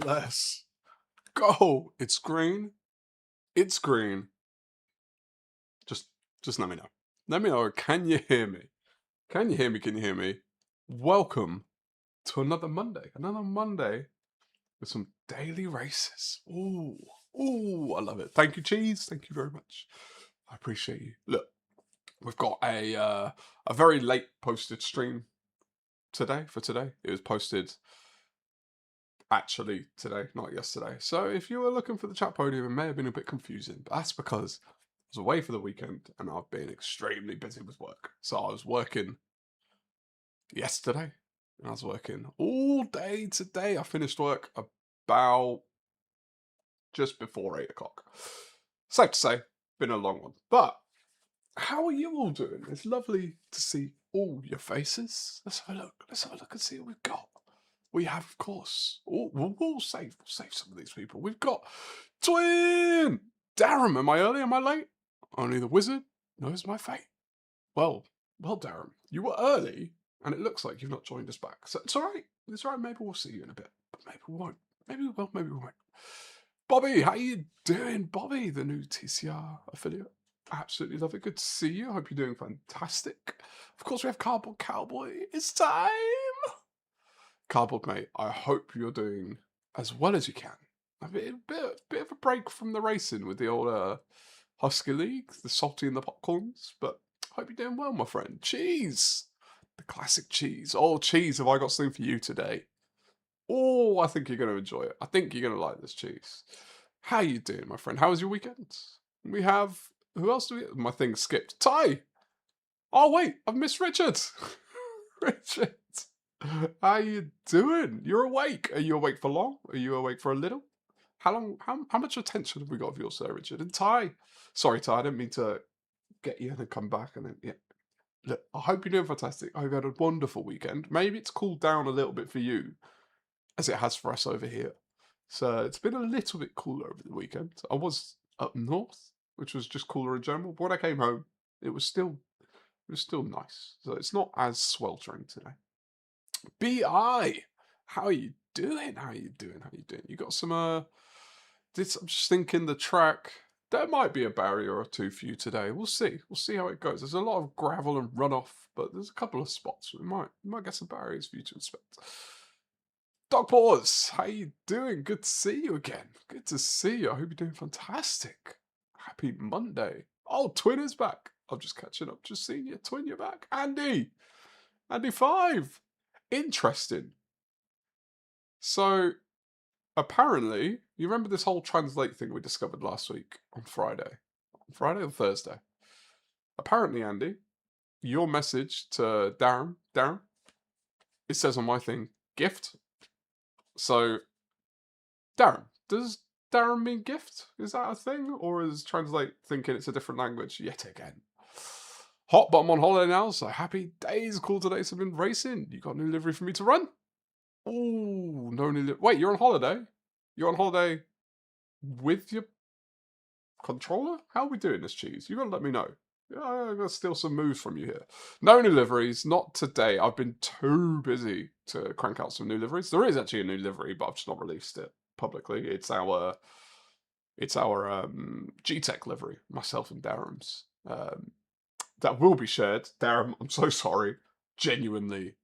Let's go. It's green. It's green. Just let me know. Let me know. Can you hear me? Can you hear me? Can you hear me? Welcome to another Monday. Another Monday with some daily races. Ooh, I love it. Thank you, Cheese. Thank you very much. I appreciate you. Look, we've got a very late posted stream today. It was posted actually today, not yesterday. So if you were looking for the chat podium, it may have been a bit confusing, but that's because I was away for the weekend and I've been extremely busy with work. So I was working yesterday and I was working all day today. I finished work about just before 8 o'clock. Safe to say, been a long one. But how are you all doing? It's lovely to see all your faces. Let's have a look. Let's have a look and see what we've got. We have, of course. We'll save some of these people. We've got Twin Darren. Am I early? Am I late? Only the wizard knows my fate. Well, Darren, you were early, and it looks like you've not joined us back. So it's all right. It's all right. Maybe we'll see you in a bit, but maybe we won't. Maybe we will. Maybe we won't. Bobby, how you doing, Bobby? The new TCR affiliate. Absolutely love it. Good to see you. I hope you're doing fantastic. Of course, we have Cardboard Cowboy. It's time. Cardboard mate, I hope you're doing as well as you can. A bit of a break from the racing with the old Husky League, the salty and the popcorns, but I hope you're doing well, my friend. Cheese, the classic Cheese. Oh, Cheese, have I got something for you today? Oh, I think you're going to enjoy it. I think you're going to like this, Cheese. How you doing, my friend? How was your weekend? We have, who else do we have? My thing skipped. Ty! Oh, wait, I've missed Richard. Richard. How you doing? You're awake. Are you awake for long? Are you awake for a little? How long? How much attention have we got of yours, Sir Richard? And Ty, sorry, Ty, I didn't mean to get you and then come back and then yeah. Look, I hope you're doing fantastic. I hope you had a wonderful weekend. Maybe it's cooled down a little bit for you, as it has for us over here. So it's been a little bit cooler over the weekend. I was up north, which was just cooler in general. But when I came home, it was still nice. So it's not as sweltering today. BI, how are you doing? How are you doing? You got some I'm just thinking the track, there might be a barrier or two for you today. We'll see how it goes. There's a lot of gravel and runoff, but there's a couple of spots we might get some barriers for you to inspect. Dog Paws, how you doing? Good to see you again. Good to see you. I hope you're doing fantastic. Happy Monday. Oh, Twin is back. I'm just catching up. Just seeing you. Twin, you're back. Andy 5. Interesting. So, apparently, you remember this whole translate thing we discovered last week on Friday? Friday or Thursday? Apparently, Andy, your message to Darren, it says on my thing, gift. So, Darren, does Darren mean gift? Is that a thing? Or is translate thinking it's a different language yet again? Hot, but I'm on holiday now, so happy days. Cool today, so I've been racing. You got a new livery for me to run? Oh, no new livery. Wait, you're on holiday? You're on holiday with your controller? How are we doing this, Cheese? You got to let me know. I'm going to steal some moves from you here. No new liveries, not today. I've been too busy to crank out some new liveries. There is actually a new livery, but I've just not released it publicly. It's our G-Tech livery, myself and Darren's. That will be shared. Darren, I'm so sorry. Genuinely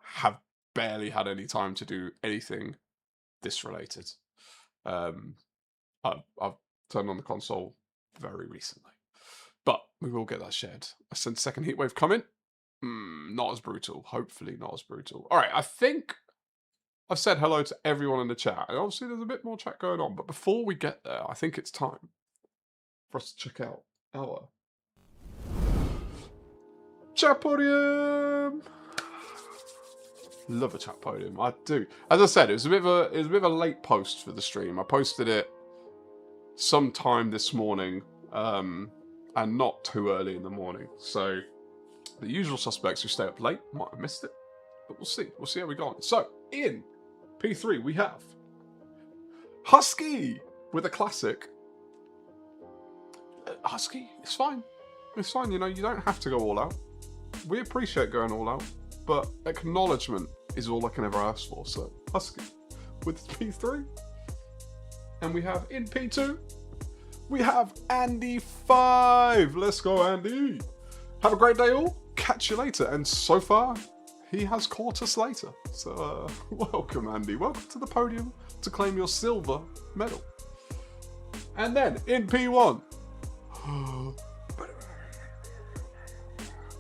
have barely had any time to do anything this related. I've turned on the console very recently. But we will get that shared. I sense second heatwave coming. Not as brutal. Hopefully not as brutal. Alright, I think I've said hello to everyone in the chat. And obviously there's a bit more chat going on. But before we get there, I think it's time for us to check out our chat podium. Love a chat podium. I do. As I said, it was a bit of a late post for the stream. I posted it sometime this morning, and not too early in the morning. So the usual suspects who stay up late might have missed it, but we'll see. We'll see how we go on. So in P3 we have Husky with a classic. Husky, it's fine. It's fine. You know, you don't have to go all out. We appreciate going all out, but acknowledgement is all I can ever ask for. So Husky with P3, And we have in P2, we have Andy 5. Let's go, Andy. Have a great day, all. Catch you later. And so far, he has caught us later. So, welcome, Andy. Welcome to the podium to claim your silver medal. And then in P1,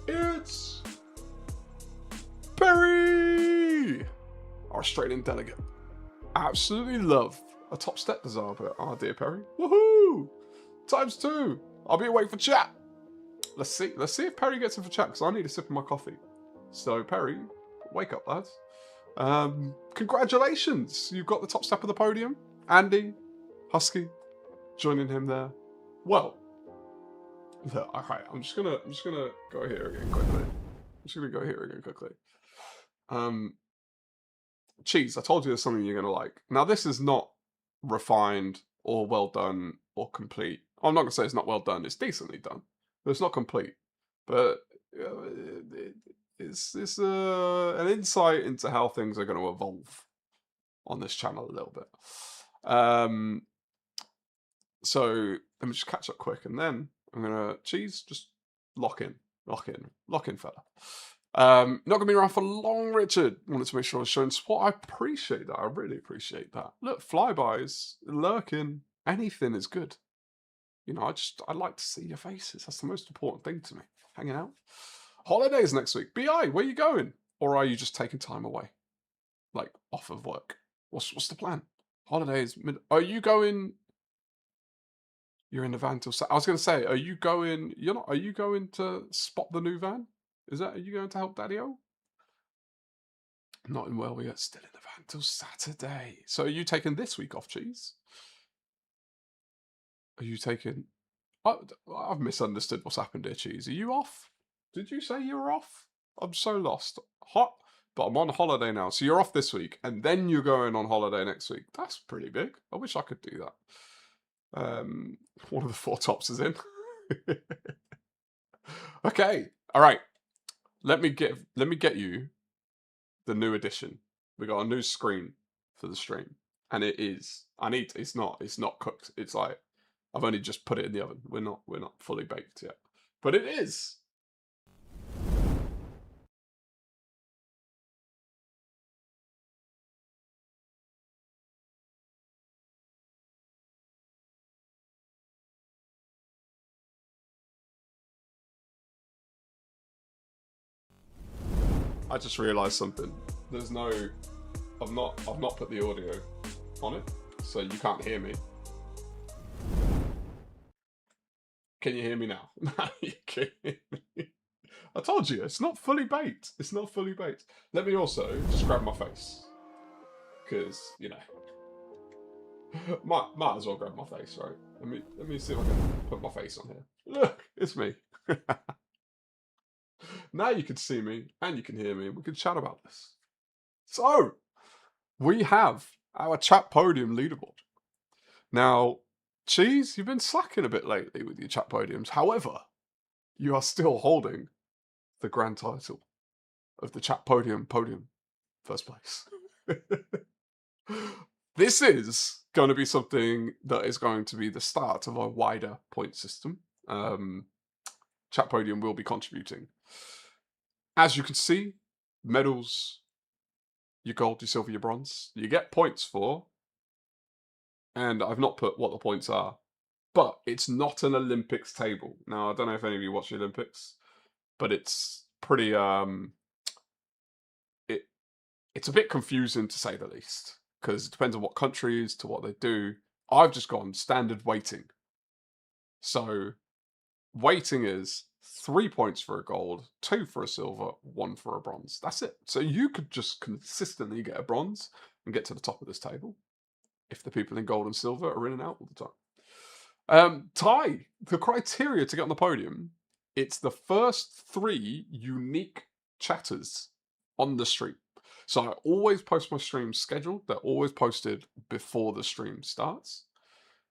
it's Perry, our Australian delegate. Absolutely love a top step design, but oh dear, Perry. Woohoo! ×2. I'll be awake for chat. Let's see if Perry gets in for chat, because I need a sip of my coffee. So Perry, wake up, lads. Congratulations, you've got the top step of the podium. Andy, Husky, joining him there. Well, look, okay, I'm just gonna go here again quickly. Cheese, I told you there's something you're gonna like. Now this is not refined or well done or complete. I'm not gonna say it's not well done. It's decently done, but it's not complete. But it's an insight into how things are going to evolve on this channel a little bit. So let me just catch up quick, and then I'm gonna just lock in, fella. Not gonna be around for long, Richard. Wanted to make sure I was showing support. I appreciate that. I really appreciate that. Look, flybys, lurking, anything is good. You know, I like to see your faces. That's the most important thing to me. Hanging out. Holidays next week. BI, where you going? Or are you just taking time away? Like, off of work? What's the plan? Holidays. Are you going? You're in the van till I was going to say, are you going? You're not. Are you going to spot the new van? Are you going to help Daddy-O? Not in well yet. Still in the van till Saturday. So are you taking this week off, Cheese? Are you taking? I've misunderstood what's happened here, Cheese. Are you off? Did you say you were off? I'm so lost. But I'm on holiday now. So you're off this week, and then you're going on holiday next week. That's pretty big. I wish I could do that. One of the 4 tops is in. Okay. All right. Let me get you the new edition. We got a new screen for the stream, and it's not cooked. It's like I've only just put it in the oven. We're not fully baked yet, but it is. I just realised something. I've not put the audio on it, so you can't hear me. Can you hear me now? You can hear me. I told you, it's not fully baked. It's not fully baked. Let me also just grab my face, because you know, might as well grab my face, right? Let me see if I can put my face on here. Look, it's me. Now you can see me and you can hear me, and we can chat about this. So, we have our chat podium leaderboard. Now, Cheese, you've been slacking a bit lately with your chat podiums. However, you are still holding the grand title of the chat podium first place. This is going to be something that is going to be the start of a wider point system. Chat podium will be contributing. As you can see, medals, your gold, your silver, your bronze, you get points for, and I've not put what the points are, but it's not an Olympics table. Now, I don't know if any of you watch the Olympics, but it's pretty, it's a bit confusing to say the least, because it depends on what countries to what they do. I've just gone standard weighting. So, weighting is 3 points for a gold, 2 for a silver, 1 for a bronze. That's it. So you could just consistently get a bronze and get to the top of this table if the people in gold and silver are in and out all the time. Ty, the criteria to get on the podium, it's the first 3 unique chatters on the stream. So I always post my streams scheduled. They're always posted before the stream starts.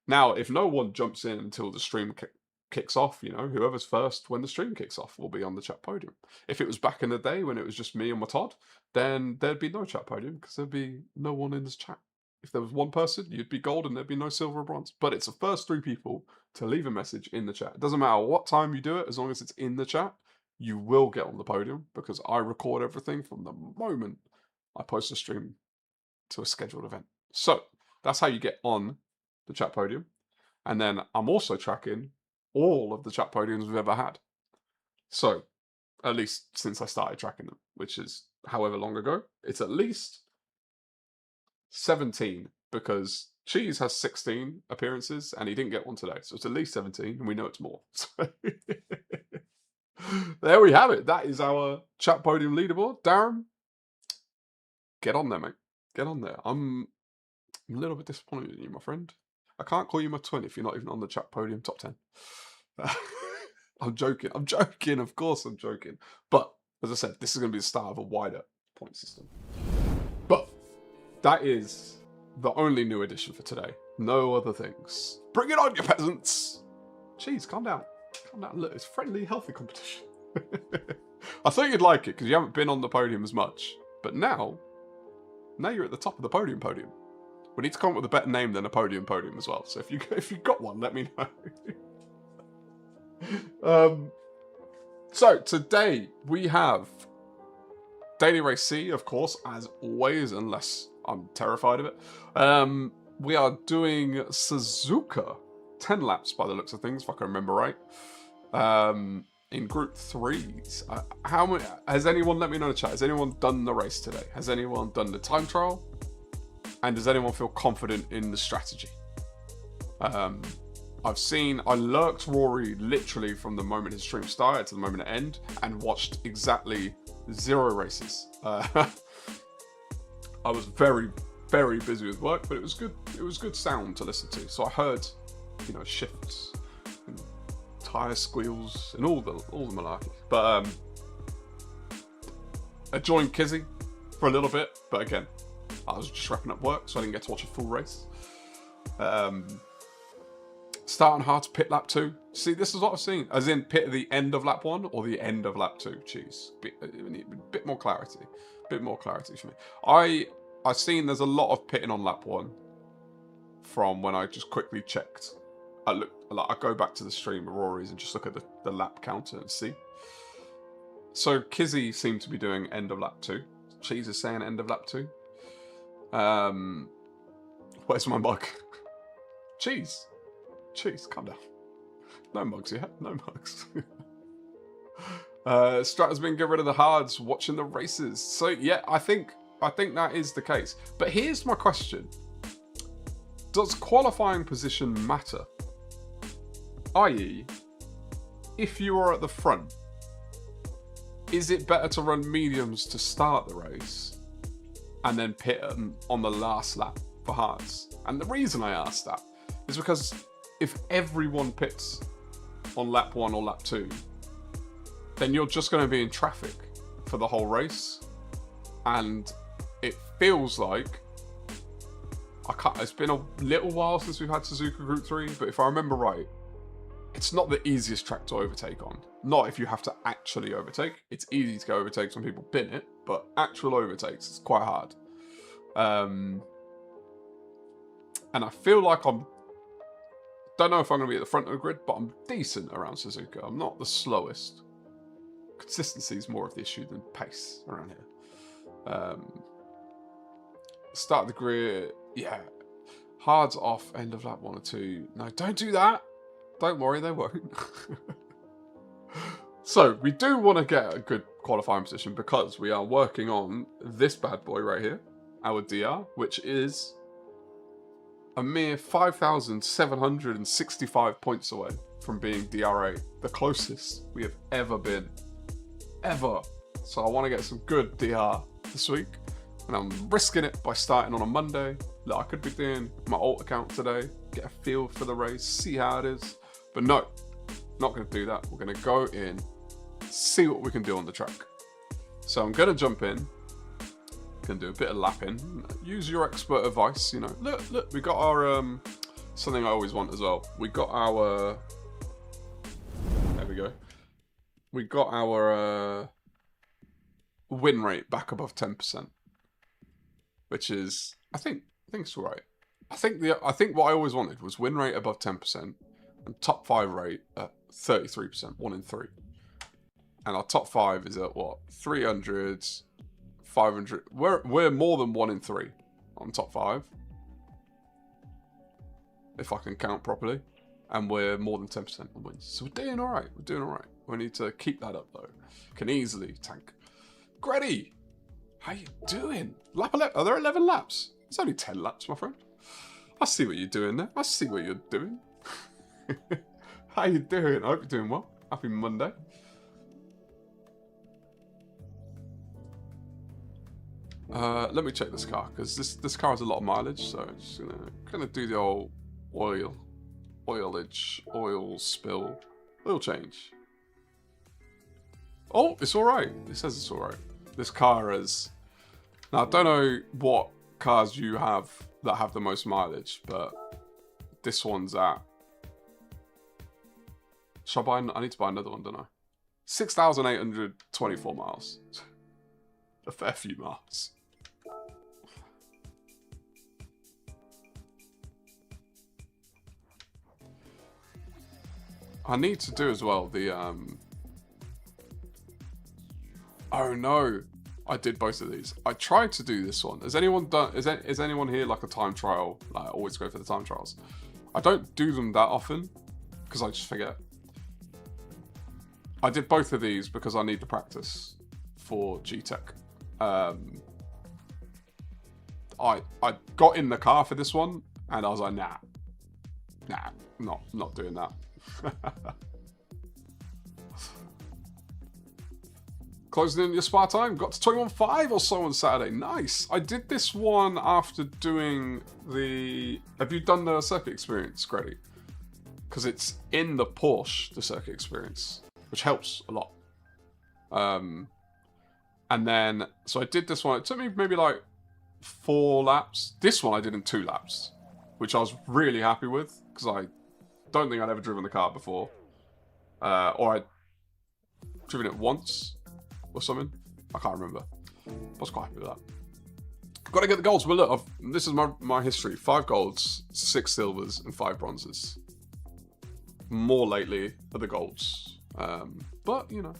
Now, if no one jumps in until the stream kicks off, you know, whoever's first when the stream kicks off will be on the chat podium. If it was back in the day when it was just me and my Todd, then there'd be no chat podium because there'd be no one in this chat. If there was one person, you'd be gold and there'd be no silver or bronze. But it's the first 3 people to leave a message in the chat. It doesn't matter what time you do it, as long as it's in the chat, you will get on the podium, because I record everything from the moment I post a stream to a scheduled event. So that's how you get on the chat podium. And then I'm also tracking all of the chat podiums we've ever had. So at least since I started tracking them, which is however long ago, it's at least 17, because Cheese has 16 appearances and he didn't get one today. So it's at least 17, and we know it's more. So there we have it. That is our chat podium leaderboard. Darren, get on there, mate. Get on there. I'm a little bit disappointed in you, my friend. I can't call you my twin if you're not even on the chat podium top 10. I'm joking. I'm joking. Of course I'm joking. But as I said, this is going to be the start of a wider point system. But that is the only new addition for today. No other things. Bring it on, you peasants! Jeez, calm down. Calm down. Look, it's friendly, healthy competition. I thought you'd like it because you haven't been on the podium as much. But now you're at the top of the podium. We need to come up with a better name than a podium as well. So if you've got one, let me know. So today we have Daily Race C, of course, as always, unless I'm terrified of it. We are doing Suzuka 10 laps by the looks of things, if I can remember right. In group 3s. How many? Has anyone, let me know in the chat, has anyone done the race today? Has anyone done the time trial? And does anyone feel confident in the strategy? I lurked Rory literally from the moment his stream started to the moment it ended, and watched exactly 0 races. I was very, very busy with work, but it was good. It was good sound to listen to. So I heard, you know, shifts and tire squeals and all the malarkey. But I joined Kizzy for a little bit, but again, I was just wrapping up work, so I didn't get to watch a full race. Starting hard to pit lap 2. See, this is what I've seen. As in pit at the end of lap 1 or the end of lap 2. Jeez. Bit more clarity. Bit more clarity for me. I've seen there's a lot of pitting on lap 1 from when I just quickly checked. I go back to the stream of Rory's and just look at the lap counter and see. So Kizzy seemed to be doing end of lap 2. Cheese is saying end of lap 2. Where's my mug? Cheese, calm down. No mugs yet. No mugs. Strat has been getting rid of the hards, watching the races. So yeah, I think that is the case. But here's my question: does qualifying position matter? I.e., if you are at the front, is it better to run mediums to start the race and then pit on the last lap for hards? And the reason I ask that is because if everyone pits on lap 1 or lap 2, then you're just going to be in traffic for the whole race. And it feels like, it's been a little while since we've had Suzuka Group 3, but if I remember right, it's not the easiest track to overtake on. Not if you have to actually overtake. It's easy to go overtake when people pin it, but actual overtakes is quite hard. And I feel like don't know if I'm going to be at the front of the grid, but I'm decent around Suzuka. I'm not the slowest. Consistency is more of the issue than pace around here. Start of the grid, yeah. Hards off, end of lap 1 or 2. No, don't do that. Don't worry, they won't. So, we do want to get a good qualifying position because we are working on this bad boy right here, our DR, which is a mere 5,765 points away from being DRA, the closest we have ever been. Ever. So I want to get some good DR this week, and I'm risking it by starting on a Monday. Look, I could be doing my alt account today, get a feel for the race, see how it is. But no, not going to do that. We're going to go in, see what we can do on the track. So I'm going to jump in, can do a bit of lapping, use your expert advice, you know. Look, we got our, something I always want as well. We got our, there we go. We got our win rate back above 10%, which is, I think, I think it's alright. I think what I always wanted was win rate above 10% and top 5 rate at 33%, 1 in 3. And our top 5 is at what? 300, 500. We're more than 1 in 3 on top 5. If I can count properly. And we're more than 10% on wins. So we're doing alright. We're doing alright. We need to keep that up though. Can easily tank. Greddy! How you doing? Lap 11. Are there 11 laps? It's only 10 laps, my friend. I see what you're doing there. I see what you're doing. How you doing? I hope you're doing well. Happy Monday. Let me check this car, because this car has a lot of mileage, so I'm just gonna do the old oil spill, oil change. Oh, it's alright. It says it's alright. This car is... Now, I don't know what cars you have that have the most mileage, but this one's at... Should I buy... I need to buy another one, don't I? 6,824 miles. A fair few miles. I need to do as well the... Oh no, I did both of these. I tried to do this one. Has anyone done? Is anyone here like a time trial? Like, I always go for the time trials. I don't do them that often because I just forget. I did both of these because I need the practice for G-Tech. I got in the car for this one and I was like, nah, not doing that. Closing in your spa time. Got to 21.5 or so on Saturday. Nice. I did this one after doing the... Have you done the circuit experience, Grady? Because it's in the Porsche, the circuit experience, which helps a lot. And then, so I did this one. It took me maybe like 4 laps. This one I did in 2 laps, which I was really happy with because I don't think I'd ever driven the car before. Or I'd driven it once. Or something. I can't remember. I was quite happy with that. Got to get the golds. But look, this is my history. 5 golds, 6 silvers, and 5 bronzes. More lately are the golds. But, you know.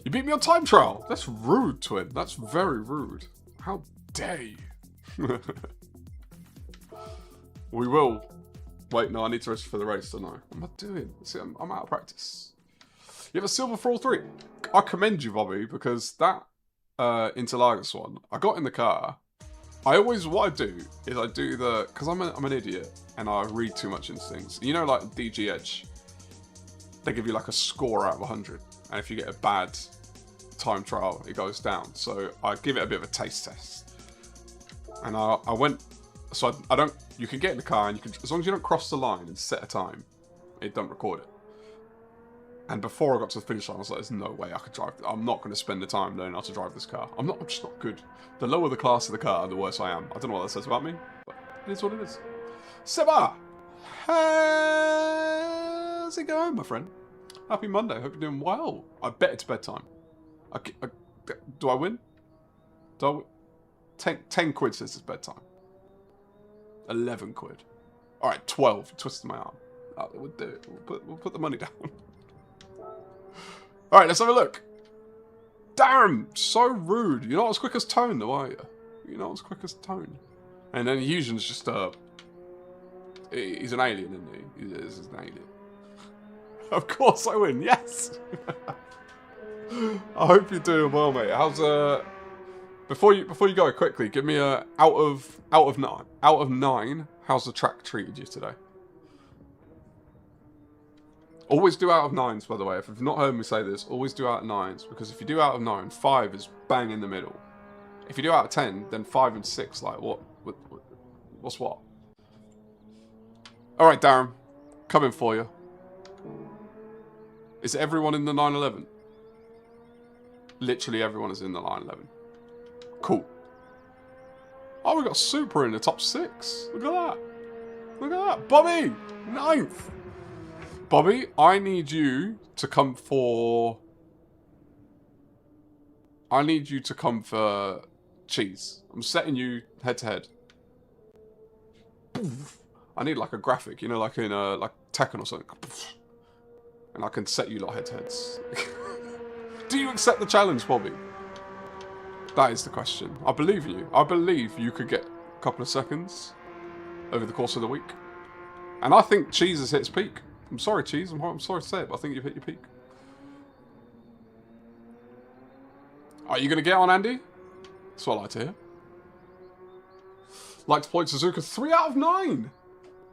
You beat me on time trial. That's rude, Twin. That's very rude. How dare you? We will. Wait, no, I need to register for the race, don't I? What am I doing? See, I'm out of practice. You have a silver for all 3. I commend you, Bobby, because that Interlagos one, I got in the car. What I do is I do the... Because I'm an idiot, and I read too much into things. You know, like DG Edge, they give you like a score out of 100. And if you get a bad time trial, it goes down. So I give it a bit of a taste test. And I went... So I don't... You can get in the car, and you can, as long as you don't cross the line and set a time, it don't record it. And before I got to the finish line, I was like, there's no way I could drive. I'm not going to spend the time learning how to drive this car. I'm just not good. The lower the class of the car, the worse I am. I don't know what that says about me, but it is what it is. Seba! How's it going, my friend? Happy Monday. Hope you're doing well. I bet it's bedtime. Do I win? 10 quid says it's bedtime. 11 quid. Alright, 12. You twisted my arm. Oh, we'll do it. We'll put the money down. Alright, let's have a look. Damn! So rude. You're not as quick as Tone, though, are you? You're not as quick as Tone. And then Eugen's just, he's an alien, isn't he? He's an alien. Of course I win, yes! I hope you're doing well, mate. How's, Before you go, quickly, give me a out of 9, how's the Trak treated you today? Always do out of 9s, by the way. If you've not heard me say this, always do out of 9s. Because if you do out of 9, 5 is bang in the middle. If you do out of 10, then 5 and 6, like, what's what? Alright, Darren. Coming for you. Is everyone in the 911? Literally everyone is in the 911. Cool. Oh, we got Super in the top 6. Look at that. Look at that. Bobby! 9th. Bobby, I need you to come for... I need you to come for cheese. I'm setting you head to head. I need like a graphic, you know, like in like Tekken or something. And I can set you lot head to heads. Do you accept the challenge, Bobby? That is the question. I believe you. I believe you could get a couple of seconds over the course of the week. And I think Cheese has hit its peak. I'm sorry, Cheese. I'm sorry to say it, but I think you've hit your peak. Are you going to get on, Andy? That's what I like to hear. Like to play Suzuka 3 out of 9.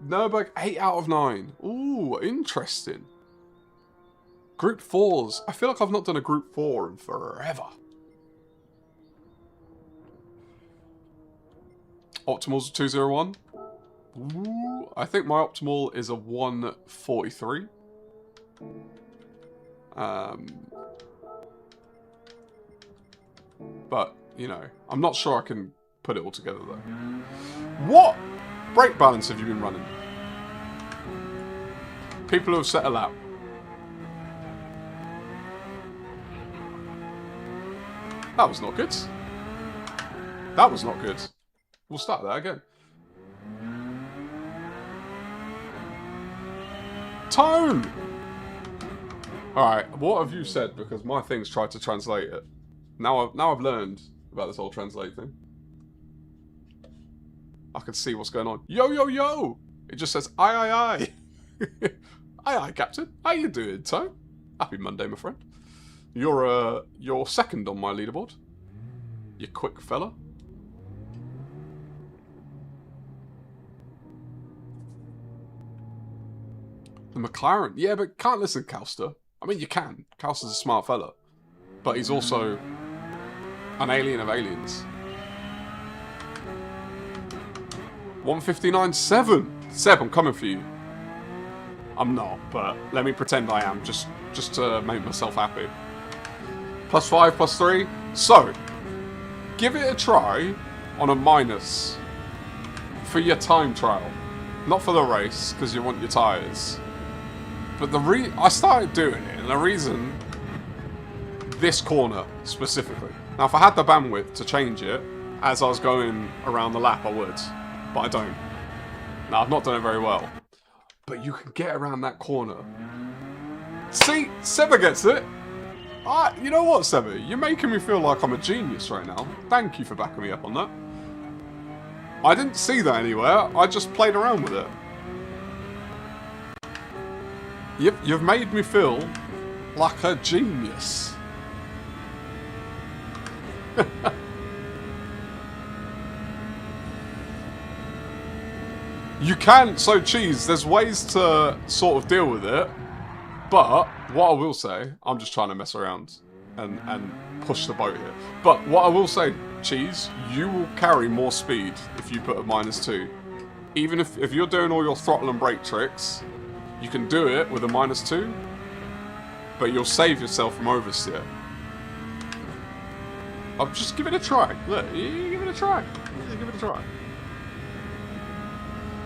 Nürburg 8 out of 9. Ooh, interesting. Group 4s. I feel like I've not done a Group 4 in forever. Optimal's 201. Ooh, I think my optimal is a 143. But, you know, I'm not sure I can put it all together though. What brake balance have you been running? People who have set a lap. That was not good. That was not good. We'll start that again. Tone! Alright, what have you said? Because my thing's tried to translate it. Now I've learned about this whole translate thing. I can see what's going on. Yo, yo, yo! It just says, aye, aye, aye. Aye, aye, Captain. How you doing, Tone? Happy Monday, my friend. You're second on my leaderboard. You quick fella. The McLaren. Yeah, but can't listen, Calster. I mean, you can. Calster's a smart fella. But he's also an alien of aliens. 159.7. Seb, I'm coming for you. I'm not, but let me pretend I am, just to make myself happy. +5, +3. So, give it a try on a minus for your time trial. Not for the race, because you want your tyres. But I started doing it, and the reason... This corner, specifically. Now, if I had the bandwidth to change it, as I was going around the lap, I would. But I don't. Now, I've not done it very well. But you can get around that corner. See? Seba gets it. You know what, Seba? You're making me feel like I'm a genius right now. Thank you for backing me up on that. I didn't see that anywhere. I just played around with it. You've made me feel like a genius. You can, so Cheese, there's ways to sort of deal with it, but what I will say, I'm just trying to mess around and push the boat here. But what I will say, Cheese, you will carry more speed if you put a -2. Even if you're doing all your throttle and brake tricks, you can do it with a -2, but you'll save yourself from oversteer. I'll just give it a try. Look, you give it a try. Give it a try.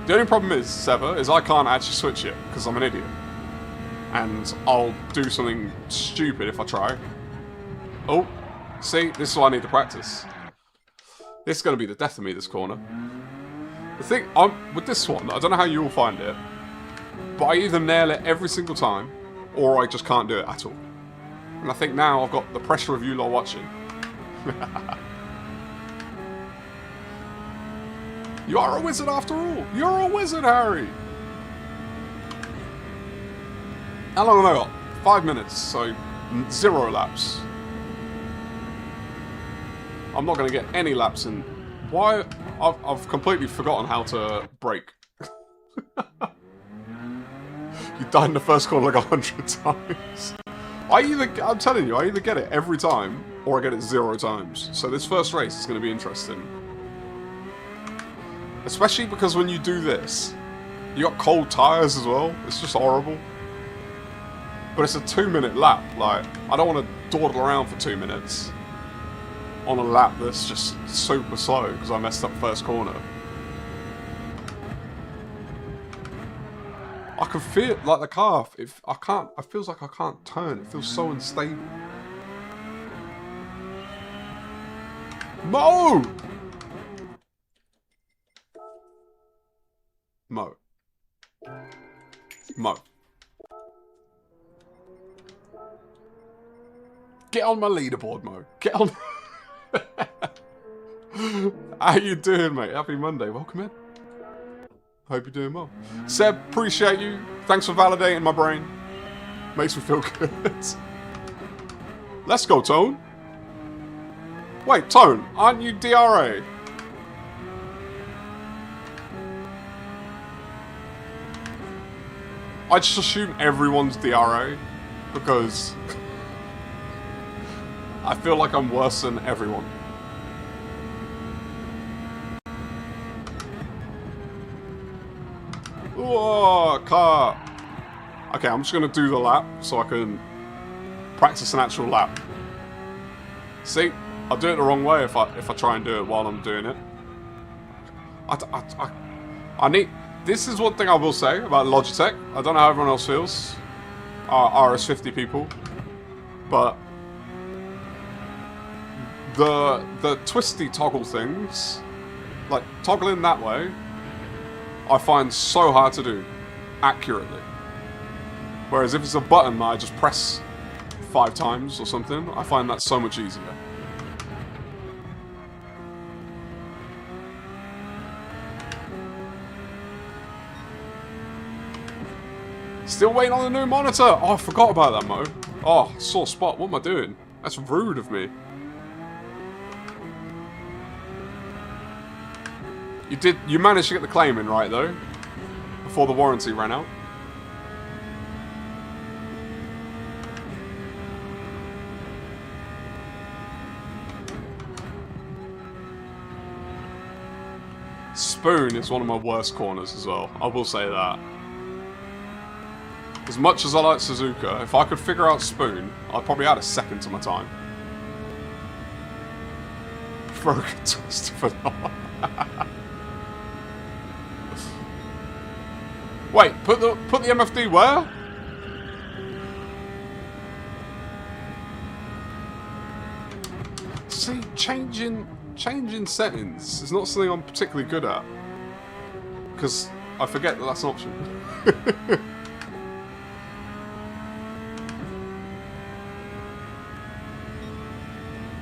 The only problem is, Seba, is I can't actually switch it, because I'm an idiot. And I'll do something stupid if I try. Oh, see, this is why I need to practice. This is going to be the death of me, this corner. The thing, with this one, I don't know how you all find it, but I either nail it every single time, or I just can't do it at all. And I think now I've got the pressure of you lot watching. You are a wizard after all! You're a wizard, Harry! How long have I got? 5 minutes, so 0 laps. I'm not going to get any laps in. Why? I've completely forgotten how to brake. You died in the first corner like 100 times. I'm telling you, I either get it every time, or I get it 0 times. So this first race is going to be interesting. Especially because when you do this, you got cold tyres as well. It's just horrible. But it's a 2-minute lap. Like, I don't want to dawdle around for 2 minutes on a lap that's just super slow because I messed up first corner. I can feel like the car. It feels like I can't turn. It feels so unstable. No! Mo. Mo. Get on my leaderboard, Mo. Get on. How you doing, mate? Happy Monday. Welcome in. Hope you're doing well. Seb, appreciate you. Thanks for validating my brain. Makes me feel good. Let's go, Tone. Wait, Tone, aren't you DRA? I just assume everyone's DRA because I feel like I'm worse than everyone. Whoa, car. Okay, I'm just gonna do the lap so I can practice an actual lap. See, I'll do it the wrong way if I try and do it while I'm doing it. I need. This is one thing I will say about Logitech. I don't know how everyone else feels. RS50 people, but the twisty toggle things, like toggling that way, I find so hard to do accurately. Whereas if it's a button I just press 5 times or something, I find that so much easier. Still waiting on the new monitor! Oh, I forgot about that, Mo. Oh, sore spot. What am I doing? That's rude of me. You managed to get the claim in, right, though? Before the warranty ran out? Spoon is one of my worst corners as well. I will say that. As much as I like Suzuka, if I could figure out Spoon, I'd probably add a second to my time. Broken twist for not. Wait, put the MFD where? See, changing settings is not something I'm particularly good at, because I forget that that's an option.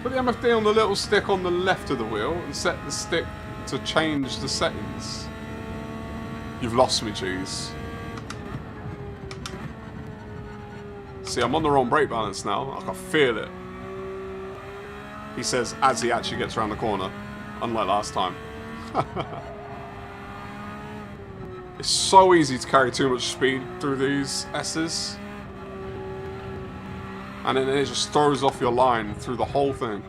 Put the MFD on the little stick on the left of the wheel and set the stick to change the settings. You've lost me, cheese. See, I'm on the wrong brake balance now. I can feel it. He says as he actually gets around the corner, unlike last time. It's so easy to carry too much speed through these S's. And then it just throws off your line through the whole thing.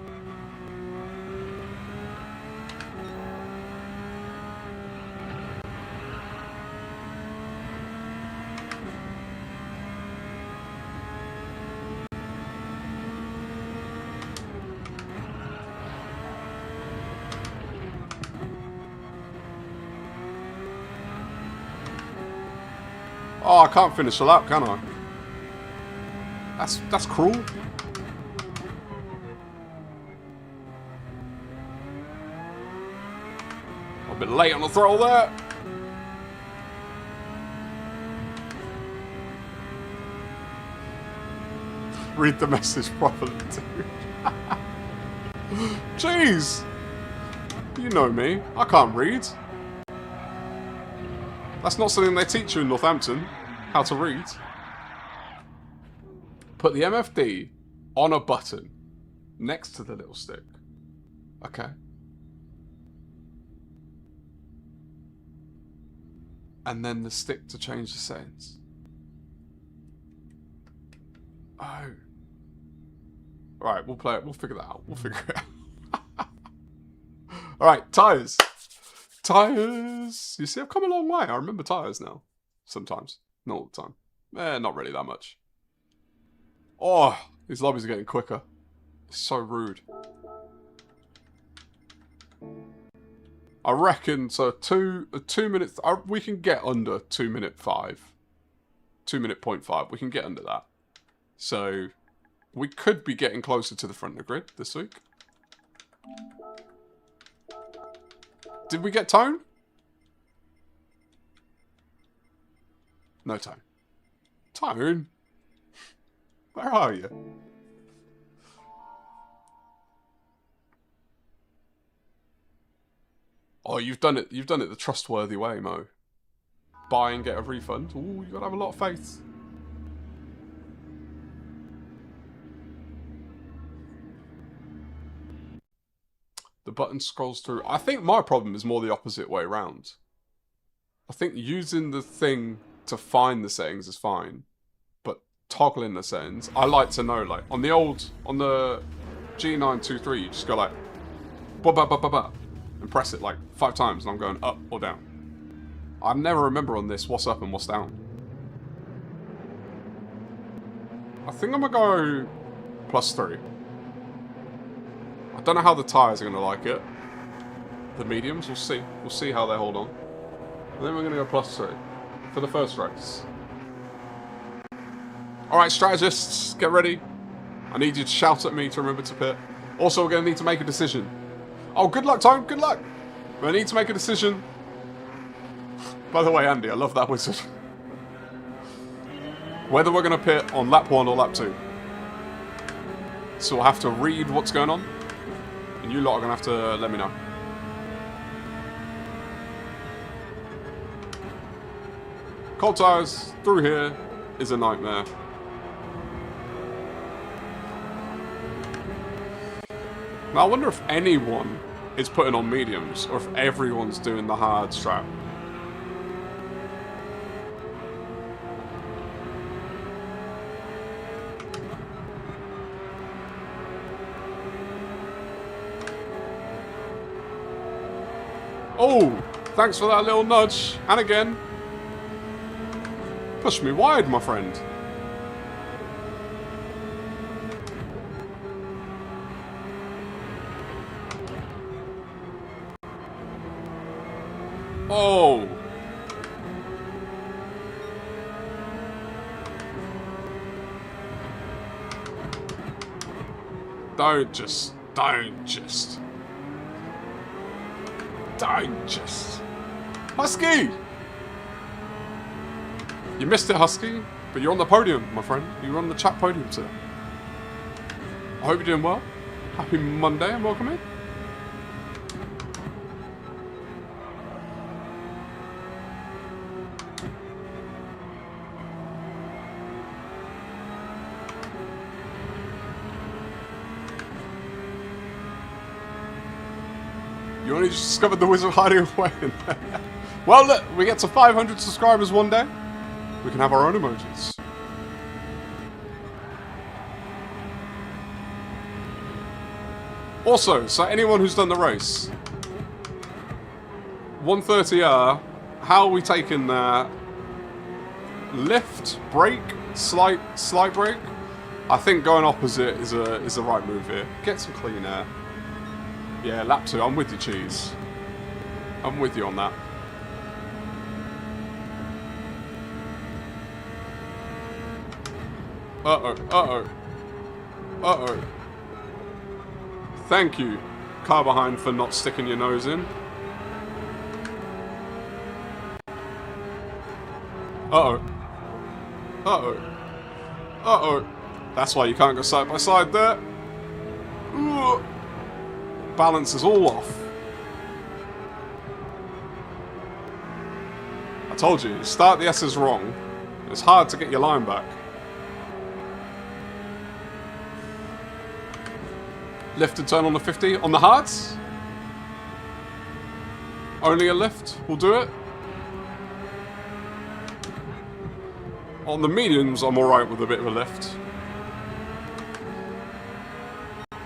Oh, I can't finish the lap, can I? That's cruel. I'm a bit late on the throttle there. Read the message properly, dude. Jeez. You know me. I can't read. That's not something they teach you in Northampton. How to read. Put the MFD on a button next to the little stick. Okay. And then the stick to change the settings. Oh. Alright, we'll play it. We'll figure that out. We'll figure it out. Alright, tyres. Tyres. You see, I've come a long way. I remember tyres now. Sometimes. Not all the time. Not really that much. Oh, these lobbies are getting quicker. It's so rude. I reckon, so 2 minutes, we can get under 2 minute 5. 2 minute 0.5, we can get under that. So, we could be getting closer to the front of the grid this week. Did we get tone? No, Tone. Tone? Where are you? Oh, you've done it the trustworthy way, Mo. Buy and get a refund. Ooh, you gotta have a lot of faith. The button scrolls through. I think my problem is more the opposite way around. I think using the thing to find the settings is fine, but toggling the settings, I like to know, like, on the G923, you just go like, ba ba ba ba ba, and press it like 5 times, and I'm going up or down. I never remember on this what's up and what's down. I think I'm gonna go +3. I don't know how the tyres are gonna like it. The mediums, we'll see. We'll see how they hold on. And then we're gonna go +3 for the first race. Alright, strategists, get ready. I need you to shout at me to remember to pit. Also, we're gonna need to make a decision. Oh, good luck, Tone, good luck! We need to make a decision. By the way, Andy, I love that wizard. Whether we're gonna pit on lap 1 or lap 2. So we'll have to read what's going on. And you lot are gonna have to let me know. Cold tires through here is a nightmare. Now I wonder if anyone is putting on mediums or if everyone's doing the hard strap. Oh, thanks for that little nudge. And again. Push me wide, my friend. Oh. Don't just. Husky! You missed it, Husky, but you're on the podium, my friend. You're on the chat podium today. I hope you're doing well. Happy Monday and welcome in. You only just discovered the wizard hiding away in there. Well, look, we get to 500 subscribers one day. We can have our own emojis. Also, so anyone who's done the race, 130R, how are we taking that? Lift, brake, slight brake? I think going opposite is the right move here. Get some clean air. Yeah, lap 2, I'm with you, Cheese. I'm with you on that. Uh-oh. Thank you, car behind, for not sticking your nose in. Uh-oh. That's why you can't go side by side there. Ooh. Balance is all off. I told you, start the S's wrong. It's hard to get your line back. Lift and turn on the 50. On the hards? Only a lift will do it. On the mediums, I'm alright with a bit of a lift.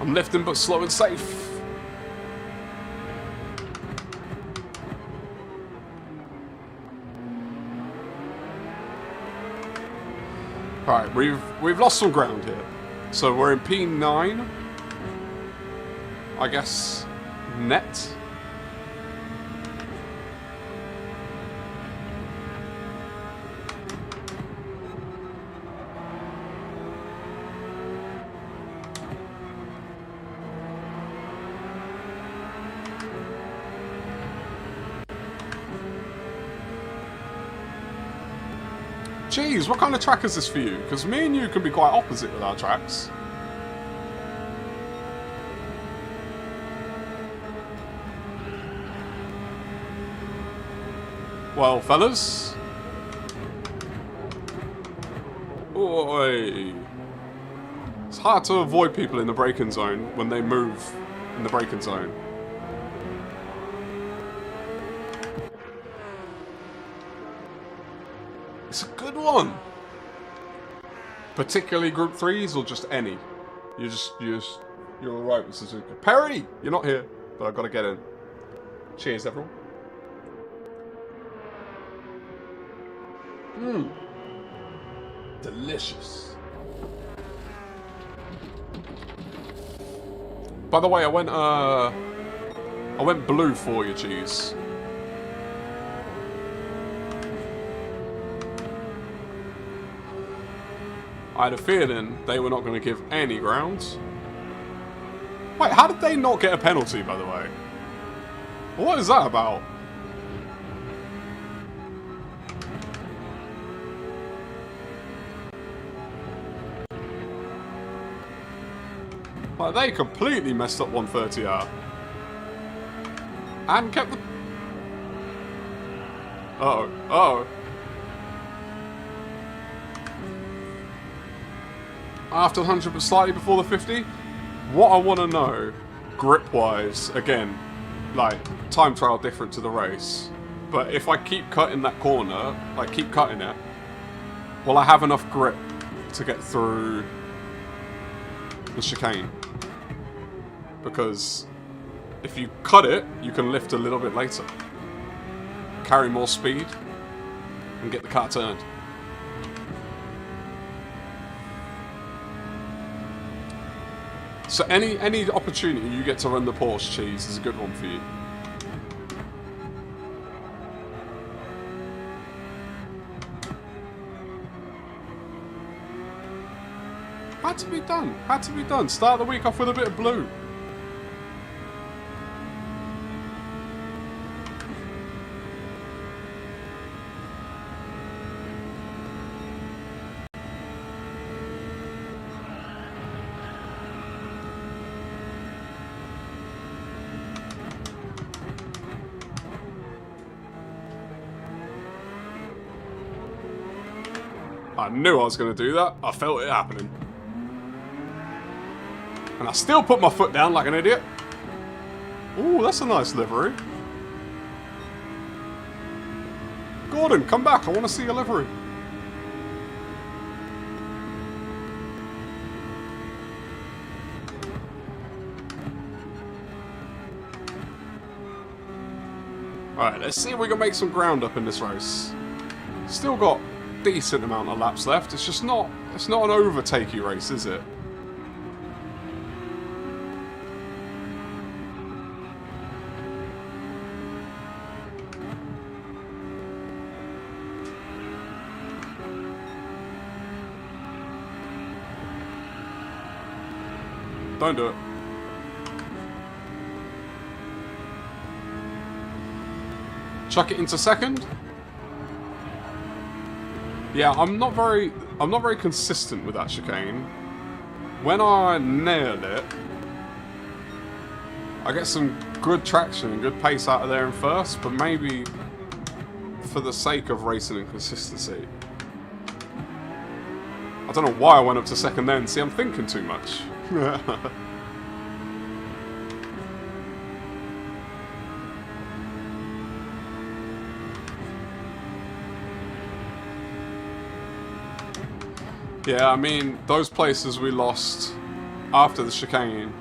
I'm lifting but slow and safe. Alright, we've lost some ground here. So we're in P9. I guess net. Jeez, what kind of track is this for you? Because me and you can be quite opposite with our tracks. Well, fellas. Oi. It's hard to avoid people in the braking zone when they move in the braking zone. It's a good one. Particularly Group 3s or just any? You're alright with Suzuka. Perry! You're not here, but I've got to get in. Cheers, everyone. Mmm. Delicious. By the way, I went blue for you, cheese. I had a feeling they were not going to give any grounds. Wait, how did they not get a penalty, by the way? What is that about? Like, they completely messed up 130R. And kept the... Uh-oh. Uh-oh. After the 100 but slightly before the 50? What I want to know, grip-wise, again, like, time trial different to the race, but if I keep cutting that corner, like, keep cutting it, will I have enough grip to get through the chicane? Because if you cut it, you can lift a little bit later, carry more speed, and get the car turned. So any opportunity you get to run the Porsche, cheese, is a good one for you. Had to be done. Had to be done. Start the week off with a bit of blue. I knew I was going to do that. I felt it happening. And I still put my foot down like an idiot. Ooh, that's a nice livery. Gordon, come back. I want to see your livery. Alright, let's see if we can make some ground up in this race. Still got decent amount of laps left. It's just not, it's not an overtakey race, is it? Don't do it. Chuck it into second. Yeah, I'm not very consistent with that chicane. When I nail it, I get some good traction and good pace out of there in first, but maybe for the sake of racing and consistency. I don't know why I went up to second then. See, I'm thinking too much. Yeah, I mean, those places we lost after the chicane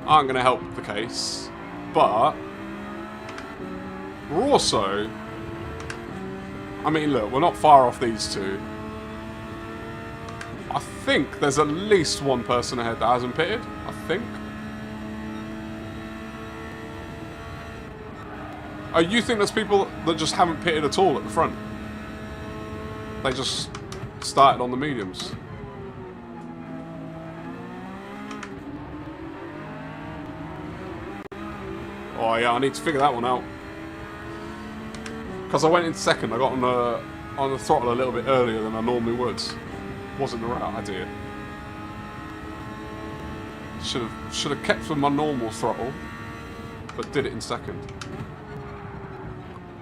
aren't going to help the case, but we're also, I mean, look, we're not far off these two. I think there's at least one person ahead that hasn't pitted, I think. Oh, you think there's people that just haven't pitted at all at the front? They just started on the mediums. Oh yeah, I need to figure that one out. Because I went in second, I got on on the throttle a little bit earlier than I normally would. Wasn't the right idea. Should have kept with my normal throttle, but did it in second.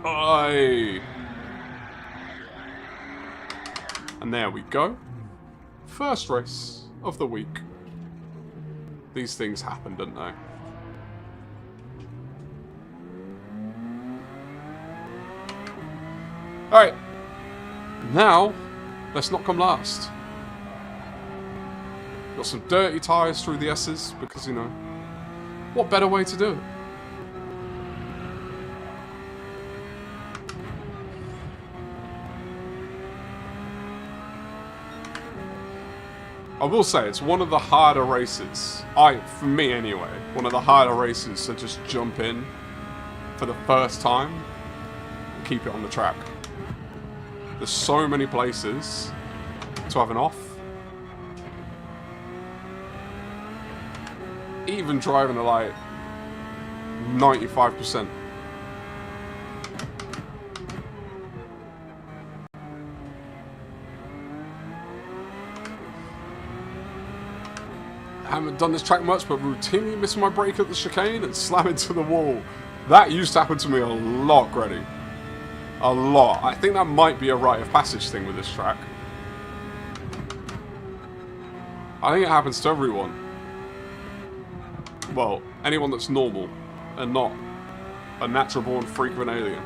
Aye. And there we go. First race of the week. These things happen, don't they? Alright. Now, let's not come last. Got some dirty tyres through the S's because, you know, what better way to do it? I will say, it's one of the harder races. For me anyway, one of the harder races to just jump in for the first time and keep it on the track. There's so many places to have an off. Even driving at like 95%. I haven't done this track much, but routinely miss my brake at the chicane and slam into the wall. That used to happen to me a lot, Granny. A lot. I think that might be a rite of passage thing with this track. I think it happens to everyone. Well, anyone that's normal and not a natural born freak of an alien.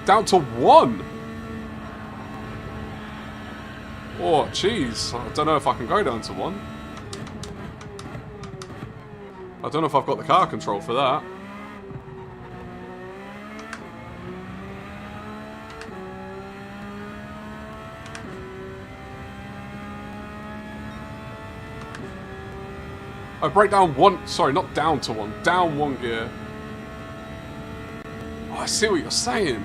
Down to 1! Oh, jeez. I don't know if I can go down to 1. I don't know if I've got the car control for that. I break down 1... Sorry, not down to 1. Down 1 gear. Oh, I see what you're saying.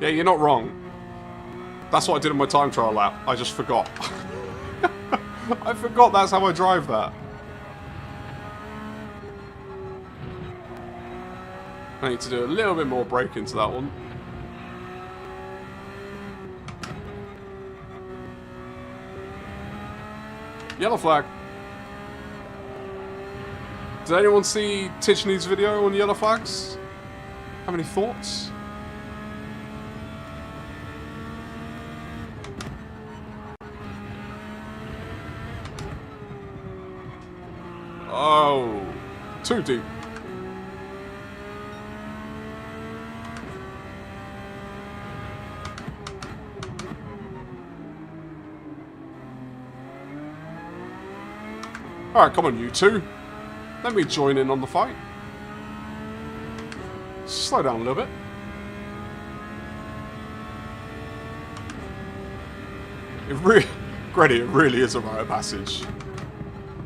Yeah, you're not wrong. That's what I did in my time trial lap. I just forgot. I forgot that's how I drive that. I need to do a little bit more brake into that one. Yellow flag. Did anyone see Tichney's video on yellow flags? Have any thoughts? Oh, too deep. Alright, come on you two. Let me join in on the fight. Slow down a little bit. Grady, it really is a rite of passage.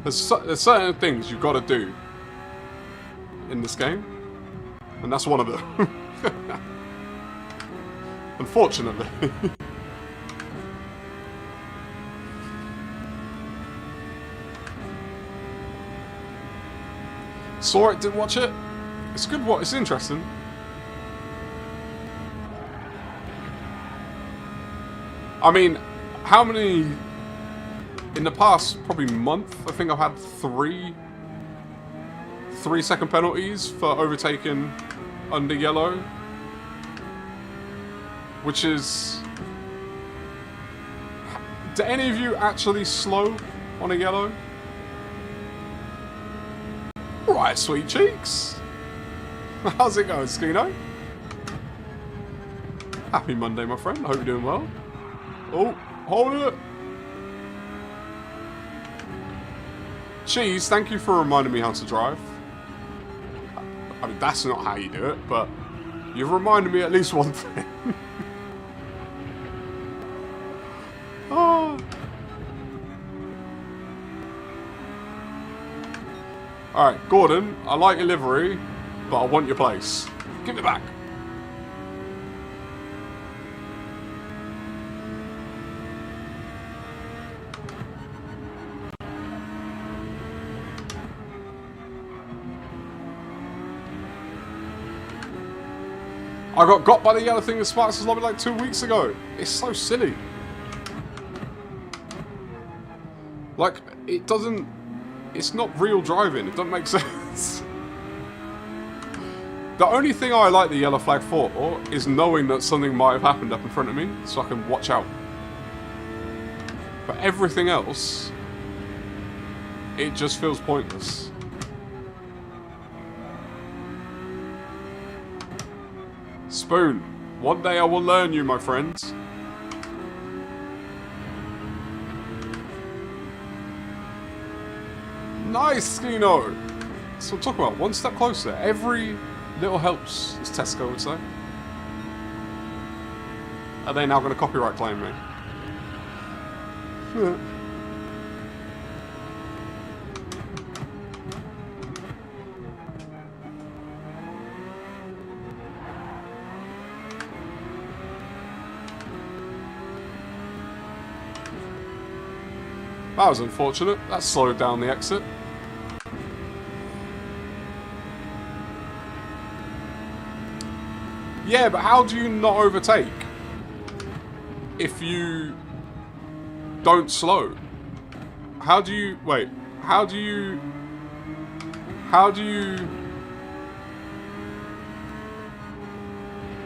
There's certain things you've got to do in this game, and that's one of them. Unfortunately. Saw it, didn't watch it. It's good. It's interesting. I mean, how many... In the past, probably month, I think I've had 3 second penalties for overtaking under yellow. Which is... Do any of you actually slow on a yellow? Right, sweet cheeks. How's it going, Skino? Happy Monday, my friend. I hope you're doing well. Oh, hold it. Cheese, thank you for reminding me how to drive. I mean, that's not how you do it, but you've reminded me at least one thing. Oh. Alright, Gordon, I like your livery, but I want your place. Give it back. I got by the yellow thing in Sparks' lobby like 2 weeks ago. It's so silly. Like, it doesn't... It's not real driving. It doesn't make sense. The only thing I like the yellow flag for is knowing that something might have happened up in front of me, so I can watch out. But everything else, it just feels pointless. Spoon, one day I will learn you, my friends. Nice, Skino! That's what I'm talking about. One step closer. Every little helps, as Tesco would say. Are they now going to copyright claim me? That was unfortunate. That slowed down the exit. Yeah, but how do you not overtake if you don't slow? How do you... Wait. How do you...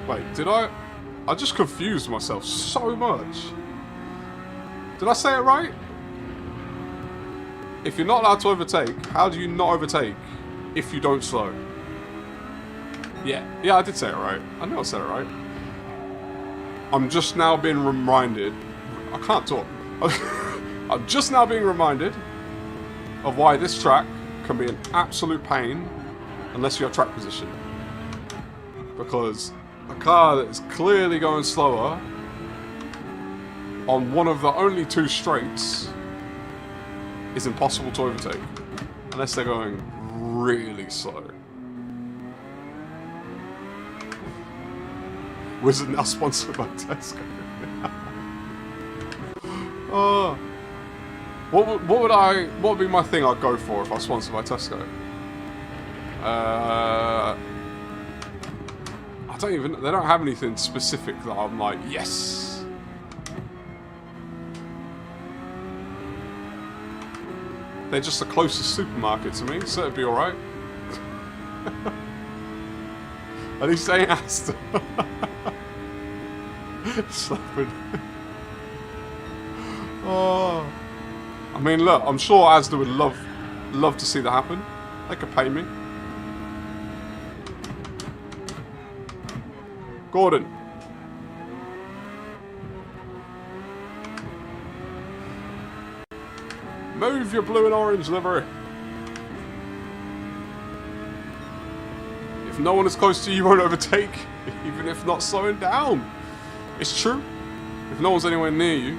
Wait, did I... I just confused myself so much. Did I say it right? If you're not allowed to overtake, how do you not overtake if you don't slow? Yeah, I did say it right. I know I said it right. I'm just now being reminded... I can't talk. I'm just now being reminded of why this track can be an absolute pain unless you have track position. Because a car that is clearly going slower on one of the only 2 straights is impossible to overtake unless they're going really slow. Wizard now sponsored by Tesco. Oh, what would be my thing I'd go for if I was sponsored by Tesco? I don't even. They don't have anything specific that I'm like, yes. They're just the closest supermarket to me, so it'd be alright. At least they ain't Aston. Slapping. Oh. I mean, look, I'm sure Asda would love to see that happen. They could pay me. Gordon. Move your blue and orange livery. If no one is close to you, you won't overtake, even if not slowing down. It's true. If no one's anywhere near you.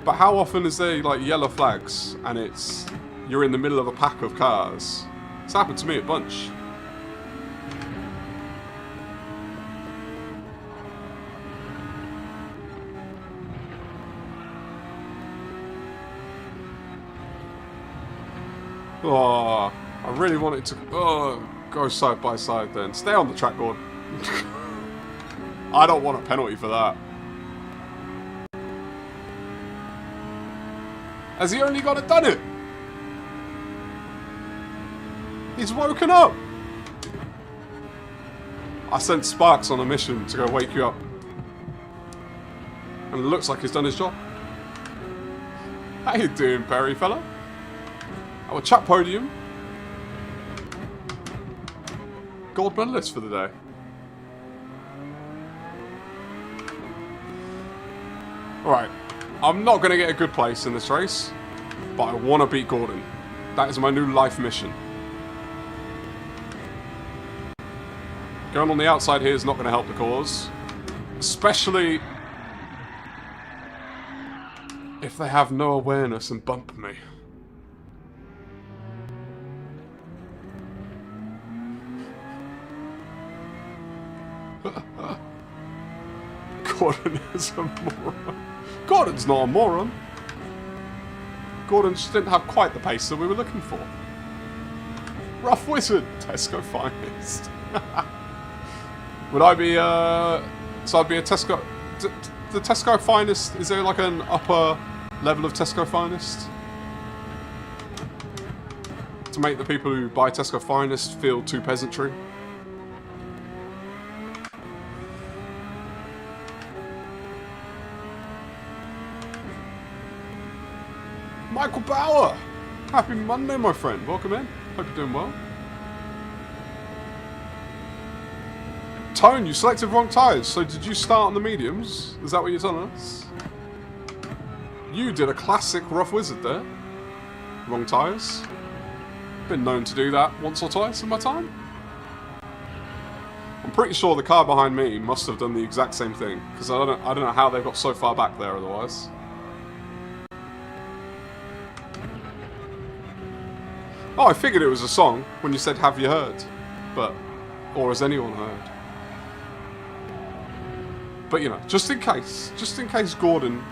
But how often is there like yellow flags and it's you're in the middle of a pack of cars? It's happened to me a bunch. Oh, I really wanted to go side by side then. Stay on the track, Gordon. I don't want a penalty for that. Has he only got it done it? He's woken up. I sent Sparks on a mission to go wake you up. And it looks like he's done his job. How you doing, Perry fella? Our chat podium. Gold medalist for the day. Alright, I'm not going to get a good place in this race, but I want to beat Gordon. That is my new life mission. Going on the outside here is not going to help the cause. Especially if they have no awareness and bump me. Gordon is a moron. Gordon's not a moron. Gordon just didn't have quite the pace that we were looking for. RufffWizard, Tesco finest. Would I be, so I'd be a Tesco, the Tesco Finest, is there like an upper level of Tesco Finest? To make the people who buy Tesco Finest feel too peasantry? Michael Bauer! Happy Monday, my friend. Welcome in. Hope you're doing well. Tone, you selected wrong tyres, so did you start on the mediums? Is that what you're telling us? You did a classic RufffWizard there. Wrong tyres. Been known to do that once or twice in my time. I'm pretty sure the car behind me must have done the exact same thing, because I don't know how they got so far back there otherwise. Oh, I figured it was a song when you said, have you heard? But, or has anyone heard? But, you know, just in case Gordon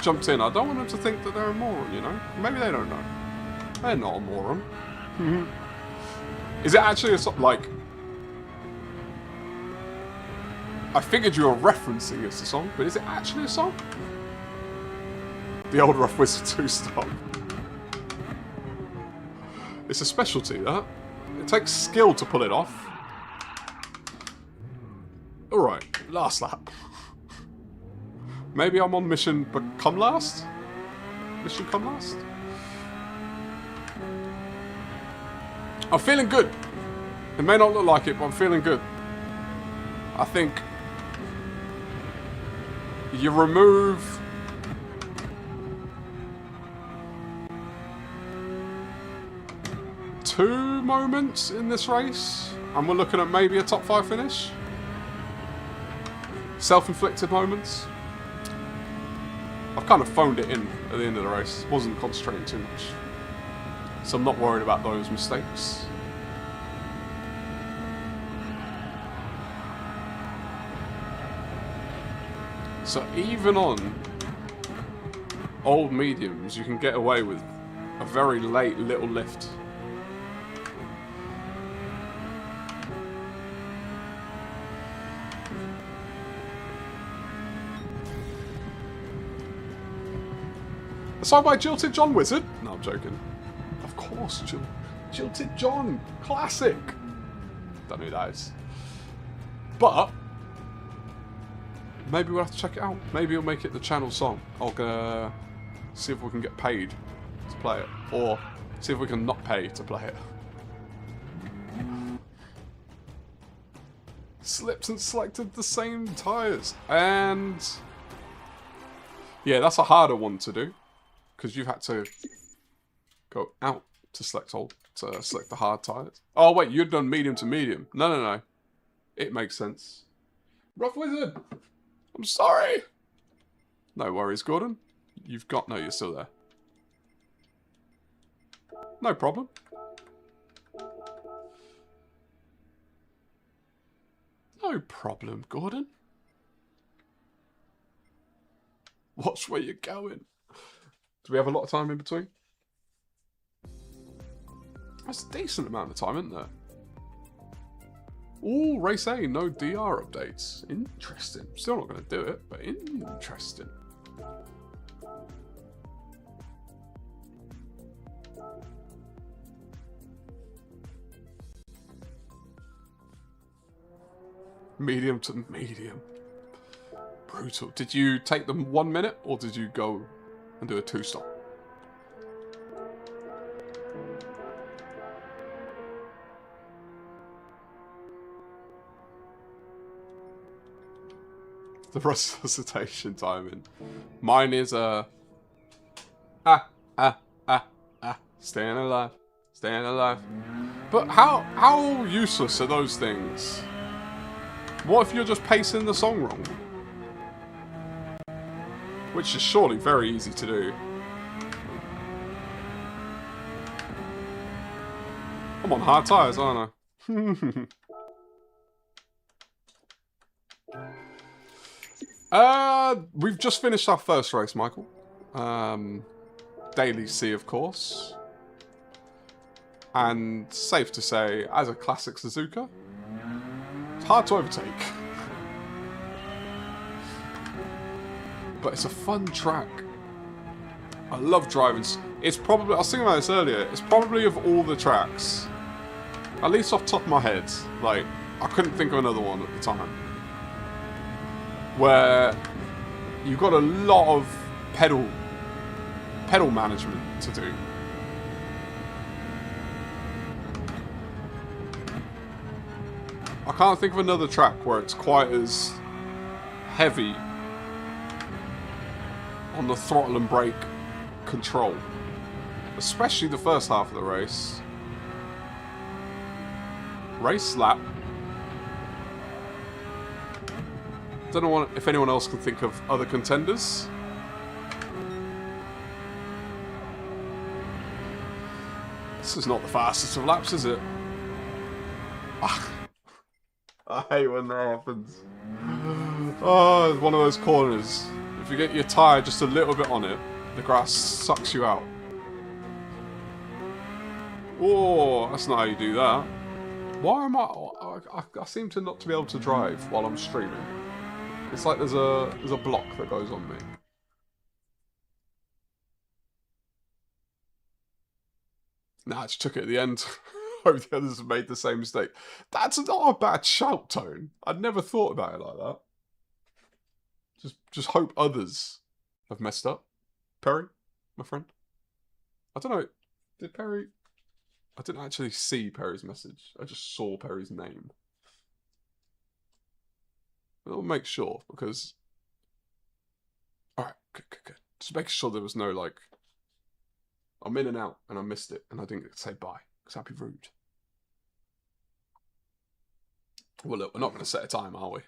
jumped in, I don't want him to think that they're a moron, you know? Maybe they don't know. They're not a moron. Is it actually a song? Like, I figured you were referencing it's a song, but is it actually a song? The old RufffWizard 2 stop. It's a specialty, that. It takes skill to pull it off. Alright, last lap. Maybe I'm on mission but come last? Mission come last? I'm feeling good. It may not look like it, but I'm feeling good. I think you remove two moments in this race, and we're looking at maybe a top 5 finish. Self-inflicted moments. I've kind of phoned it in at the end of the race. Wasn't concentrating too much. So I'm not worried about those mistakes. So even on old mediums, you can get away with a very late little lift. A song by Jilted John Wizard? No, I'm joking. Of course, Jilted John! Classic! Don't know who that is. But maybe we'll have to check it out. Maybe we'll make it the channel song. I'll go see if we can get paid to play it. Or see if we can not pay to play it. Slipped and selected the same tyres. And yeah, that's a harder one to do. Because you've had to go out to select the hard tyres. Oh wait, you'd done medium to medium. No. It makes sense. RufffWizard! I'm sorry! No worries, Gordon. No, you're still there. No problem. No problem, Gordon. Watch where you're going. Do we have a lot of time in between? That's a decent amount of time, isn't there? Ooh, race A, no DR updates. Interesting. Still not going to do it, but interesting. Medium to medium. Brutal. Did you take them 1 minute, or did you go and do a 2-stop? The resuscitation timing. Mine is staying alive, staying alive. But how useless are those things? What if you're just pacing the song wrong? Which is surely very easy to do. I'm on hard tyres, aren't I? We've just finished our first race, Michael. Daily C, of course. And safe to say, as a classic Suzuka, hard to overtake. But it's a fun track. I love driving. It's probably, I was thinking about this earlier, it's probably of all the tracks, at least off the top of my head, like, I couldn't think of another one at the time, where you've got a lot of pedal management to do. I can't think of another track where it's quite as heavy on the throttle and brake control, especially the first half of the race. Race lap. Don't know if anyone else can think of other contenders. This is not the fastest of laps, is it? I hate when that happens. Oh, it's one of those corners. If you get your tyre just a little bit on it, the grass sucks you out. Oh, that's not how you do that. Why am I seem to not to be able to drive while I'm streaming. It's like there's a block that goes on me. Nah, I just took it at the end. Hope the others have made the same mistake. That's not a bad shout tone. I'd never thought about it like that. Just hope others have messed up. Perry, my friend. I don't know. Did Perry... I didn't actually see Perry's message. I just saw Perry's name. I'll make sure, because... Alright, good. Just making sure there was no, like... I'm in and out, and I missed it, and I didn't say bye, because that'd be rude. Well, look, we're not going to set a time, are we?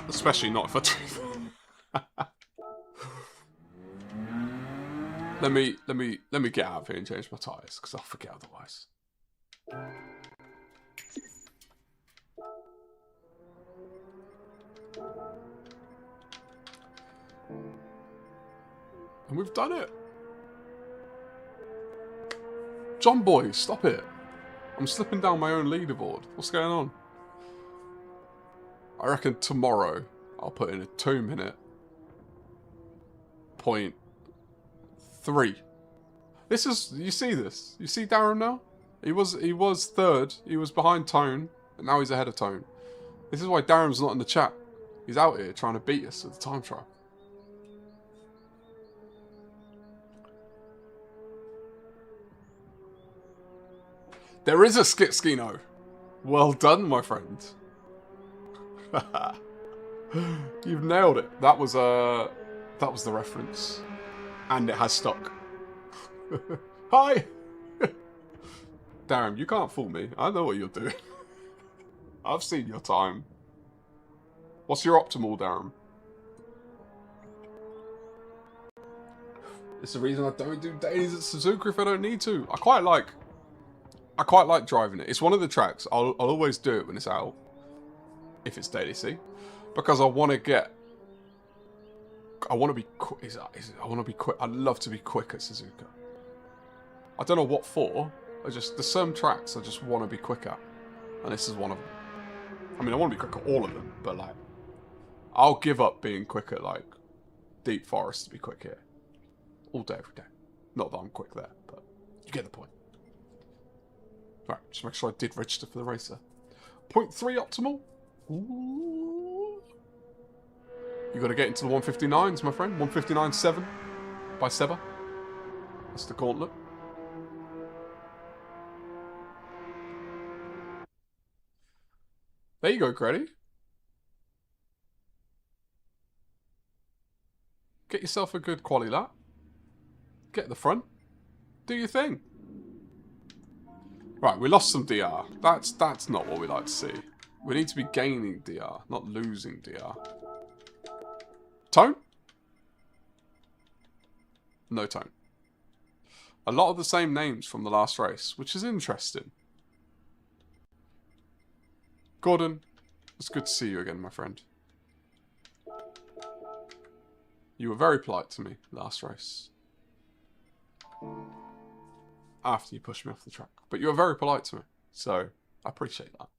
Especially not if I do that. Let me get out of here and change my tyres, because I'll forget otherwise. And we've done it. John boy, stop it. I'm slipping down my own leaderboard. What's going on? I reckon tomorrow I'll put in a 2 minute point 3. This is, you see this? You see Darren now? He was third. He was behind Tone, and now he's ahead of Tone. This is why Darren's not in the chat. He's out here trying to beat us at the time trial. There is a Skitskino. Well done, my friend. You've nailed it. That was the reference. And it has stuck. Hi! Darren, you can't fool me. I know what you're doing. I've seen your time. What's your optimal, Darren? It's the reason I don't do dailies at Suzuka if I don't need to. I quite like driving it. It's one of the tracks. I'll always do it when it's out. If it's daily C. Because I want to get... I want to be quick. I want to be quick. I'd love to be quick at Suzuka. I don't know what for. There's some tracks I just want to be quick at. And this is one of them. I mean, I want to be quick at all of them. But, like, I'll give up being quick at, like, Deep Forest to be quick here. All day, every day. Not that I'm quick there, but you get the point. Right, just make sure I did register for the racer. 0.3 optimal? Ooh. You got to get into the 159s, my friend. 159.7 by Seba. That's the gauntlet. There you go, Grady. Get yourself a good quali lap. Get at the front. Do your thing. Right, we lost some DR. That's not what we like to see. We need to be gaining DR, not losing DR. Tone? No tone. A lot of the same names from the last race, which is interesting. Gordon, it's good to see you again, my friend. You were very polite to me last race. After you pushed me off the track. But you were very polite to me. So I appreciate that.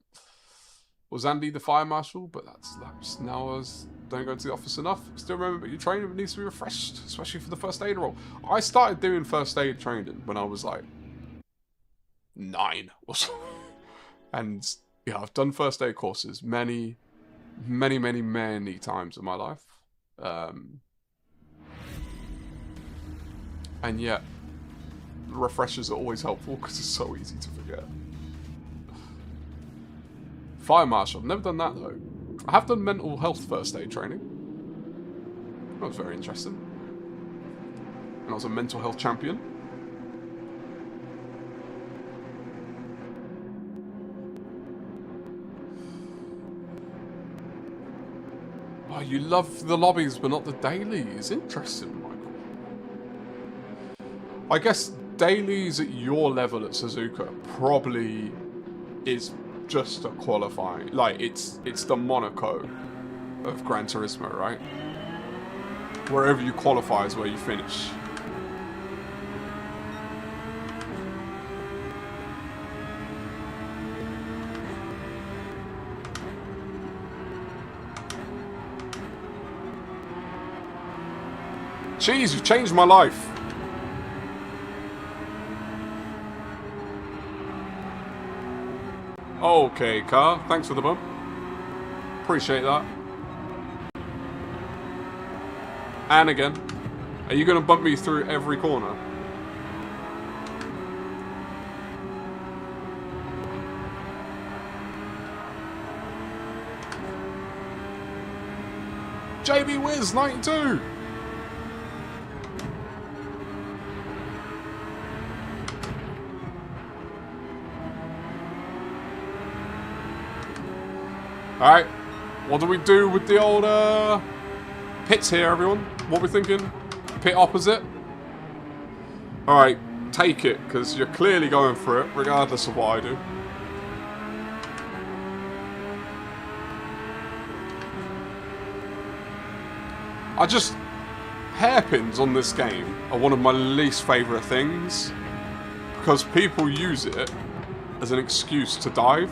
Was Andy the fire marshal? But that's lapsed now as don't go to the office enough. Still remember, but your training needs to be refreshed, especially for the first aid role. I started doing first aid training when I was like 9 or so. And yeah, I've done first aid courses many times in my life. And yet, refreshers are always helpful because it's so easy to forget. Fire marshal, I've never done that though. I have done mental health first aid training. That was very interesting. And I was a mental health champion. Oh, you love the lobbies but not the dailies. Interesting, Michael. I guess dailies at your level at Suzuka probably is just a qualifying, like it's the Monaco of Gran Turismo, right? Wherever you qualify is where you finish. Jeez, you've changed my life. Okay, car. Thanks for the bump. Appreciate that. And again. Are you going to bump me through every corner? JB Wiz 92! Alright, what do we do with the old pits here, everyone? What are we thinking? Pit opposite? Alright, take it, because you're clearly going for it, regardless of what I do. Hairpins on this game are one of my least favourite things, because people use it as an excuse to dive.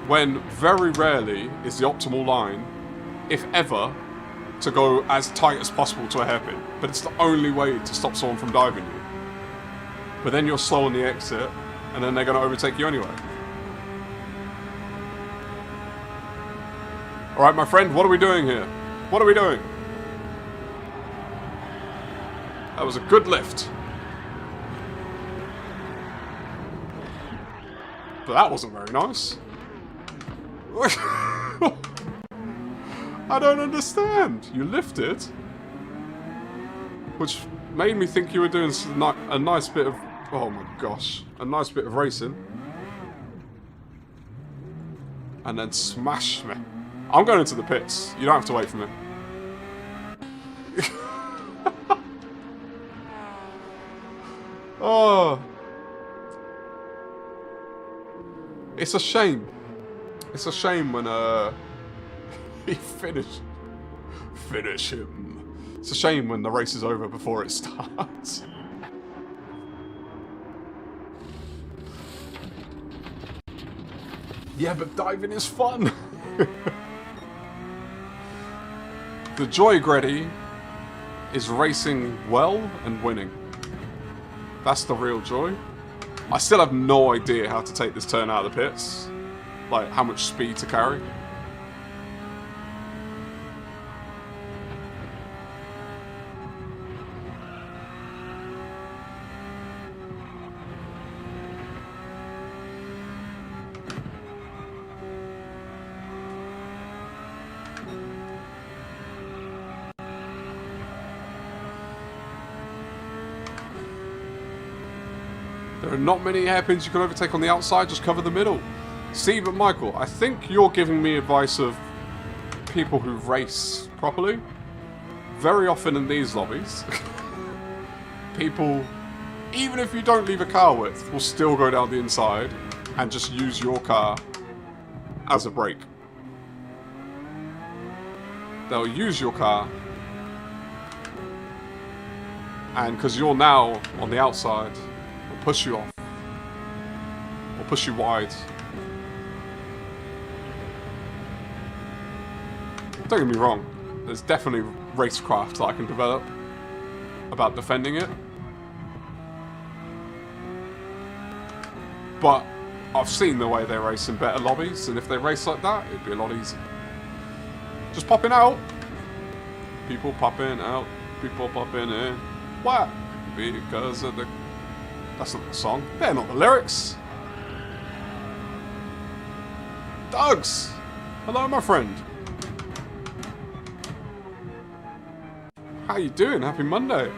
When very rarely is the optimal line, if ever, to go as tight as possible to a hairpin. But it's the only way to stop someone from diving you. But then you're slow on the exit, and then they're going to overtake you anyway. Alright, my friend, what are we doing here? What are we doing? That was a good lift. But that wasn't very nice. I don't understand. You lifted, which made me think you were doing a nice bit of, oh my gosh, a nice bit of racing, and then smashed me. I'm going into the pits. You don't have to wait for me. Oh, it's a shame. It's a shame when he finish him. It's a shame when the race is over before it starts. Yeah, but diving is fun. The joy, Greddy, is racing well and winning. That's the real joy. I still have no idea how to take this turn out of the pits. Like, how much speed to carry. There are not many hairpins you can overtake on the outside, just cover the middle. See, but Michael, I think you're giving me advice of people who race properly. Very often in these lobbies, people, even if you don't leave a car width, will still go down the inside and just use your car as a brake. They'll use your car, and because you're now on the outside, will push you off. Or push you wide. Don't get me wrong, there's definitely racecraft that I can develop about defending it. But I've seen the way they race in better lobbies, and if they race like that, it'd be a lot easier. Just popping out. People popping out. People popping in. Why? Because of the... That's not the song. They're not the lyrics. Dogs! Hello, my friend. How you doing? Happy Monday.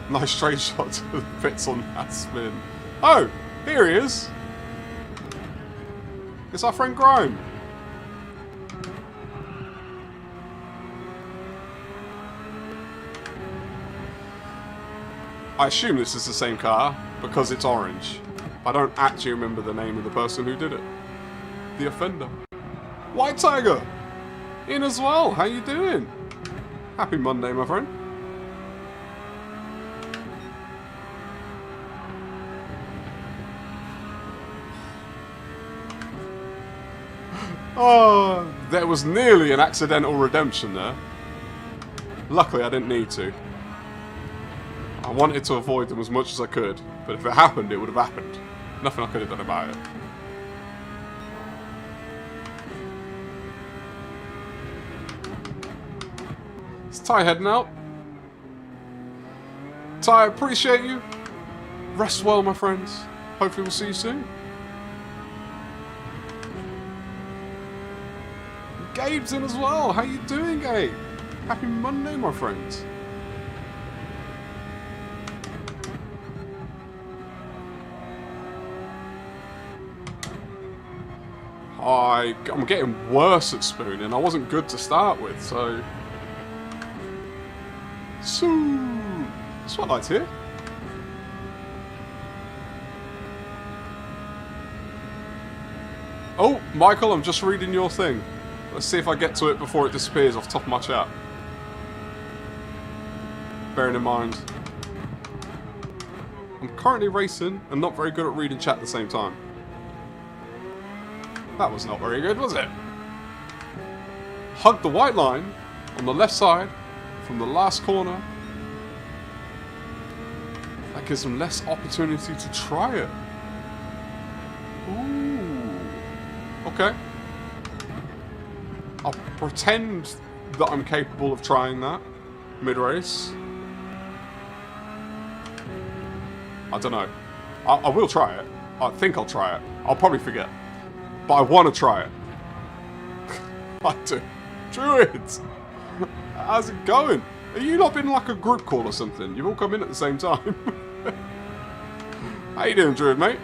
Nice straight shot to the bits on that spin. Oh, here he is. It's our friend Gran. I assume this is the same car because it's orange. I don't actually remember the name of the person who did it. The offender. White Tiger! In as well, how you doing? Happy Monday, my friend. Oh, there was nearly an accidental redemption there. Luckily, I didn't need to. I wanted to avoid them as much as I could, but if it happened, it would have happened. Nothing I could have done about it. Is Ty heading out? Ty, I appreciate you. Rest well, my friends. Hopefully we'll see you soon. Gabe's in as well. How you doing, Gabe? Happy Monday, my friends. I'm getting worse at spooning. I wasn't good to start with, so... Spotlight's here. Oh, Michael, I'm just reading your thing. Let's see if I get to it before it disappears off the top of my chat. Bearing in mind, I'm currently racing and not very good at reading chat at the same time. That was not very good, was it? Hug the white line on the left side from the last corner. That gives them less opportunity to try it. Ooh. Okay. I'll pretend that I'm capable of trying that mid-race. I don't know. I will try it. I think I'll try it. I'll probably forget. But I want to try it. I do. Druid! How's it going? Are you not been like a group call or something? You've all come in at the same time. How you doing, Druid, mate?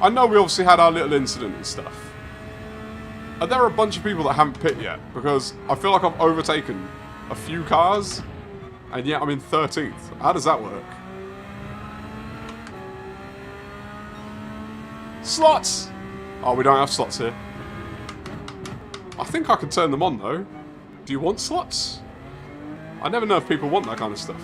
I know we obviously had our little incident and stuff. Are there a bunch of people that haven't pit yet? Because I feel like I've overtaken a few cars, and yet I'm in 13th. How does that work? Slots! Oh, we don't have slots here. I think I can turn them on, though. Do you want slots? I never know if people want that kind of stuff.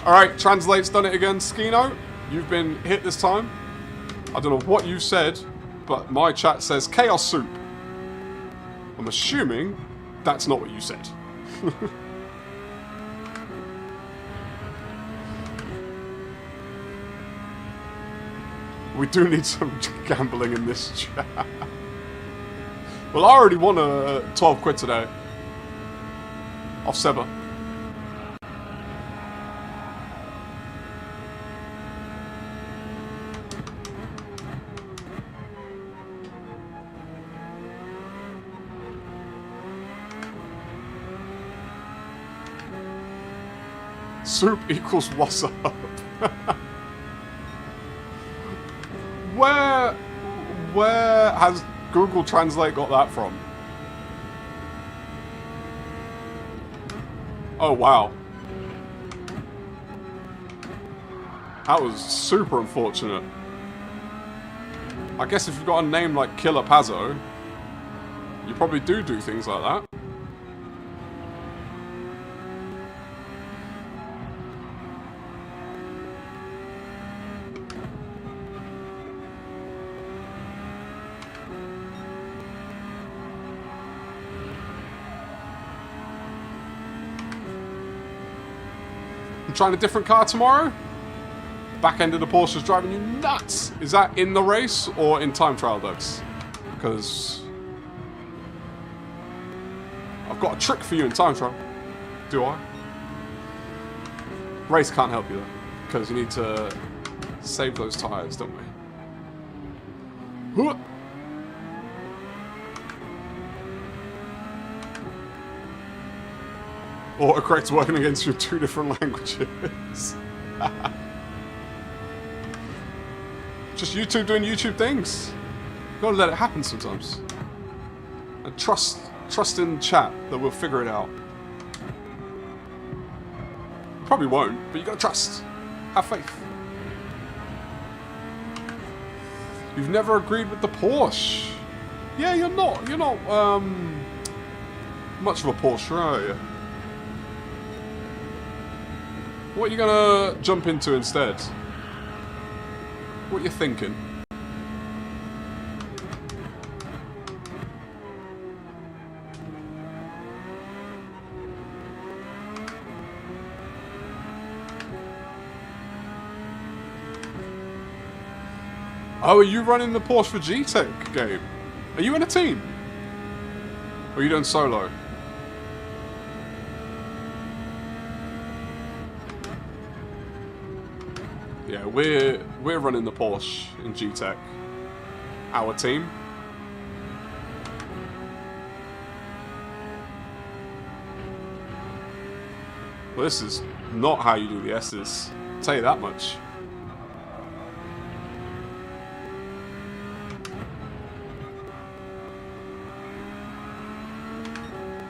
Alright, translate's done it again. Skino, you've been hit this time. I don't know what you said, but my chat says Chaos Soup. I'm assuming that's not what you said. We do need some gambling in this chat. Well, I already won a 12 quid today. Off Seba. Soup equals what's up. Where has Google Translate got that from? Oh, wow. That was super unfortunate. I guess if you've got a name like Killer Pazzo, you probably do things like that. I'm trying a different car tomorrow. Back end of the Porsche's driving you nuts. Is that in the race or in time trial, Dogs? Because I've got a trick for you in time trial. Do I? Race can't help you though, because you need to save those tires, don't we? Autocorrect's working against you in 2 different languages. Just YouTube doing YouTube things. You gotta let it happen sometimes. And trust in chat that we'll figure it out. Probably won't, but you gotta trust. Have faith. You've never agreed with the Porsche. Yeah, you're not much of a Porsche, are you? What are you gonna jump into instead? What are you thinking? Oh, are you running the Porsche for G-Tech game? Are you in a team? Or are you doing solo? Yeah, we're running the Porsche in G-Tech. Our team. Well, this is not how you do the S's. I'll tell you that much.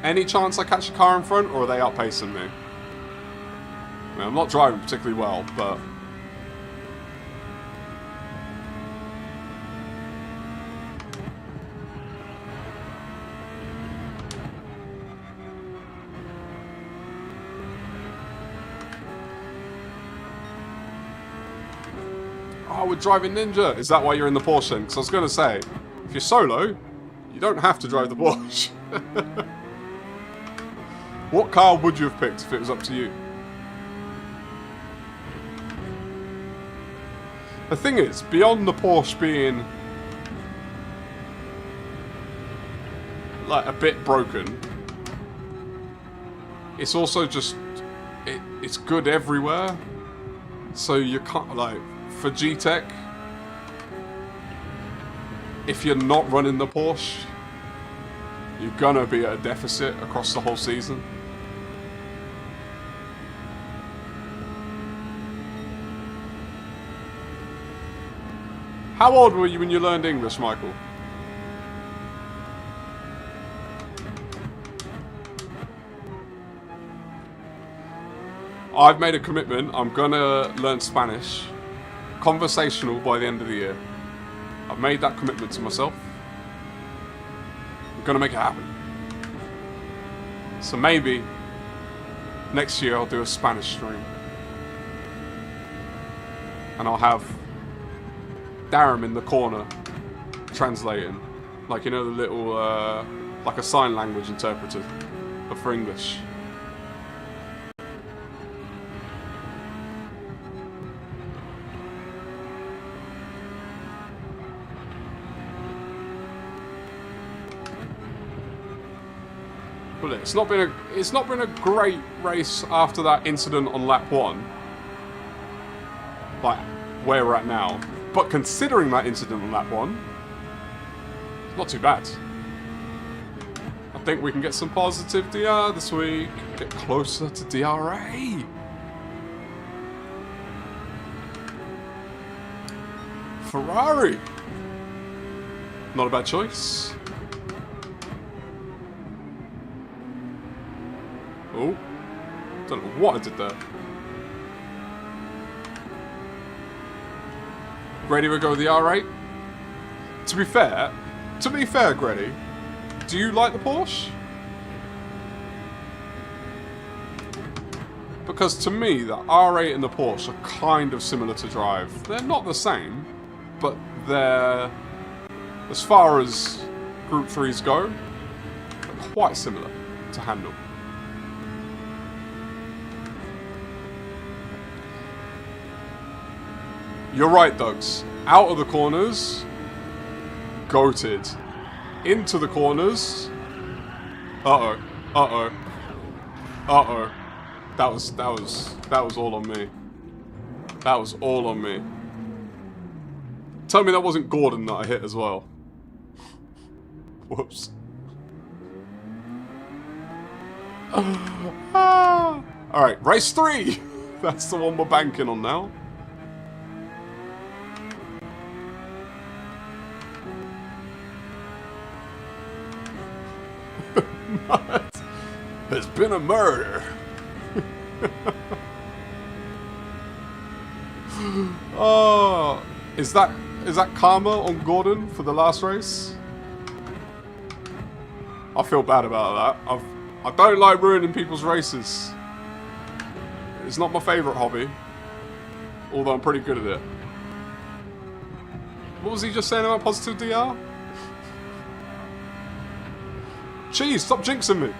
Any chance I catch a car in front, or are they outpacing me? I mean, I'm not driving particularly well, but... Oh, we're driving Ninja. Is that why you're in the Porsche then? Because I was going to say, if you're solo, you don't have to drive the Porsche. What car would you have picked if it was up to you? The thing is, beyond the Porsche being like a bit broken, it's also just it's good everywhere. So you can't, like, for G-Tech, if you're not running the Porsche, you're gonna be at a deficit across the whole season. How old were you when you learned English, Michael? I've made a commitment. I'm gonna learn Spanish, conversational, by the end of the year. I've made that commitment to myself. I'm gonna make it happen. So maybe next year I'll do a Spanish stream. And I'll have Darren in the corner translating. Like, you know, the little, like a sign language interpreter, but for English. But it's not been a great race after that incident on lap 1. Like where we're at now. But considering that incident on lap 1, it's not too bad. I think we can get some positive DR this week. Get closer to DRA. Ferrari. Not a bad choice. Oh. Don't know what I did there. Ready to go with the R8? To be fair, Greddy, do you like the Porsche? Because to me, the R8 and the Porsche are kind of similar to drive. They're not the same, but they're, as far as Group 3s go, they're quite similar to handle. You're right, Dougs. Out of the corners, goated. Into the corners. Uh-oh. Uh-oh. Uh-oh. That was all on me. That was all on me. Tell me that wasn't Gordon that I hit as well. Whoops. Alright, race 3! That's the one we're banking on now. There's been a murder. Oh, is that karma on Gordon for the last race? I feel bad about that. I don't like ruining people's races. It's not my favourite hobby, although I'm pretty good at it. What was he just saying about positive DR? Jeez, stop jinxing me.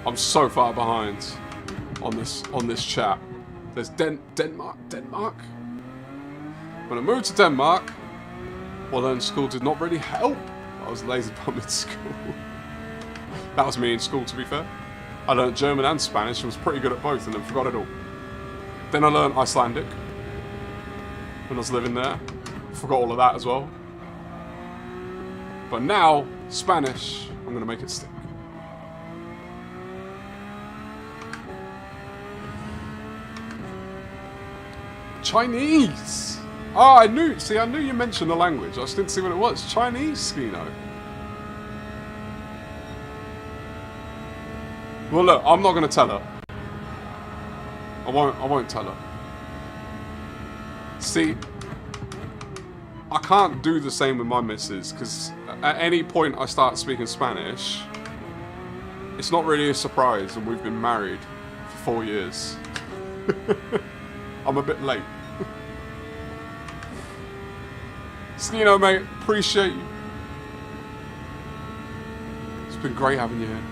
I'm so far behind on this chat. There's Denmark. When I moved to Denmark, well, then school did not really help. I was lazy bum in school. That was me in school, to be fair. I learned German and Spanish and was pretty good at both, and then forgot it all. Then I learned Icelandic when I was living there. Forgot all of that as well. But now, Spanish, I'm gonna make it stick. Chinese! Oh, I knew you mentioned the language. I just didn't see what it was. Chinese, Skino. Well, look, I'm not going to tell her. I won't tell her. See, I can't do the same with my missus, because at any point I start speaking Spanish, it's not really a surprise, and we've been married for 4 years. I'm a bit late. Skino, mate, appreciate you. It's been great having you here.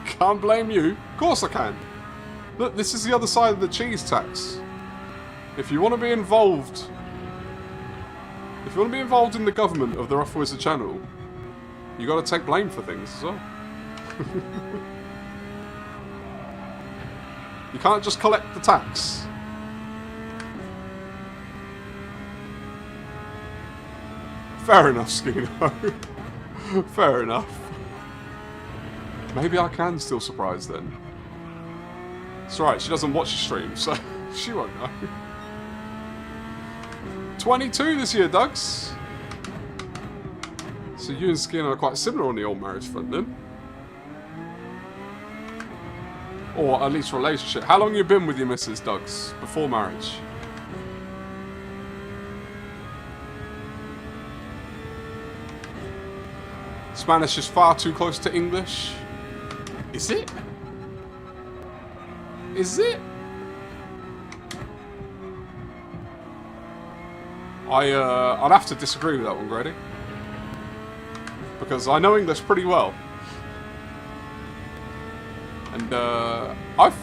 Can't blame you. Of course I can. Look, this is the other side of the cheese tax. If you want to be involved... If you want to be involved in the government of the RufffWizard channel, you got to take blame for things as well. You can't just collect the tax. Fair enough, Skino. Fair enough. Maybe I can still surprise then. It's alright, she doesn't watch the stream, so she won't know. 22 this year, Dougs. So you and Skin are quite similar on the old marriage front then. Or at least relationship. How long you been with your missus, Dougs? Before marriage? Spanish is far too close to English. Is it? Is it? I'd have to disagree with that one, Grady. Because I know English pretty well. And I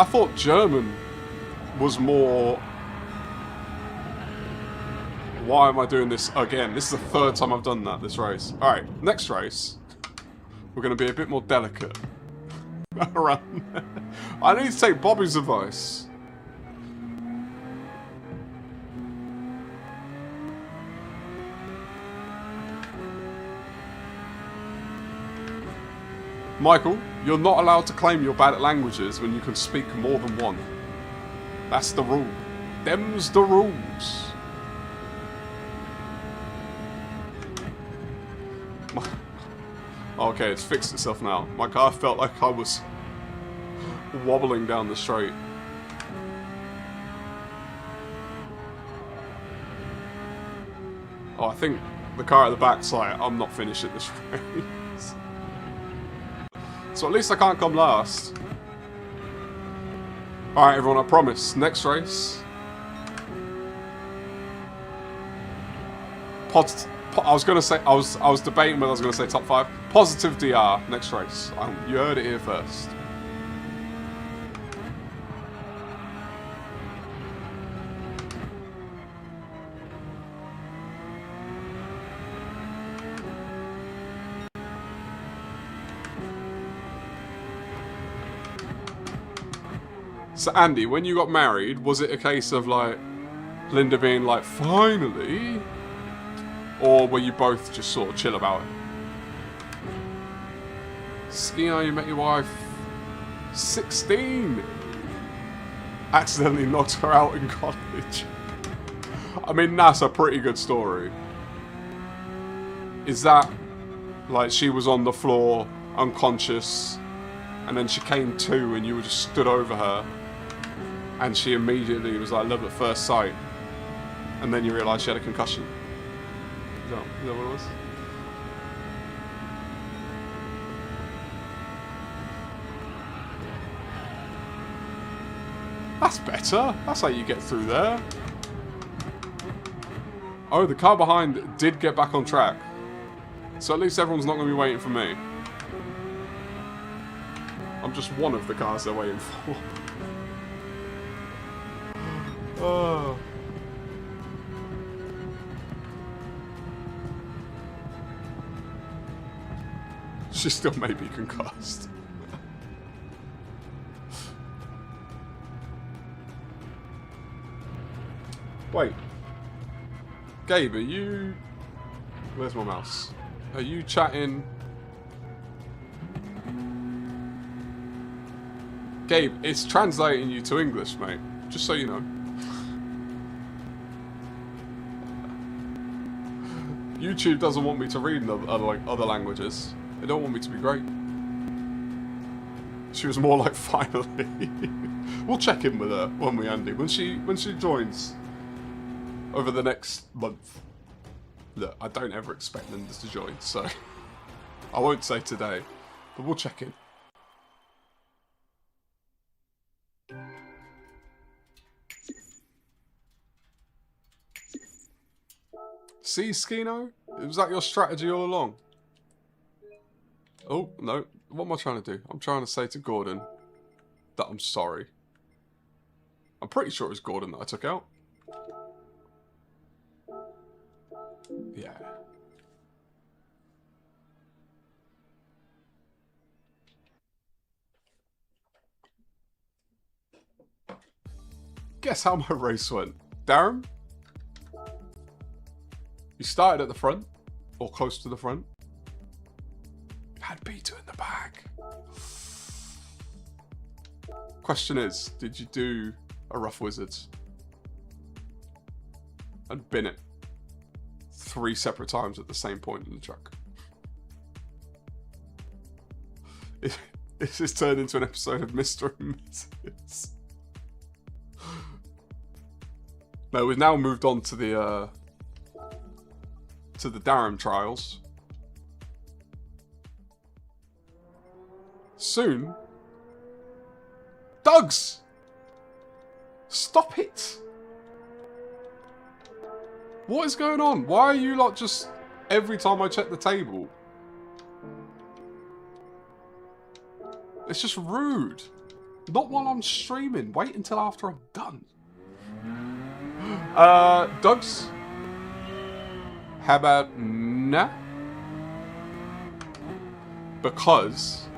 thought German was more... Why am I doing this again? This is the third time I've done that, this race. Alright, next race. We're going to be a bit more delicate. Around. I need to take Bobby's advice. Michael, you're not allowed to claim you're bad at languages when you can speak more than one. That's the rule. Them's the rules. Okay, it's fixed itself now. My car felt like I was wobbling down the straight. Oh, I think the car at the back's like, I'm not finishing this race. So at least I can't come last. Alright everyone, I promise. Next race. I was gonna say, I was debating whether I was gonna say top 5. Positive DR, next race. You heard it here first. So Andy, when you got married, was it a case of like Linda being like, finally? Or were you both just sort of chill about it? Skino, you met your wife 16. Accidentally knocked her out in college. I mean, that's a pretty good story. Is that like she was on the floor, unconscious, and then she came to and you were just stood over her, and she immediately was like love at first sight, and then you realised she had a concussion? Is that what it was? That's better. That's how you get through there. Oh, the car behind did get back on track. So at least everyone's not going to be waiting for me. I'm just one of the cars they're waiting for. Oh. She still may be concussed. Wait. Gabe, are you... Where's my mouse? Are you chatting... Gabe, it's translating you to English, mate. Just so you know. YouTube doesn't want me to read in other languages. They don't want me to be great. She was more like, finally. We'll check in with her when she joins over the next month. Look, I don't ever expect Linda to join, so I won't say today, but we'll check in. See, Skino? Was that your strategy all along? Oh, no. What am I trying to do? I'm trying to say to Gordon that I'm sorry. I'm pretty sure it was Gordon that I took out. Yeah. Guess how my race went. Darren? You started at the front, or close to the front. Had Peter in the back. Question is, did you do a RufffWizard and bin it 3 separate times at the same point in the truck? This has turned into an episode of Mr. and Mrs. No, we've now moved on to the Durham trials. Soon. Dogs! Stop it! What is going on? Why are you lot just... Every time I check the table, It's just rude. Not while I'm streaming. Wait until after I'm done. Dogs? How about nah? Because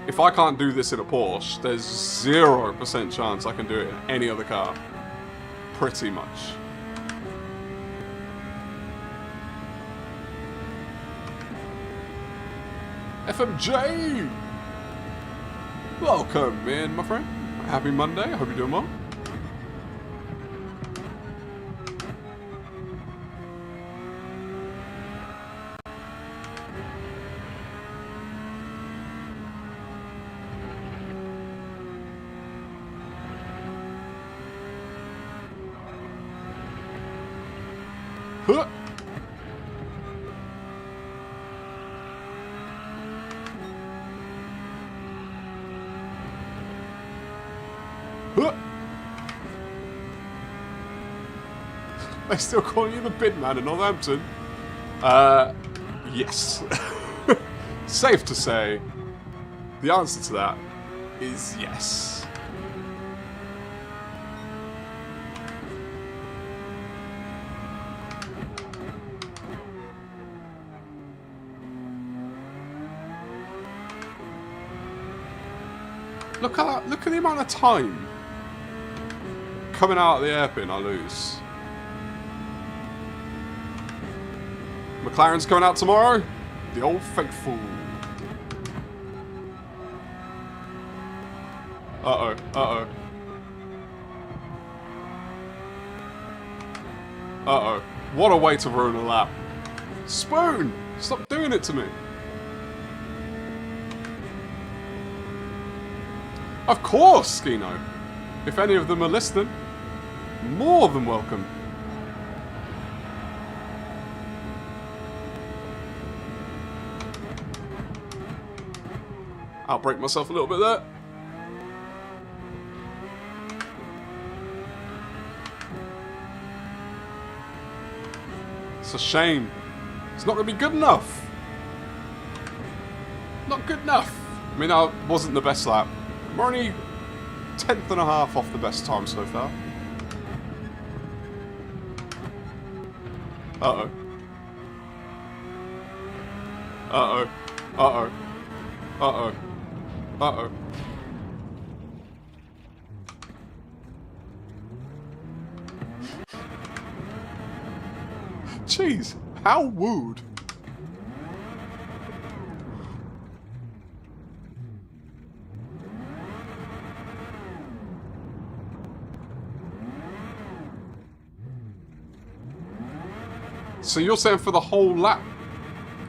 if I can't do this in a Porsche, there's 0% chance I can do it in any other car. Pretty much. FMJ! Welcome in, my friend. Happy Monday. I hope you're doing well. Huh. They still calling you the bin man in Northampton? Yes. Safe to say, the answer to that is yes. Look at the amount of time coming out of the airpin I lose. McLaren's coming out tomorrow. The old faithful. Uh-oh, uh-oh. Uh-oh. What a way to ruin a lap. Spoon! Stop doing it to me. Of course, Skino. If any of them are listening, more than welcome. Outbreak myself a little bit there. It's a shame. It's not going to be good enough. Not good enough. I mean, that wasn't the best lap. I'm only 10th and a half off the best time so far. Uh-oh. Uh-oh. Uh-oh. Uh-oh. Uh-oh. Jeez, how wooed. So you're saying for the whole lap,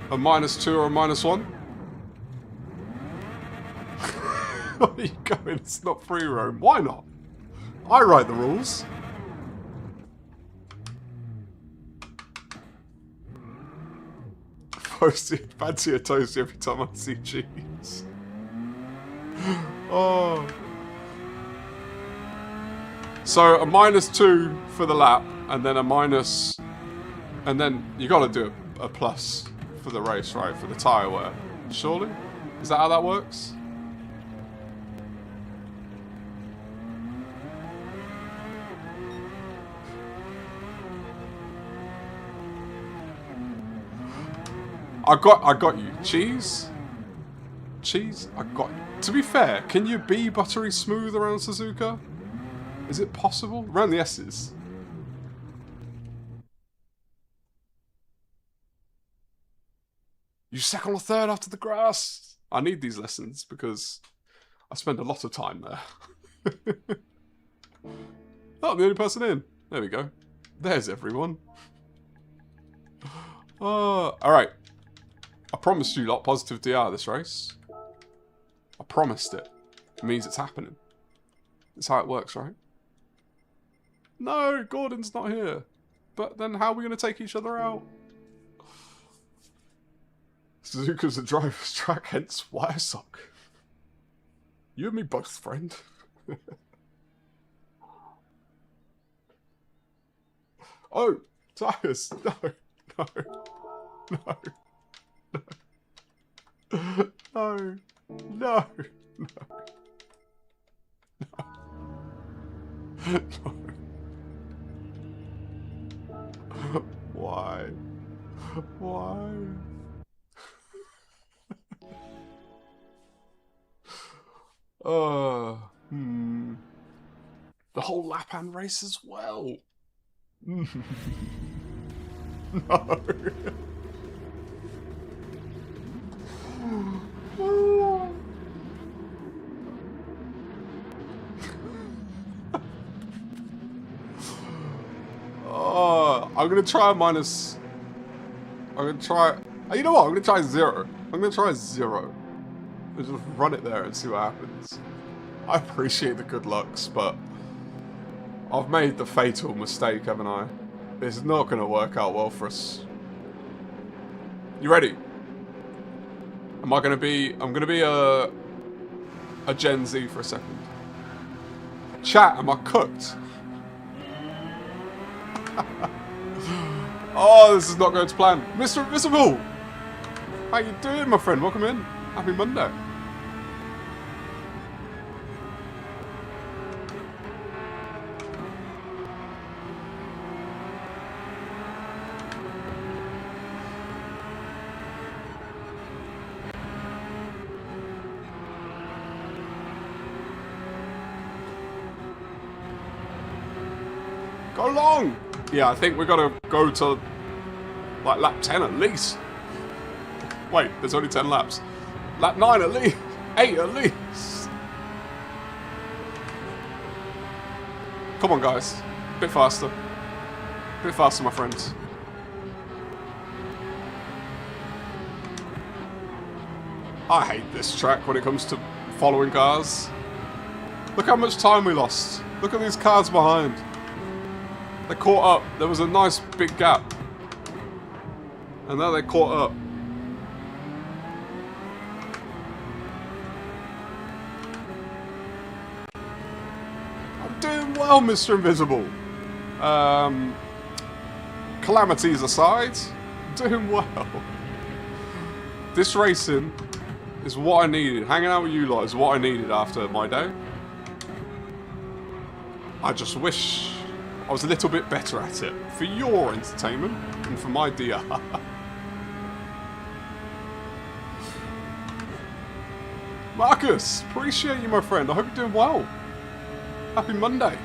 a -2 or a -1? Where are you going? It's not free roam. Why not? I write the rules. Fancy a toast every time I see cheese. Oh. So a -2 for the lap, and then a minus, and then you got to do a plus for the race, right? For the tyre wear, surely? Is that how that works? I got you. Cheese? Cheese? I got you. To be fair, can you be buttery smooth around Suzuka? Is it possible? Around the S's. You second or third after the grass? I need these lessons because I spend a lot of time there. Oh, I'm the only person in. There we go. There's everyone. Alright. I promised you lot positive DR this race. I promised it. It means it's happening. That's how it works, right? No, Gordon's not here. But then how are we going to take each other out? Suzuka's a driver's track, hence wire sock. You and me both, friend. Oh, tires. No, no, no. No, no, No. Why? Why? The whole lap and race as well. No. Oh, I'm gonna try minus. I'm gonna try. You know what? I'm gonna try 0. I'm gonna try 0. Just run it there and see what happens. I appreciate the good looks, but I've made the fatal mistake, haven't I? It's not gonna work out well for us. You ready? I'm gonna be a Gen Z for a second. Chat, am I cooked? Oh, this is not going to plan. Mr. Invisible! How you doing, my friend? Welcome in. Happy Monday. Go long! Yeah, I think we've got to go to like lap 10 at least. Wait, there's only 10 laps. Lap 9 at least. 8 at least. Come on, guys. A bit faster. A bit faster, my friends. I hate this track when it comes to following cars. Look how much time we lost. Look at these cars behind. They caught up. There was a nice big gap. And now they caught up. I'm doing well, Mr. Invisible. Calamities aside, I'm doing well. This racing is what I needed. Hanging out with you lot is what I needed after my day. I just wish I was a little bit better at it. For your entertainment and for my DR. Marcus, appreciate you, my friend. I hope you're doing well. Happy Monday.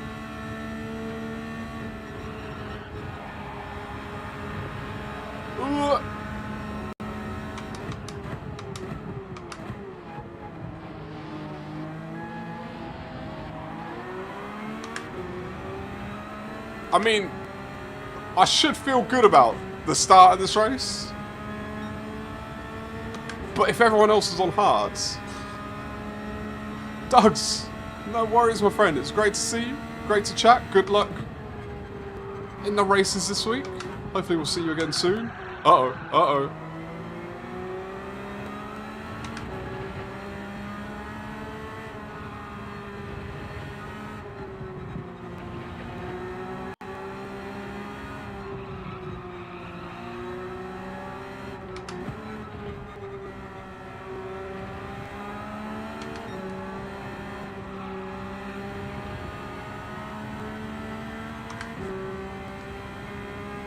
I mean, I should feel good about the start of this race. But if everyone else is on hards... Doug's, no worries, my friend. It's great to see you. Great to chat. Good luck in the races this week. Hopefully we'll see you again soon. Uh-oh. Uh-oh.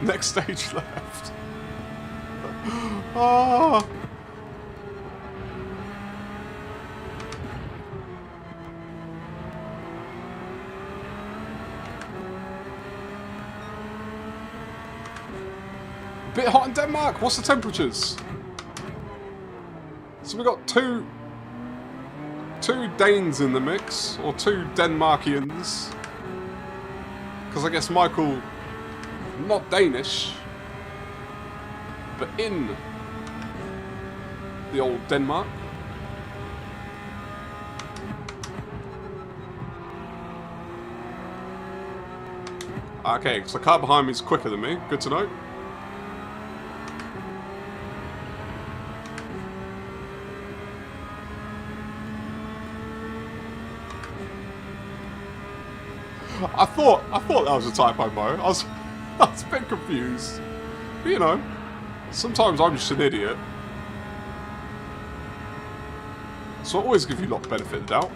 Next stage left. Oh. Bit hot in Denmark. What's the temperatures? So we got two Danes in the mix, or 2 Denmarkians. Because I guess Michael, not Danish, but in the old Denmark. Okay, so the car behind me is quicker than me. Good to know. I thought that was a typo, Mo. I was a bit confused. But, you know, sometimes I'm just an idiot. So I always give you lot the benefit of the doubt.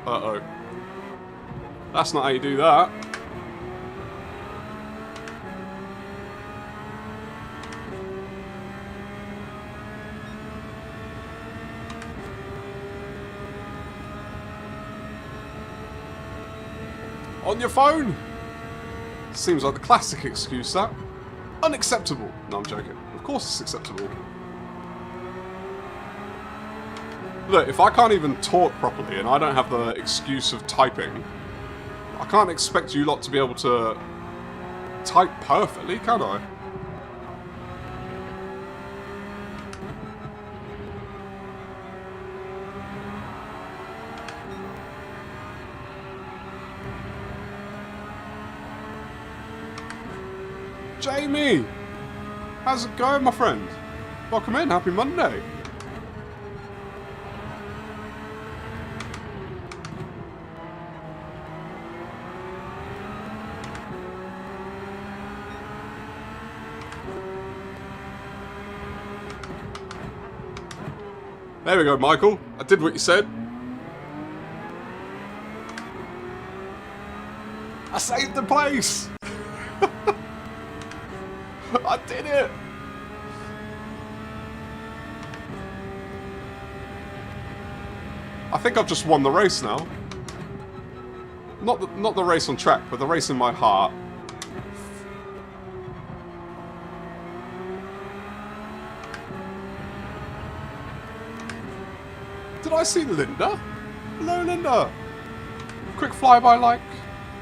Uh-oh. That's not how you do that. On your phone? Seems like the classic excuse, that. Unacceptable. No, I'm joking. Of course it's acceptable. Look, if I can't even talk properly and I don't have the excuse of typing, I can't expect you lot to be able to type perfectly, can I? Jamie! How's it going, my friend? Welcome in, happy Monday. There we go, Michael. I did what you said. I saved the place! I did it! I think I've just won the race now. Not the race on track, but the race in my heart. Did I see Linda? Hello, Linda. Quick flyby like,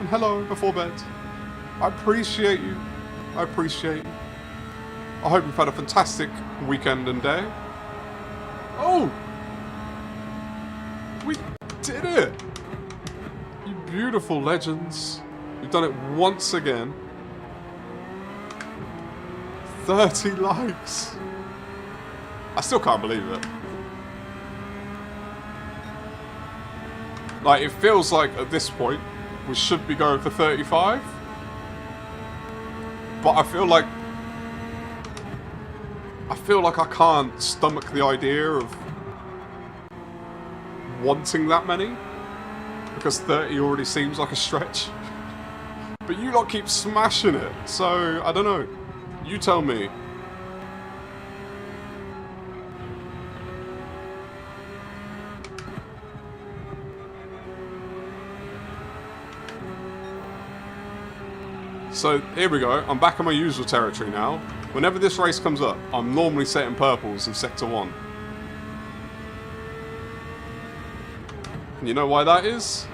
and hello before bed. I appreciate you. I appreciate you. I hope you've had a fantastic weekend and day. Oh! We did it! You beautiful legends. You've done it once again. 30 likes. I still can't believe it. Like, it feels like at this point we should be going for 35. But I feel like I can't stomach the idea of wanting that many, because 30 already seems like a stretch. But you lot keep smashing it, so I don't know. You tell me. So here we go, I'm back in my usual territory now. Whenever this race comes up, I'm normally setting purples in Sector 1. And you know why that is?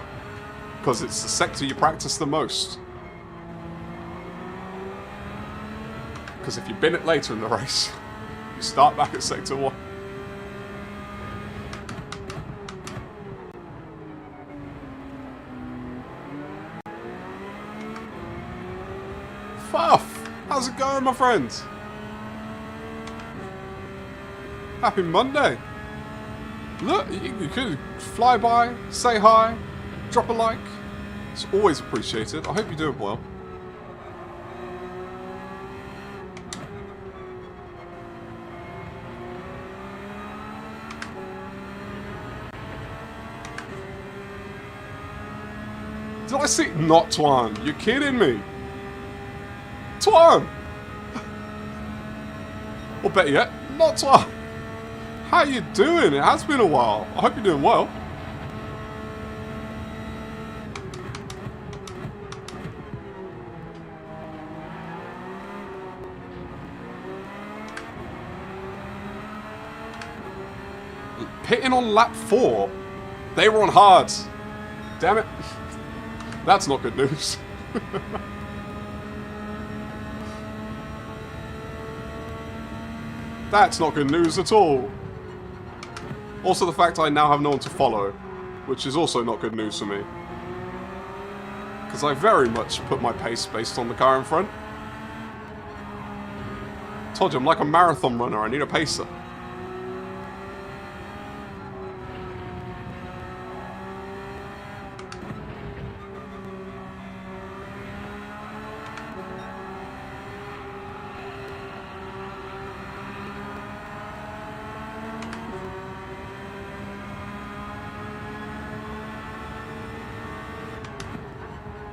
Because it's the sector you practice the most. Because if you bin it later in the race, you start back at Sector 1. Fuff! How's it going, my friends? Happy Monday! Look, you could fly by, say hi, drop a like. It's always appreciated. I hope you're doing well. Did I see? Not Twan. You're kidding me. Twan! Or better yet, not Twan. How you doing? It has been a while. I hope you're doing well. Pitting on lap 4. They were on hards. Damn it. That's not good news. That's not good news at all. Also the fact I now have no one to follow, which is also not good news for me. Because I very much put my pace based on the car in front. Told you, I'm like a marathon runner, I need a pacer.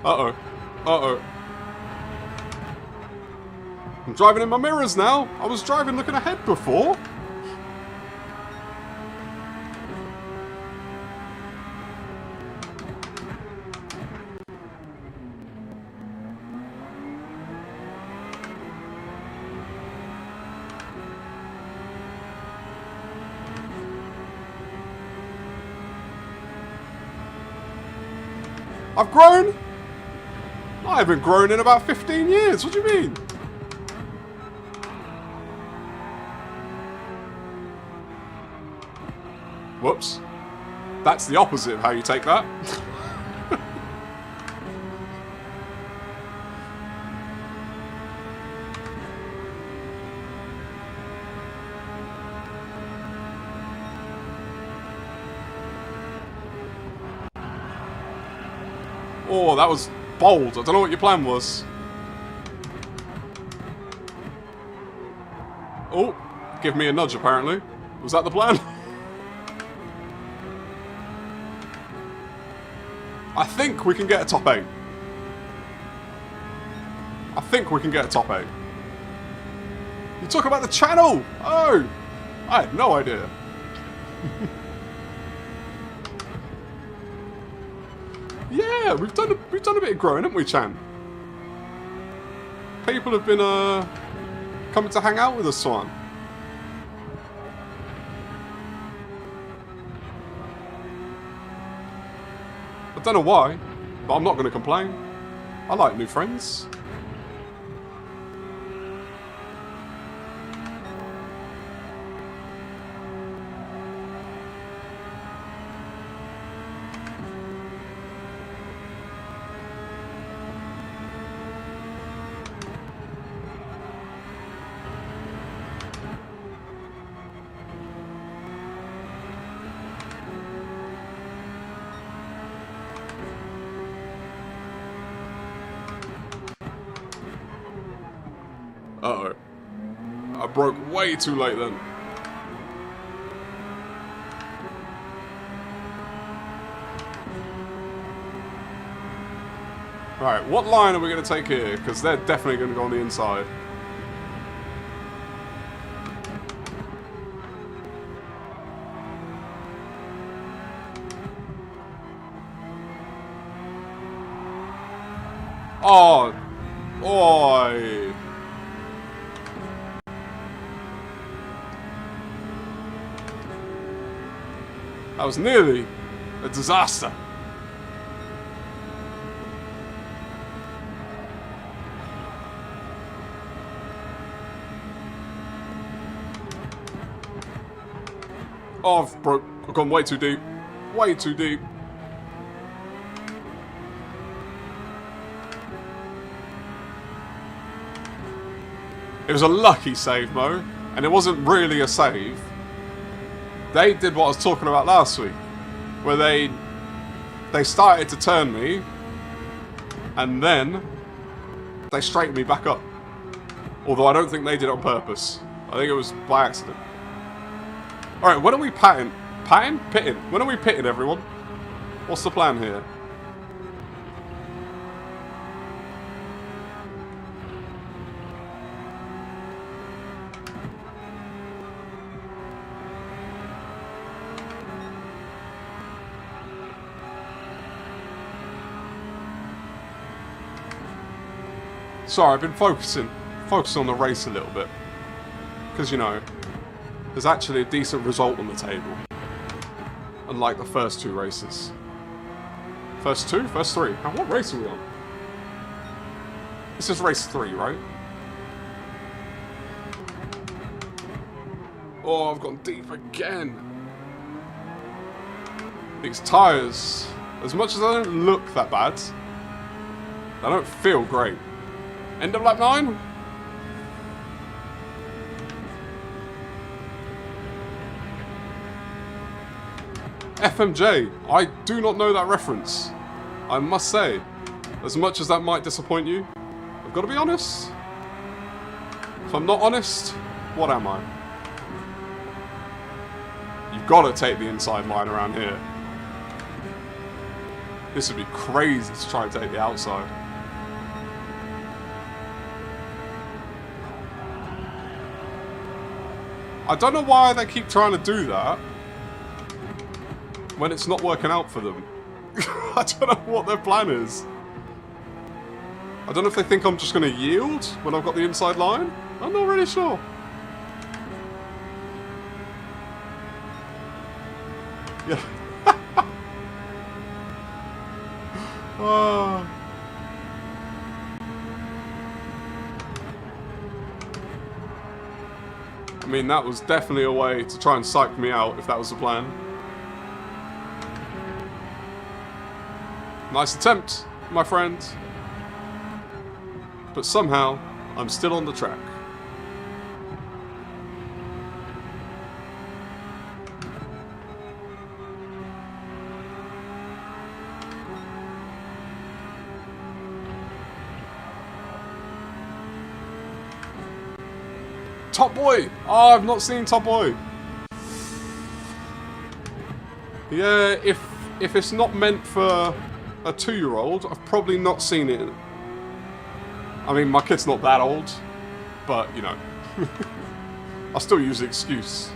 Uh-oh. Uh-oh. I'm driving in my mirrors now. I was driving looking ahead before. I've grown? I haven't grown in about 15 years. What do you mean? Whoops. That's the opposite of how you take that. Oh, that was bold. I don't know what your plan was. Oh, give me a nudge apparently. Was that the plan? I think we can get a top 8. I think we can get a top 8. You talk about the channel! Oh! I had no idea. Yeah, we've done a bit of growing, haven't we, Chan? People have been coming to hang out with us, Swan. I don't know why, but I'm not going to complain. I like new friends. Uh-oh. I broke way too late then. Right, what line are we going to take here? Because they're definitely going to go on the inside. Oh! Oi! That was nearly a disaster. Oh, I've gone way too deep. Way too deep. It was a lucky save, Mo, and it wasn't really a save. They did what I was talking about last week, where they started to turn me, and then they straightened me back up. Although I don't think they did it on purpose. I think it was by accident. Alright, when are we patting? Patting? Pitting. When are we pitting, everyone? What's the plan here? Sorry, I've been focusing on the race a little bit. Because, you know, there's actually a decent result on the table. Unlike the first 2 races. First 2? First 3? Now, what race are we on? This is race 3, right? Oh, I've gone deep again. These tyres, as much as they don't look that bad, they don't feel great. End of lap 9? FMJ, I do not know that reference. I must say, as much as that might disappoint you, I've got to be honest. If I'm not honest, what am I? You've got to take the inside line around here. This would be crazy to try and take the outside. I don't know why they keep trying to do that when it's not working out for them. I don't know what their plan is. I don't know if they think I'm just going to yield when I've got the inside line. I'm not really sure. Yeah. Oh. I mean, that was definitely a way to try and psych me out, if that was the plan. Nice attempt, my friend. But somehow, I'm still on the track. Top Boy! Oh, I've not seen Top Boy. Yeah, if it's not meant for a 2-year-old, I've probably not seen it. I mean, my kid's not that old, but, you know, I still use the excuse.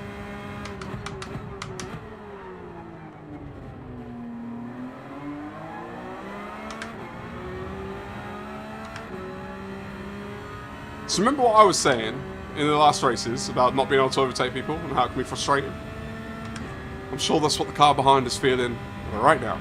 So remember what I was saying in the last races about not being able to overtake people and how it can be frustrating? I'm sure that's what the car behind is feeling right now.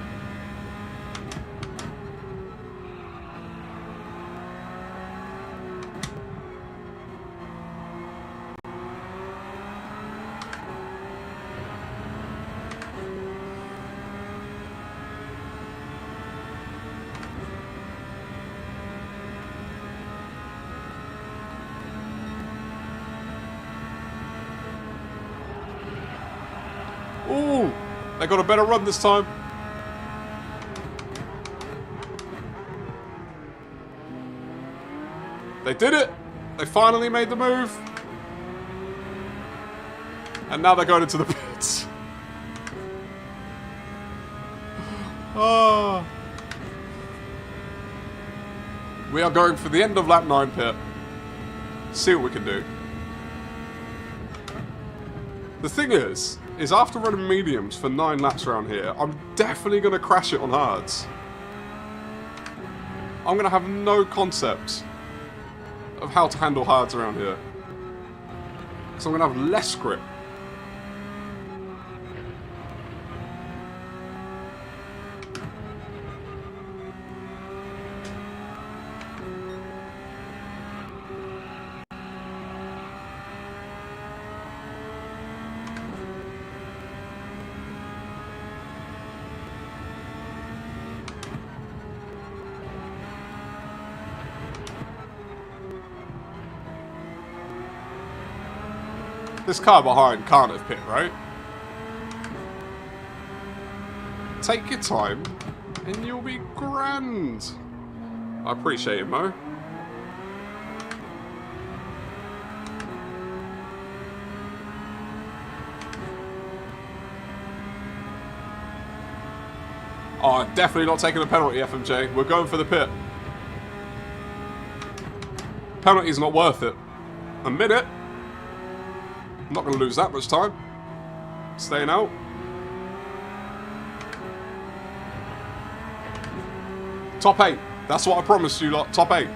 Ooh, they got a better run this time. They did it. They finally made the move. And now they're going into the pits. Oh. We are going for the end of lap 9 pit. See what we can do. The thing is after running mediums for 9 laps around here, I'm definitely going to crash it on hards. I'm going to have no concept of how to handle hards around here. So I'm going to have less grip. This car behind can't have pit, right? Take your time, and you'll be grand. I appreciate it, Mo. Oh, definitely not taking a penalty, FMJ. We're going for the pit. Penalty's not worth it. Admit it. I'm not going to lose that much time. Staying out. Top 8. That's what I promised you lot. Top 8.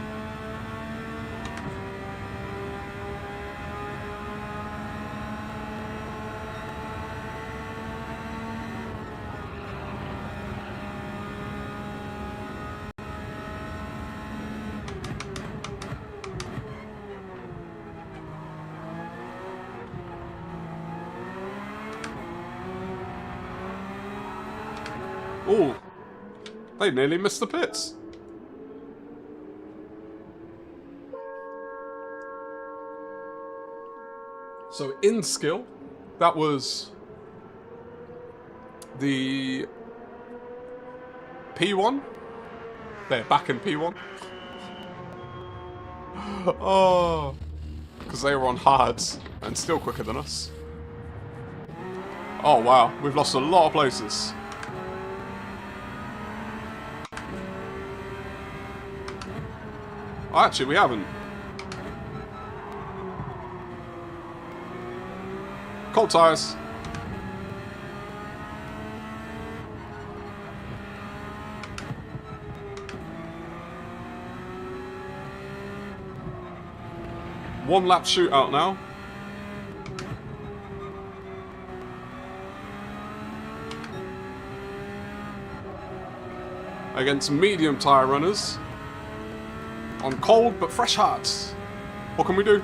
Ooh, they nearly missed the pits. So in skill, that was the P1. They're back in P1. Oh, because they were on hards and still quicker than us. Oh wow, we've lost a lot of places. Oh, actually, we haven't. Cold tires. One lap shootout now. Against medium tyre runners. On cold but fresh hearts. What can we do?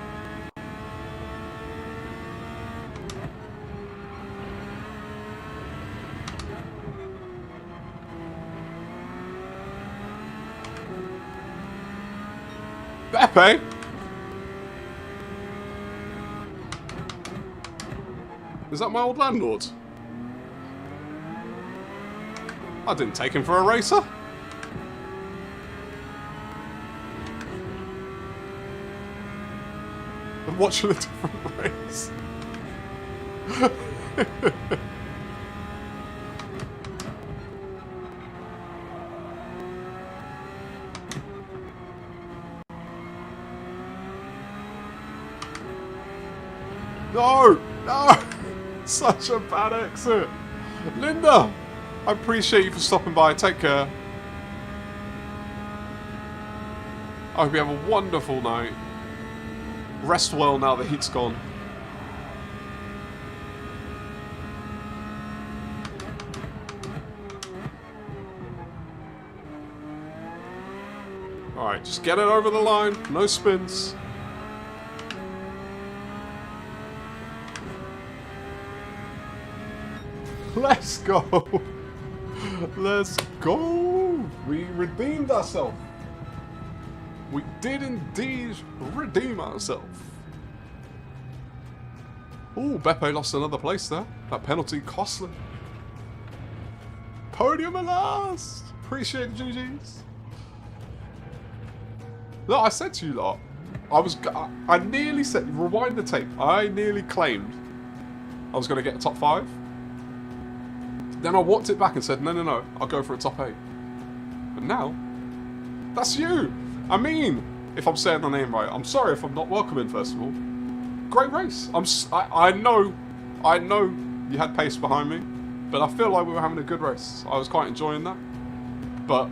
Beppe? Is that my old landlord? I didn't take him for a racer. I'm watching a different race. No! No! Such a bad exit. Linda! I appreciate you for stopping by. Take care. I hope you have a wonderful night. Rest well now the heat's gone. Alright, just get it over the line. No spins. Let's go. Let's go. We redeemed ourselves. We did indeed redeem ourselves. Ooh, Beppe lost another place there. That penalty costly. Podium at last. Appreciate it, GG's. No, I said to you lot, I nearly said, rewind the tape, I nearly claimed I was going to get a top 5. Then I walked it back and said, no, no, no, I'll go for a top 8. But now, that's you. I mean, if I'm saying the name right, I'm sorry if I'm not welcoming, first of all. Great race. I know you had pace behind me, but I feel like we were having a good race. I was quite enjoying that. But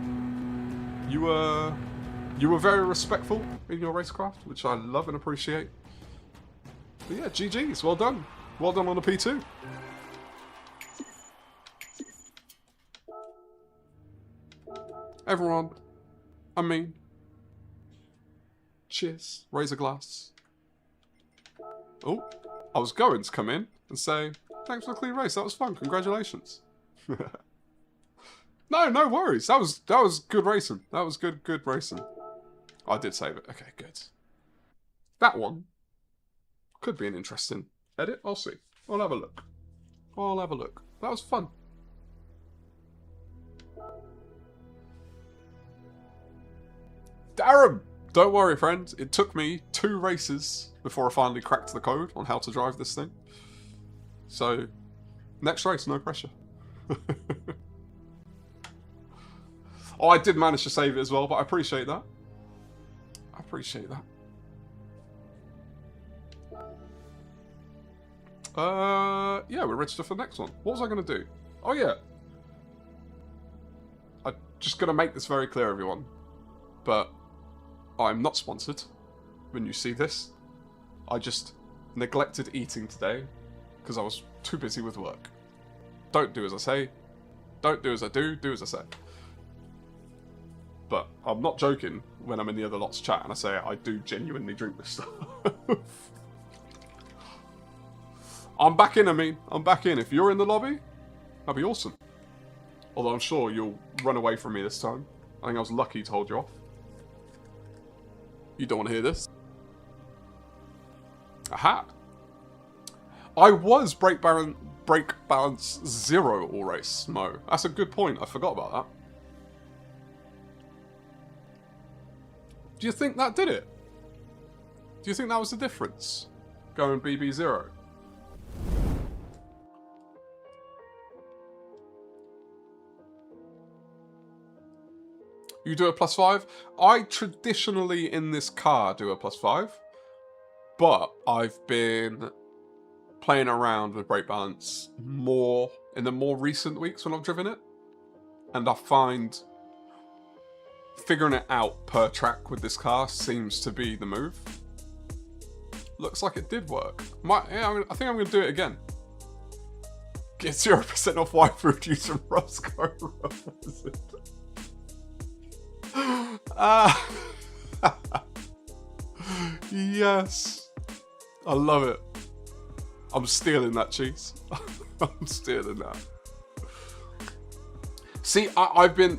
you were very respectful in your racecraft, which I love and appreciate. But yeah, GG's, well done. Well done on the P2. Everyone, I mean, cheers, raise a glass. Oh, I was going to come in and say, thanks for the clean race, that was fun, congratulations. No worries, that was good racing, that was good racing. I did save it, okay, good. That one could be an interesting edit, I'll see, I'll have a look. That was fun. Darren! Don't worry, friend. It took me 2 races before I finally cracked the code on how to drive this thing. So, next race, no pressure. Oh, I did manage to save it as well, but I appreciate that. I appreciate that. Yeah, we're registered for the next one. What was I going to do? Oh, yeah. I'm just going to make this very clear, everyone. But I'm not sponsored when you see this. I just neglected eating today because I was too busy with work. Don't do as I say. Don't do as I do. Do as I say. But I'm not joking when I'm in the other lot's chat and I say I do genuinely drink this stuff. I'm back in, I mean. I'm back in. If you're in the lobby, that'd be awesome. Although I'm sure you'll run away from me this time. I think I was lucky to hold you off. You don't want to hear this. Aha! I was brake balance 0 all race, Mo. That's a good point. I forgot about that. Do you think that did it? Do you think that was the difference? Going BB0? You do a +5? I traditionally in this car do a +5, but I've been playing around with brake balance more in the more recent weeks when I've driven it. And I find figuring it out per track with this car seems to be the move. Looks like it did work. I think I'm going to do it again. Get 0% off Y-Food using Ruff's code RufffWizard. Yes. I love it. I'm stealing that cheese. I'm stealing that. See, I've been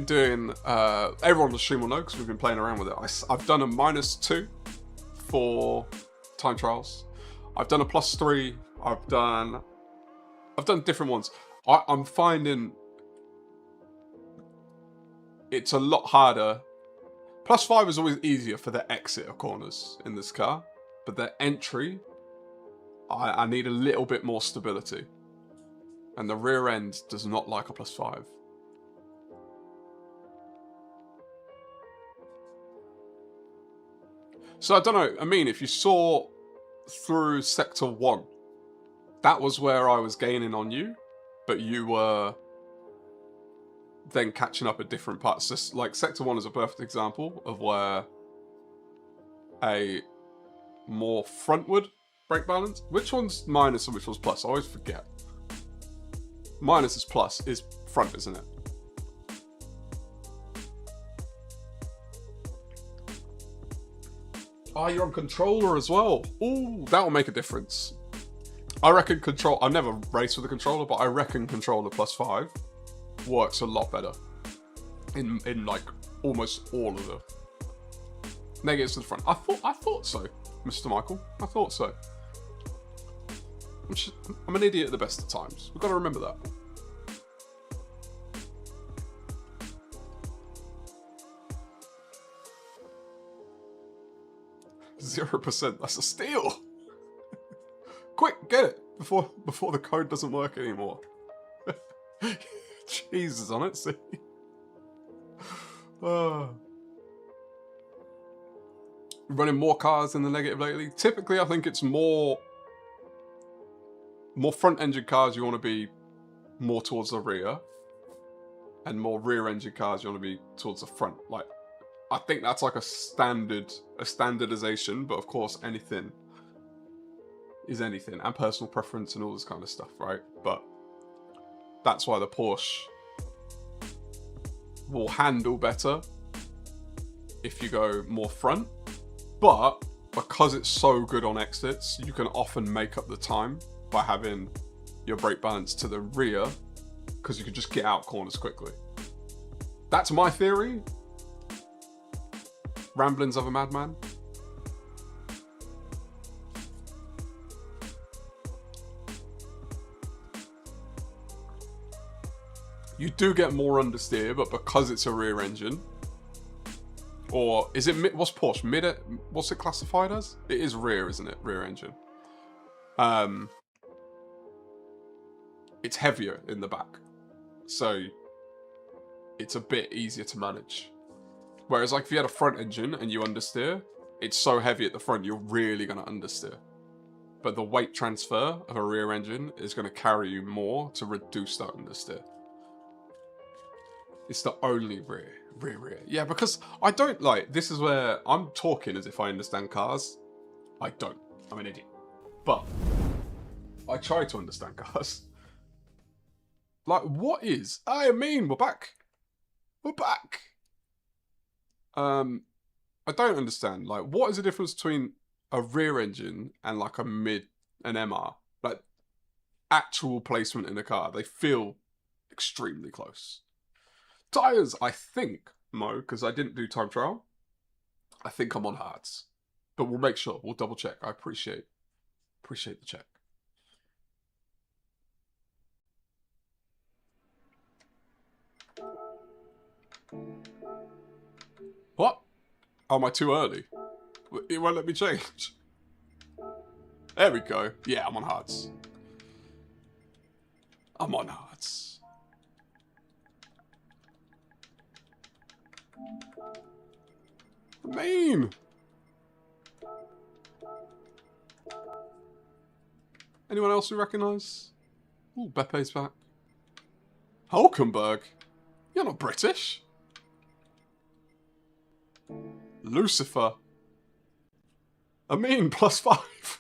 doing, everyone on the stream will know because we've been playing around with it. I've done a -2 for time trials. I've done a +3. I've done different ones. I'm finding it's a lot harder. +5 is always easier for the exit of corners in this car, but the entry, I need a little bit more stability. And the rear end does not like a +5. So I don't know, I mean, if you saw through Sector 1, that was where I was gaining on you, but you were then catching up at different parts. Just like Sector 1 is a perfect example of where a more frontward brake balance. Which one's minus and which one's plus? I always forget. Minus is plus, is front, isn't it? Oh, you're on controller as well. Ooh, that'll make a difference. I reckon I never race with a controller, but I reckon controller +5 works a lot better in like almost all of the negatives to the front. I thought so, Mr. Michael. I thought so. I'm an idiot at the best of times. We've got to remember that. %. That's a steal. Quick, get it before the code doesn't work anymore. Jesus on it, see. Running more cars in the negative lately. Typically, I think it's more front-engine cars you want to be more towards the rear, and more rear-engine cars you want to be towards the front. Like, I think that's like a standardization, but of course anything is anything, and personal preference and all this kind of stuff, right? But that's why the Porsche will handle better if you go more front, but because it's so good on exits, you can often make up the time by having your brake balance to the rear, because you can just get out corners quickly. That's my theory. Ramblings of a madman. You do get more understeer, but because it's a rear engine, or is it what's Porsche mid? What's it classified as? It is rear, isn't it? Rear engine. It's heavier in the back, so it's a bit easier to manage. Whereas like if you had a front engine and you understeer, it's so heavy at the front, you're really going to understeer. But the weight transfer of a rear engine is going to carry you more to reduce that understeer. It's the only rear. Yeah, because I don't like, this is where I'm talking as if I understand cars. I don't. I'm an idiot. But I try to understand cars. Like, what is? I mean, we're back. We're back. I don't understand. Like, what is the difference between a rear engine and like an MR? Like, actual placement in the car. They feel extremely close. Tires, I think, Mo, because I didn't do time trial, I think I'm on hards. But we'll make sure. We'll double check. I appreciate the check. What? Oh, am I too early? It won't let me change. There we go. Yeah, I'm on hards. I'm on hards. Mean. Anyone else you recognise? Ooh, Bepe's back. Hulkenberg? You're not British. Lucifer. Amin, +5.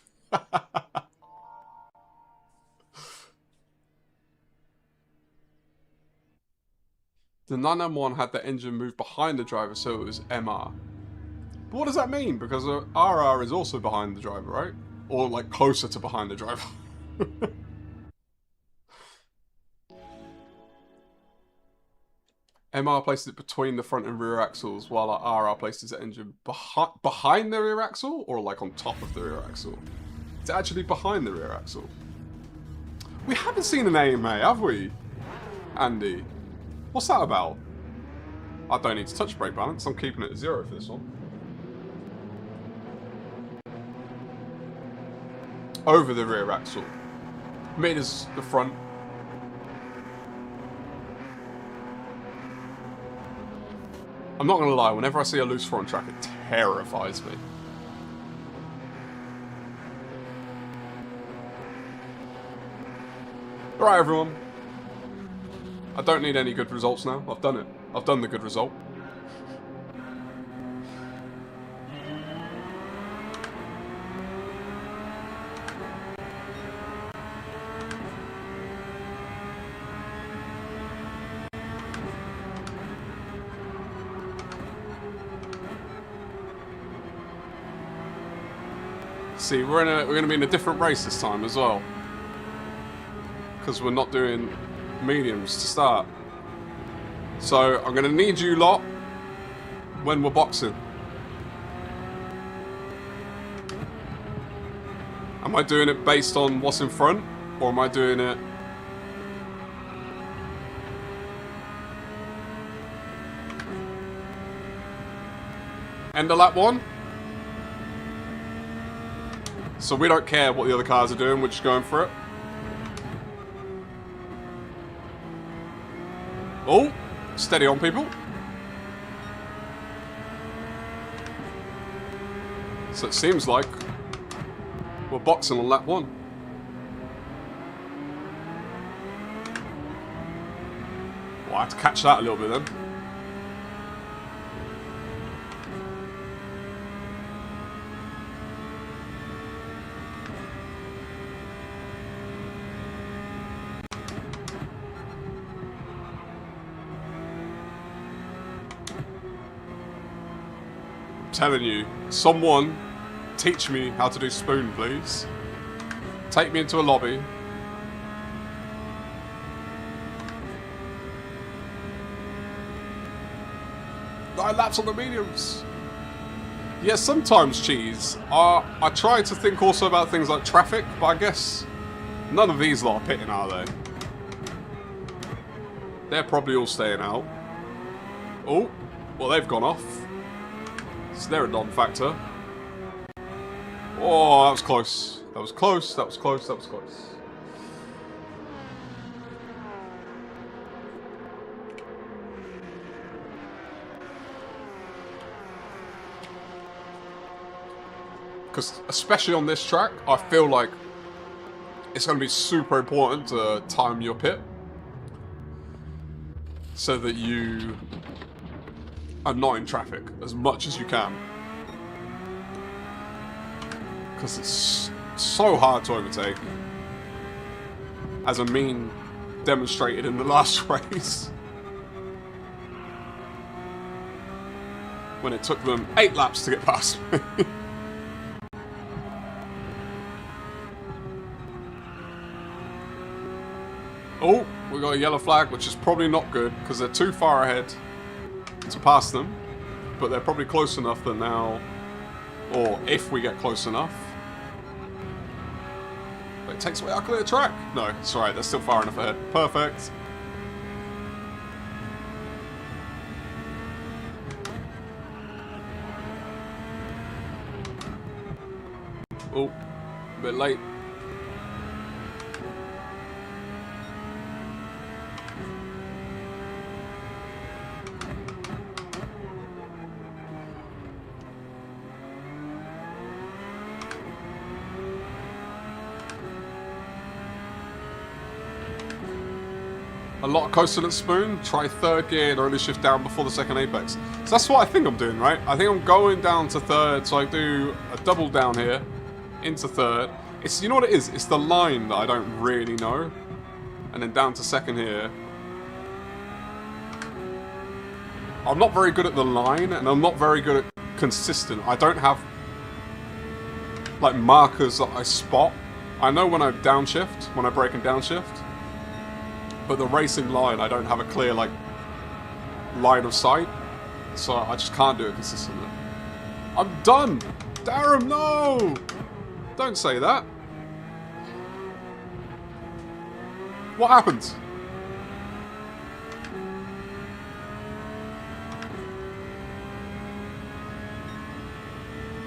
The 991 had the engine move behind the driver, so it was MR. But what does that mean? Because RR is also behind the driver, right? Or like closer to behind the driver. MR placed it between the front and rear axles, while RR placed its engine behind the rear axle, or like on top of the rear axle? It's actually behind the rear axle. We haven't seen an AMA, have we, Andy? What's that about? I don't need to touch brake balance. I'm keeping it at 0 for this one. Over the rear axle. Mid is the front. I'm not going to lie, whenever I see a loose front track, it terrifies me. Alright everyone. I don't need any good results now. I've done it. I've done the good result. See, we're going to be in a different race this time as well, because we're not doing mediums to start. So I'm going to need you lot when we're boxing. Am I doing it based on what's in front, or am I doing it end of lap 1? So we don't care what the other cars are doing, we're just going for it. Oh, steady on, people. So it seems like we're boxing on lap 1. Well, I had to catch that a little bit then. Telling you, someone teach me how to do spoon, please. Take me into a lobby. Nine laps on the mediums. Yeah, sometimes, cheese. I try to think also about things like traffic, but I guess none of these lot are pitting, are they? They're probably all staying out. Oh, well, they've gone off. So they're a non-factor. Oh, that was close. That was close, that was close, that was close. Because especially on this track, I feel like it's going to be super important to time your pit. So that you are not in traffic as much as you can. Because it's so hard to overtake. As Amin demonstrated in the last race. When it took them 8 laps to get past me. Oh, we got a yellow flag, which is probably not good, because they're too far ahead to pass them. But they're probably close enough that now, or if we get close enough, it takes away our clear track. No, it's alright, they're still far enough ahead. Perfect. Oh, a bit late. A lot of coastal and spoon. Try third gear and only shift down before the second apex. So that's what I think I'm doing, right? I think I'm going down to third, so I do a double down here, into third. It's, you know what it is? It's the line that I don't really know. And then down to second here. I'm not very good at the line, and I'm not very good at consistent. I don't have, like, markers that I spot. I know when I downshift, when I brake and downshift. But the racing line, I don't have a clear, like, line of sight. So I just can't do it consistently. I'm done! Darren, no! Don't say that. What happened?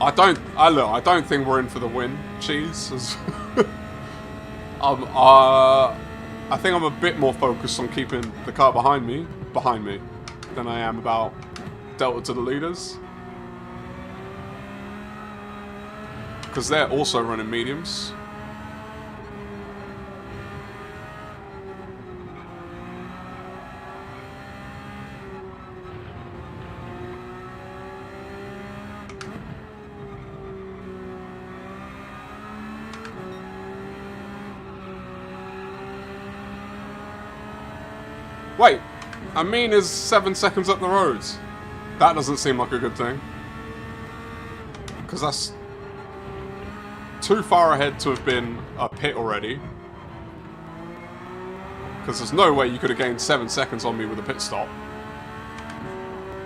I don't think we're in for the win, cheese. I think I'm a bit more focused on keeping the car behind me, than I am about delta to the leaders. Because they're also running mediums. Wait, Amin is 7 seconds up the road. That doesn't seem like a good thing. Because that's too far ahead to have been a pit already. Because there's no way you could have gained 7 seconds on me with a pit stop.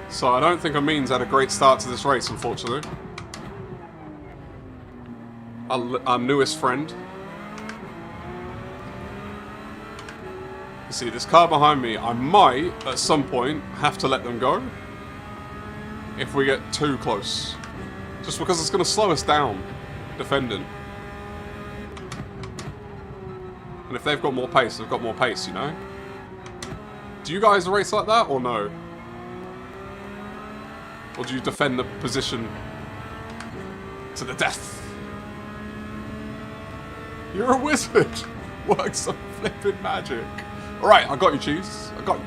So I don't think Amin's had a great start to this race, unfortunately. Our newest friend. See, this car behind me, I might, at some point, have to let them go. If we get too close. Just because it's going to slow us down, defending. And if they've got more pace, they've got more pace, you know? Do you guys race like that, or no? Or do you defend the position to the death? You're a wizard! Work some flipping magic. Alright, I got you, Cheese. I got you.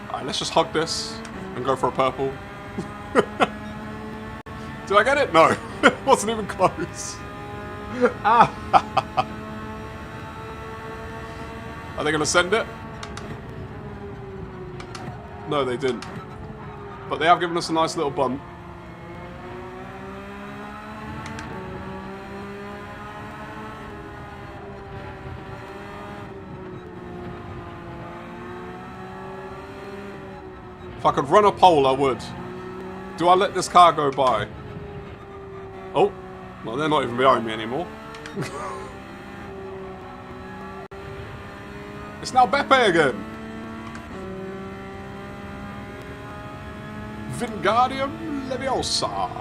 Alright, let's just hug this and go for a purple. Did I get it? No. It wasn't even close. Are they going to send it? No, they didn't. But they have given us a nice little bump. If I could run a pole, I would. Do I let this car go by? Oh, well, they're not even behind me anymore. It's now Beppe again. Wingardium Leviosa.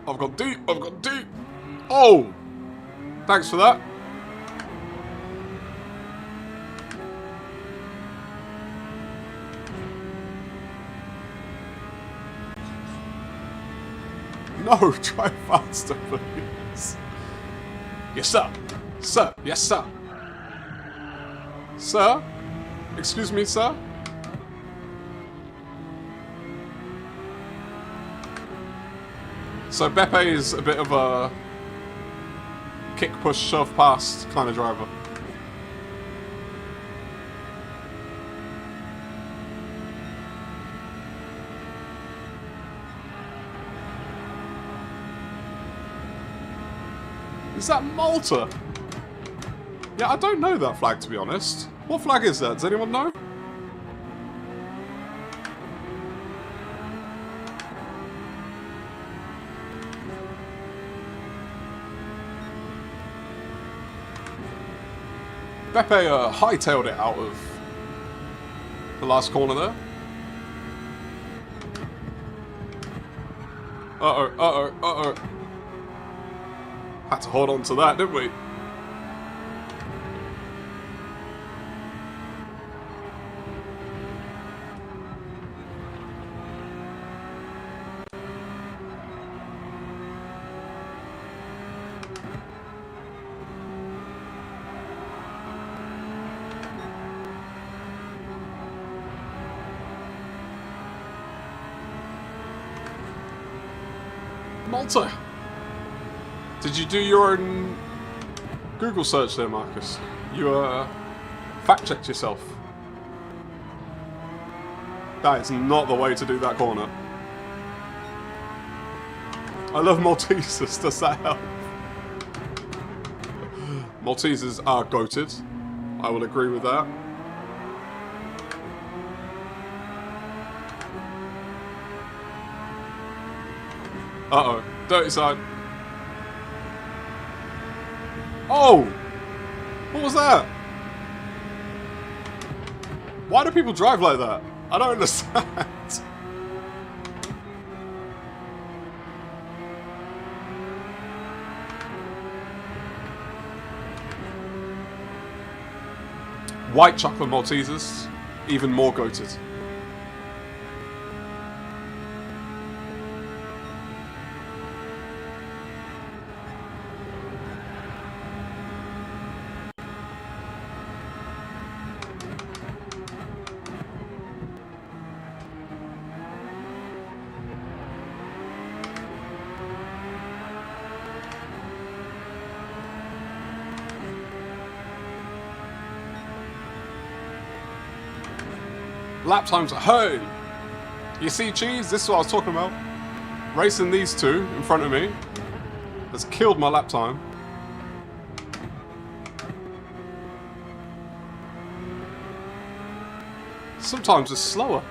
I've got deep. I've got deep. Oh, thanks for that. No, try faster, please. Yes, sir. Sir. Yes, sir. Sir? Excuse me, sir? So Beppe is a bit of a kick, push, shove, pass kind of driver. Is that Malta? Yeah, I don't know that flag, to be honest. What flag is that? Does anyone know? Beppe hightailed it out of the last corner there. Uh-oh, uh-oh, uh-oh. Had to hold on to that, didn't we? Malta! Did you do your own Google search there, Marcus? You fact-checked yourself. That is not the way to do that corner. I love Maltesers, does that help? Maltesers are goated. I will agree with that. Uh-oh. Dirty side. Oh! What was that? Why do people drive like that? I don't understand. White chocolate Maltesers, even more goated. Lap times at home. You see, Cheese, this is what I was talking about. Racing these two in front of me has killed my lap time. Sometimes it's slower.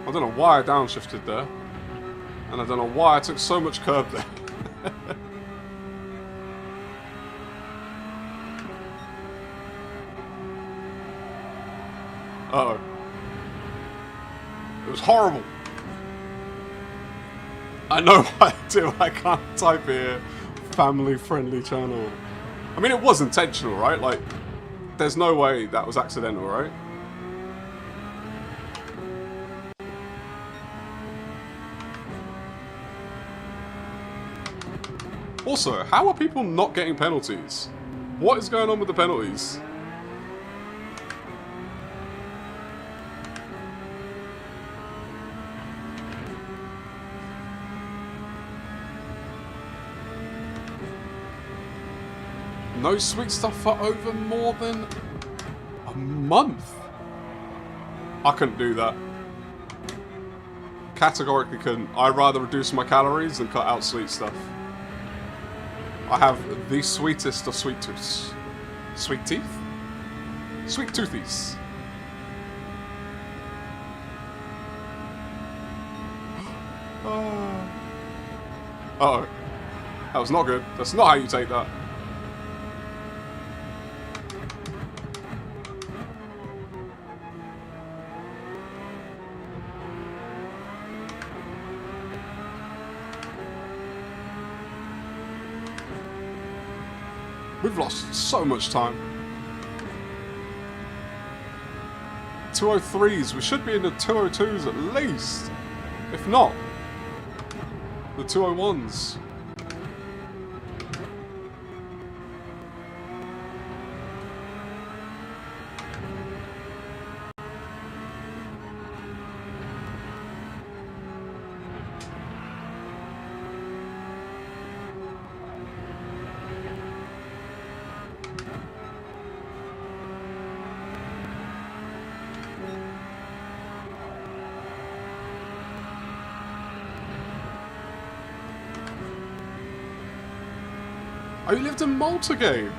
I don't know why I downshifted there. And I don't know why I took so much curb there. Uh-oh. It was horrible. I know what I do. I can't type here. Family-friendly channel. I mean, it was intentional, right? Like, there's no way that was accidental, right? Also, how are people not getting penalties? What is going on with the penalties? No sweet stuff for over more than a month. I couldn't do that. Categorically couldn't. I'd rather reduce my calories than cut out sweet stuff. I have the sweetest of sweet tooths. Sweet teeth? Sweet toothies. Uh-oh. That was not good. That's not how you take that. We've lost so much time. 203s. We should be in the 202s at least. If not, the 201s. Oh, you lived in Malta game?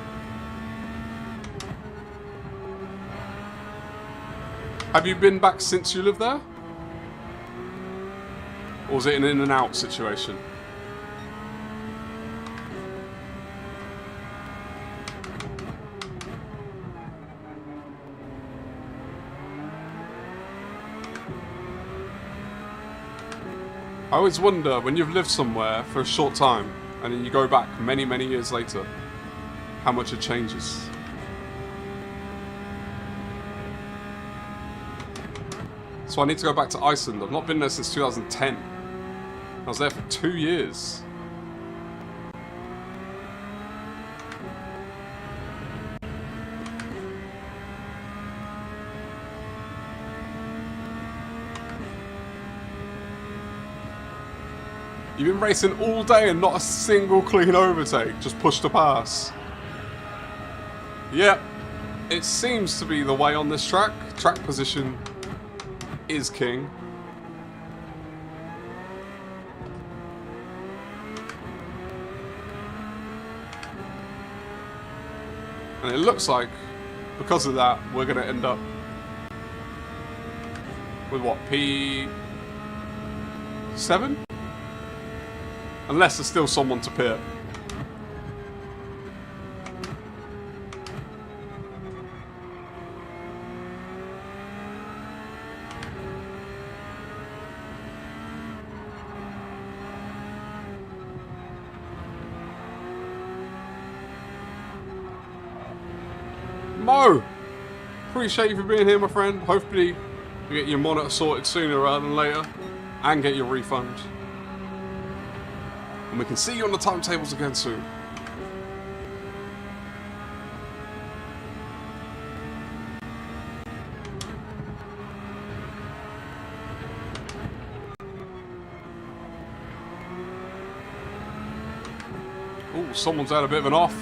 Have you been back since you lived there? Or was it an in and out situation? I always wonder, when you've lived somewhere for a short time, and then you go back many, many years later, how much it changes. So I need to go back to Iceland. I've not been there since 2010. I was there for 2 years. You've been racing all day and not a single clean overtake, just pushed to pass. Yep, it seems to be the way on this track. Track position is king. And it looks like, because of that, we're going to end up with what, P7? Unless there's still someone to pit. Mo! Appreciate you for being here, my friend. Hopefully you get your monitor sorted sooner rather than later. And get your refund. And we can see you on the timetables again soon. Oh, someone's had a bit of an off.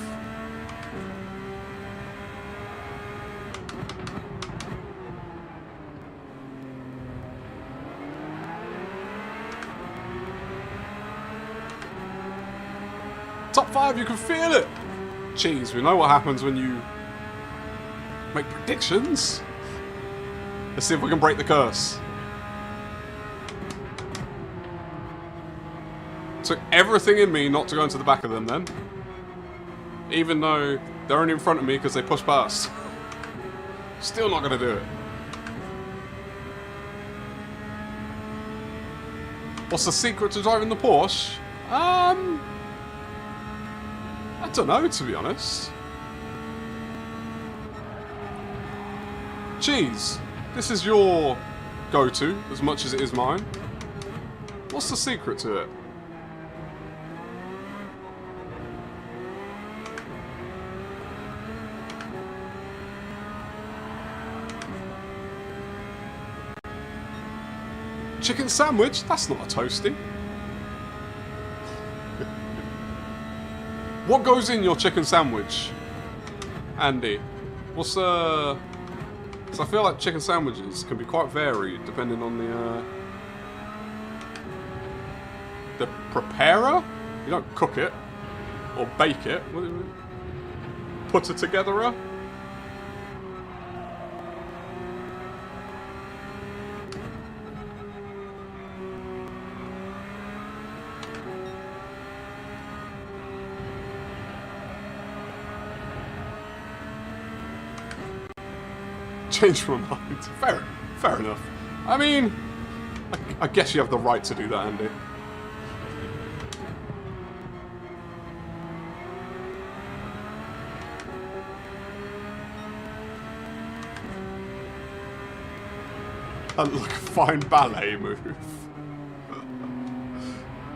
Top 5, you can feel it! Jeez, we know what happens when you make predictions. Let's see if we can break the curse. Took everything in me not to go into the back of them then. Even though they're only in front of me because they pushed past. Still not going to do it. What's the secret to driving the Porsche? I don't know, to be honest. Cheese, this is your go-to as much as it is mine. What's the secret to it? Chicken sandwich? That's not a toasty. What goes in your chicken sandwich, Andy? What's because I feel like chicken sandwiches can be quite varied depending on the preparer. You don't cook it or bake it. Put it together. Changed my mind. Fair enough. I mean, I guess you have the right to do that, Andy. That look a fine ballet move.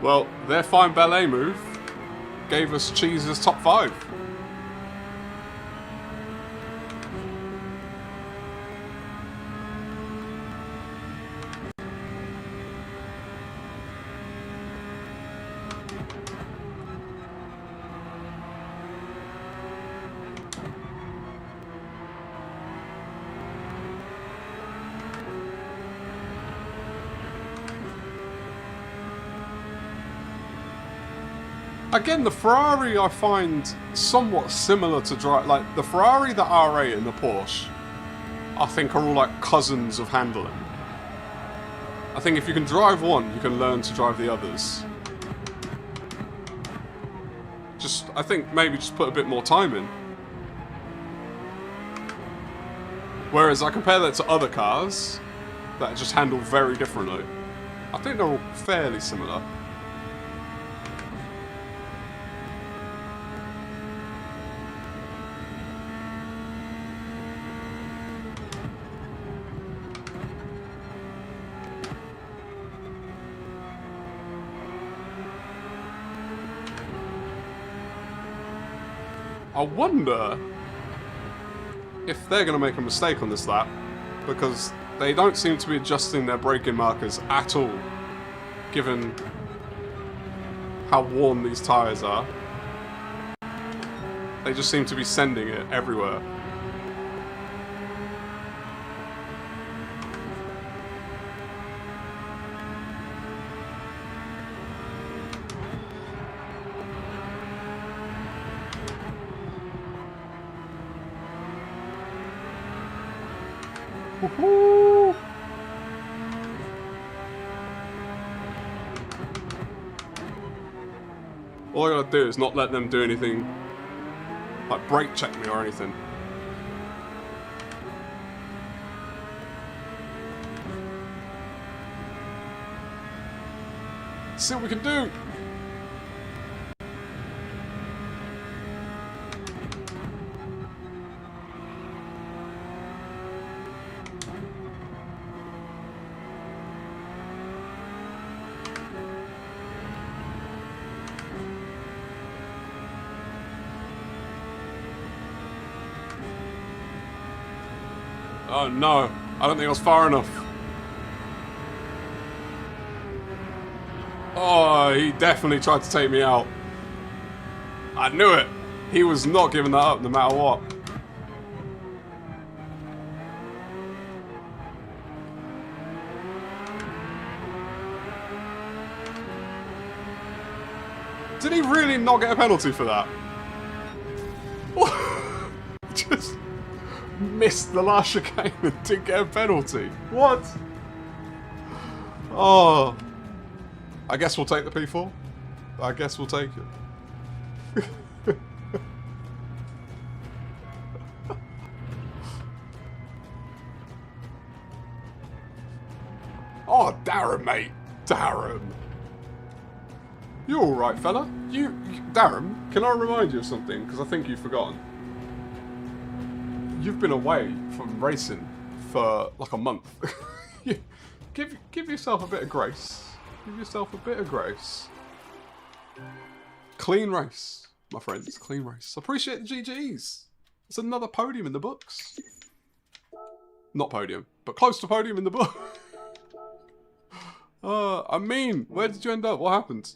Well, their fine ballet move gave us Cheese's top 5. Again, the Ferrari I find somewhat similar to drive. Like, the Ferrari, the R8 and the Porsche, I think are all like cousins of handling. I think if you can drive one, you can learn to drive the others. I think maybe just put a bit more time in. Whereas I compare that to other cars that just handle very differently. I think they're all fairly similar. I wonder if they're going to make a mistake on this lap, because they don't seem to be adjusting their braking markers at all, given how worn these tyres are. They just seem to be sending it everywhere. Woohoo! All I gotta do is not let them do anything, like brake check me or anything. Let's see what we can do! Oh no, I don't think I was far enough. Oh, he definitely tried to take me out. I knew it. He was not giving that up no matter what. Did he really not get a penalty for that? Just missed the last chicane and didn't get a penalty. What? Oh. I guess we'll take the P4. I guess we'll take it. Oh, Darren, mate. Darren. You alright, fella? Darren, can I remind you of something? Because I think you've forgotten. You've been away from racing for like a month. Give yourself a bit of grace. Give yourself a bit of grace. Clean race, my friends. Clean race. Appreciate the GGs. It's another podium in the books. Not podium, but close to podium in the book. I mean, where did you end up? What happened?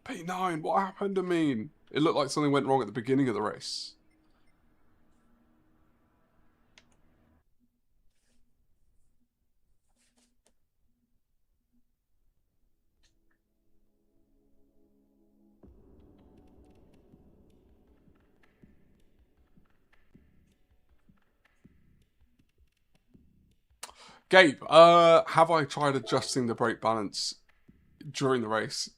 P9, what happened, Amin? It looked like something went wrong at the beginning of the race. Gabe, have I tried adjusting the brake balance during the race?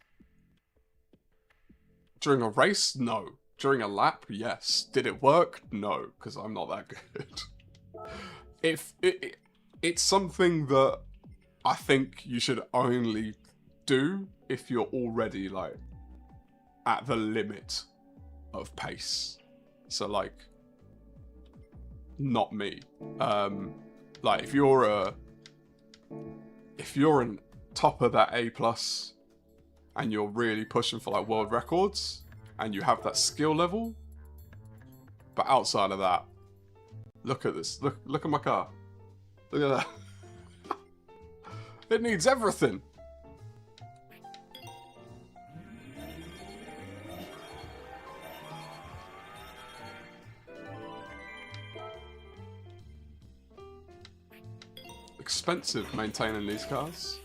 During a race? No. During a lap? Yes. Did it work? No, because I'm not that good. It's something that I think you should only do if you're already, like, at the limit of pace. So, like, not me. Like, if you're in top of that A+, and you're really pushing for, like, world records, and you have that skill level, but outside of that, look at this. Look at my car. Look at that. It needs everything. Expensive maintaining these cars.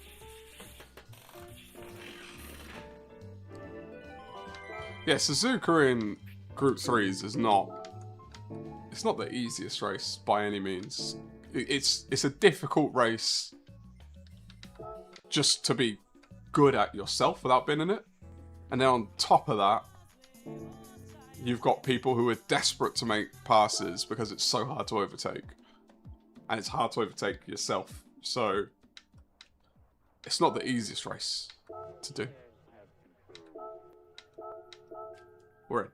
Yeah, Suzuka in Group 3s is not... It's not the easiest race by any means. It's a difficult race just to be good at yourself without being in it. And then on top of that, you've got people who are desperate to make passes because it's so hard to overtake. And it's hard to overtake yourself. So It's not the easiest race to do. We're in.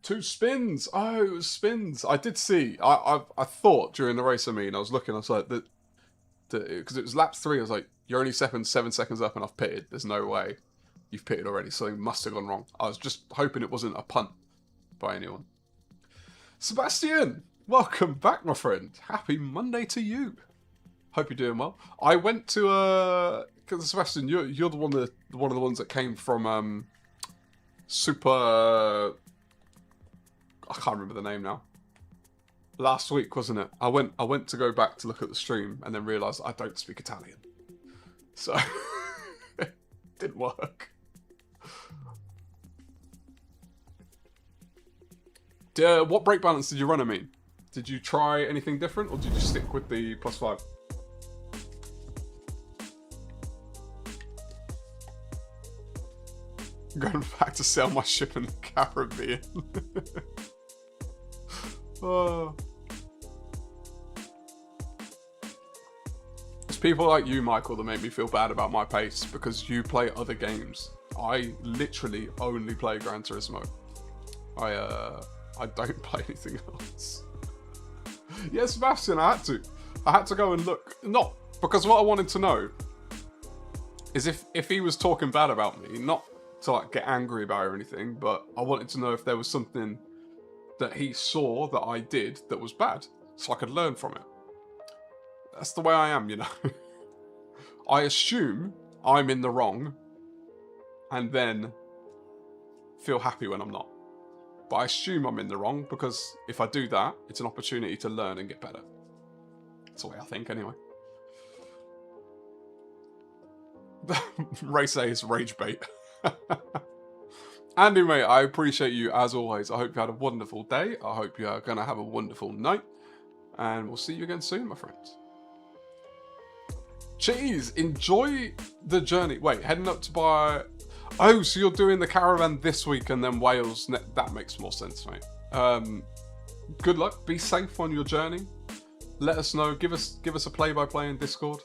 2 spins. Oh, it was spins. I did see. I thought during the race. I was looking. I was like, because it was lap 3. I was like, you're only 7 seconds up, and I've pitted. There's no way you've pitted already. Something must have gone wrong. I was just hoping it wasn't a punt by anyone. Sebastian, welcome back, my friend. Happy Monday to you. Hope you're doing well. I went to because Sebastian, you're one of the ones that came from Super. I can't remember the name now. Last week, wasn't it? I went to go back to look at the stream and then realised I don't speak Italian. So it didn't work. What brake balance did you run, I mean? Did you try anything different or did you stick with the +5? Going back to sell my ship in the Caribbean. Oh. It's people like you, Michael, that make me feel bad about my pace because you play other games. I literally only play Gran Turismo. I don't play anything else. Yeah, Sebastian, I had to go and look. Not because what I wanted to know is if he was talking bad about me, not to like get angry about it or anything, but I wanted to know if there was something that he saw that I did that was bad, so I could learn from it. That's the way I am, you know. I assume I'm in the wrong, and then feel happy when I'm not. But I assume I'm in the wrong, because if I do that, it's an opportunity to learn and get better. That's the way I think, anyway. Race A is rage bait. Andy, mate, I appreciate you as always. I hope you had a wonderful day. I hope you are going to have a wonderful night. And we'll see you again soon, my friends. Cheese, enjoy the journey. Wait, heading up to buy... Oh, so you're doing the caravan this week and then Wales. That makes more sense, mate. Good luck. Be safe on your journey. Let us know. Give us a play-by-play in Discord.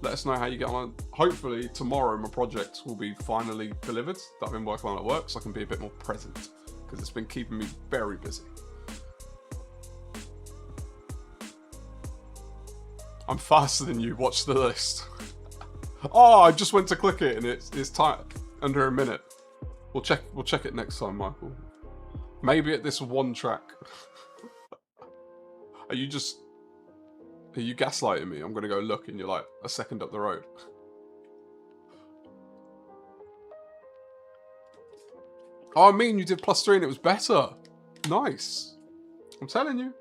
Let us know how you get on. Hopefully tomorrow my project will be finally delivered that I've been working on at work, so I can be a bit more present because it's been keeping me very busy. I'm faster than you. Watch the list. Oh, I just went to click it and it's tight under a minute. We'll check it next time, Michael. Maybe at this one track. Are you gaslighting me? I'm gonna go look and you're like a second up the road. Oh, I mean, you did +3 and it was better. Nice. I'm telling you.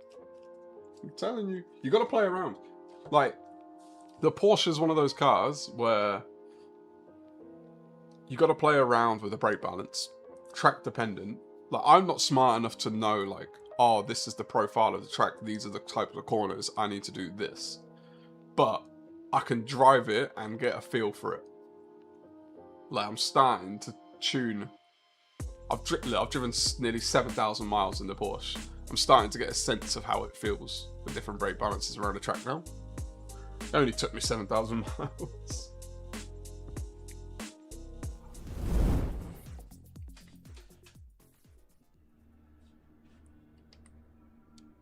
You gotta play around. Like, the Porsche is one of those cars where you gotta play around with the brake balance. Track dependent. Like, I'm not smart enough to know, like, oh, this is the profile of the track, these are the types of corners, I need to do this. But I can drive it and get a feel for it. Like, I'm starting to tune. I've driven nearly 7,000 miles in the Porsche. I'm starting to get a sense of how it feels with different brake balances around the track now. It only took me 7,000 miles.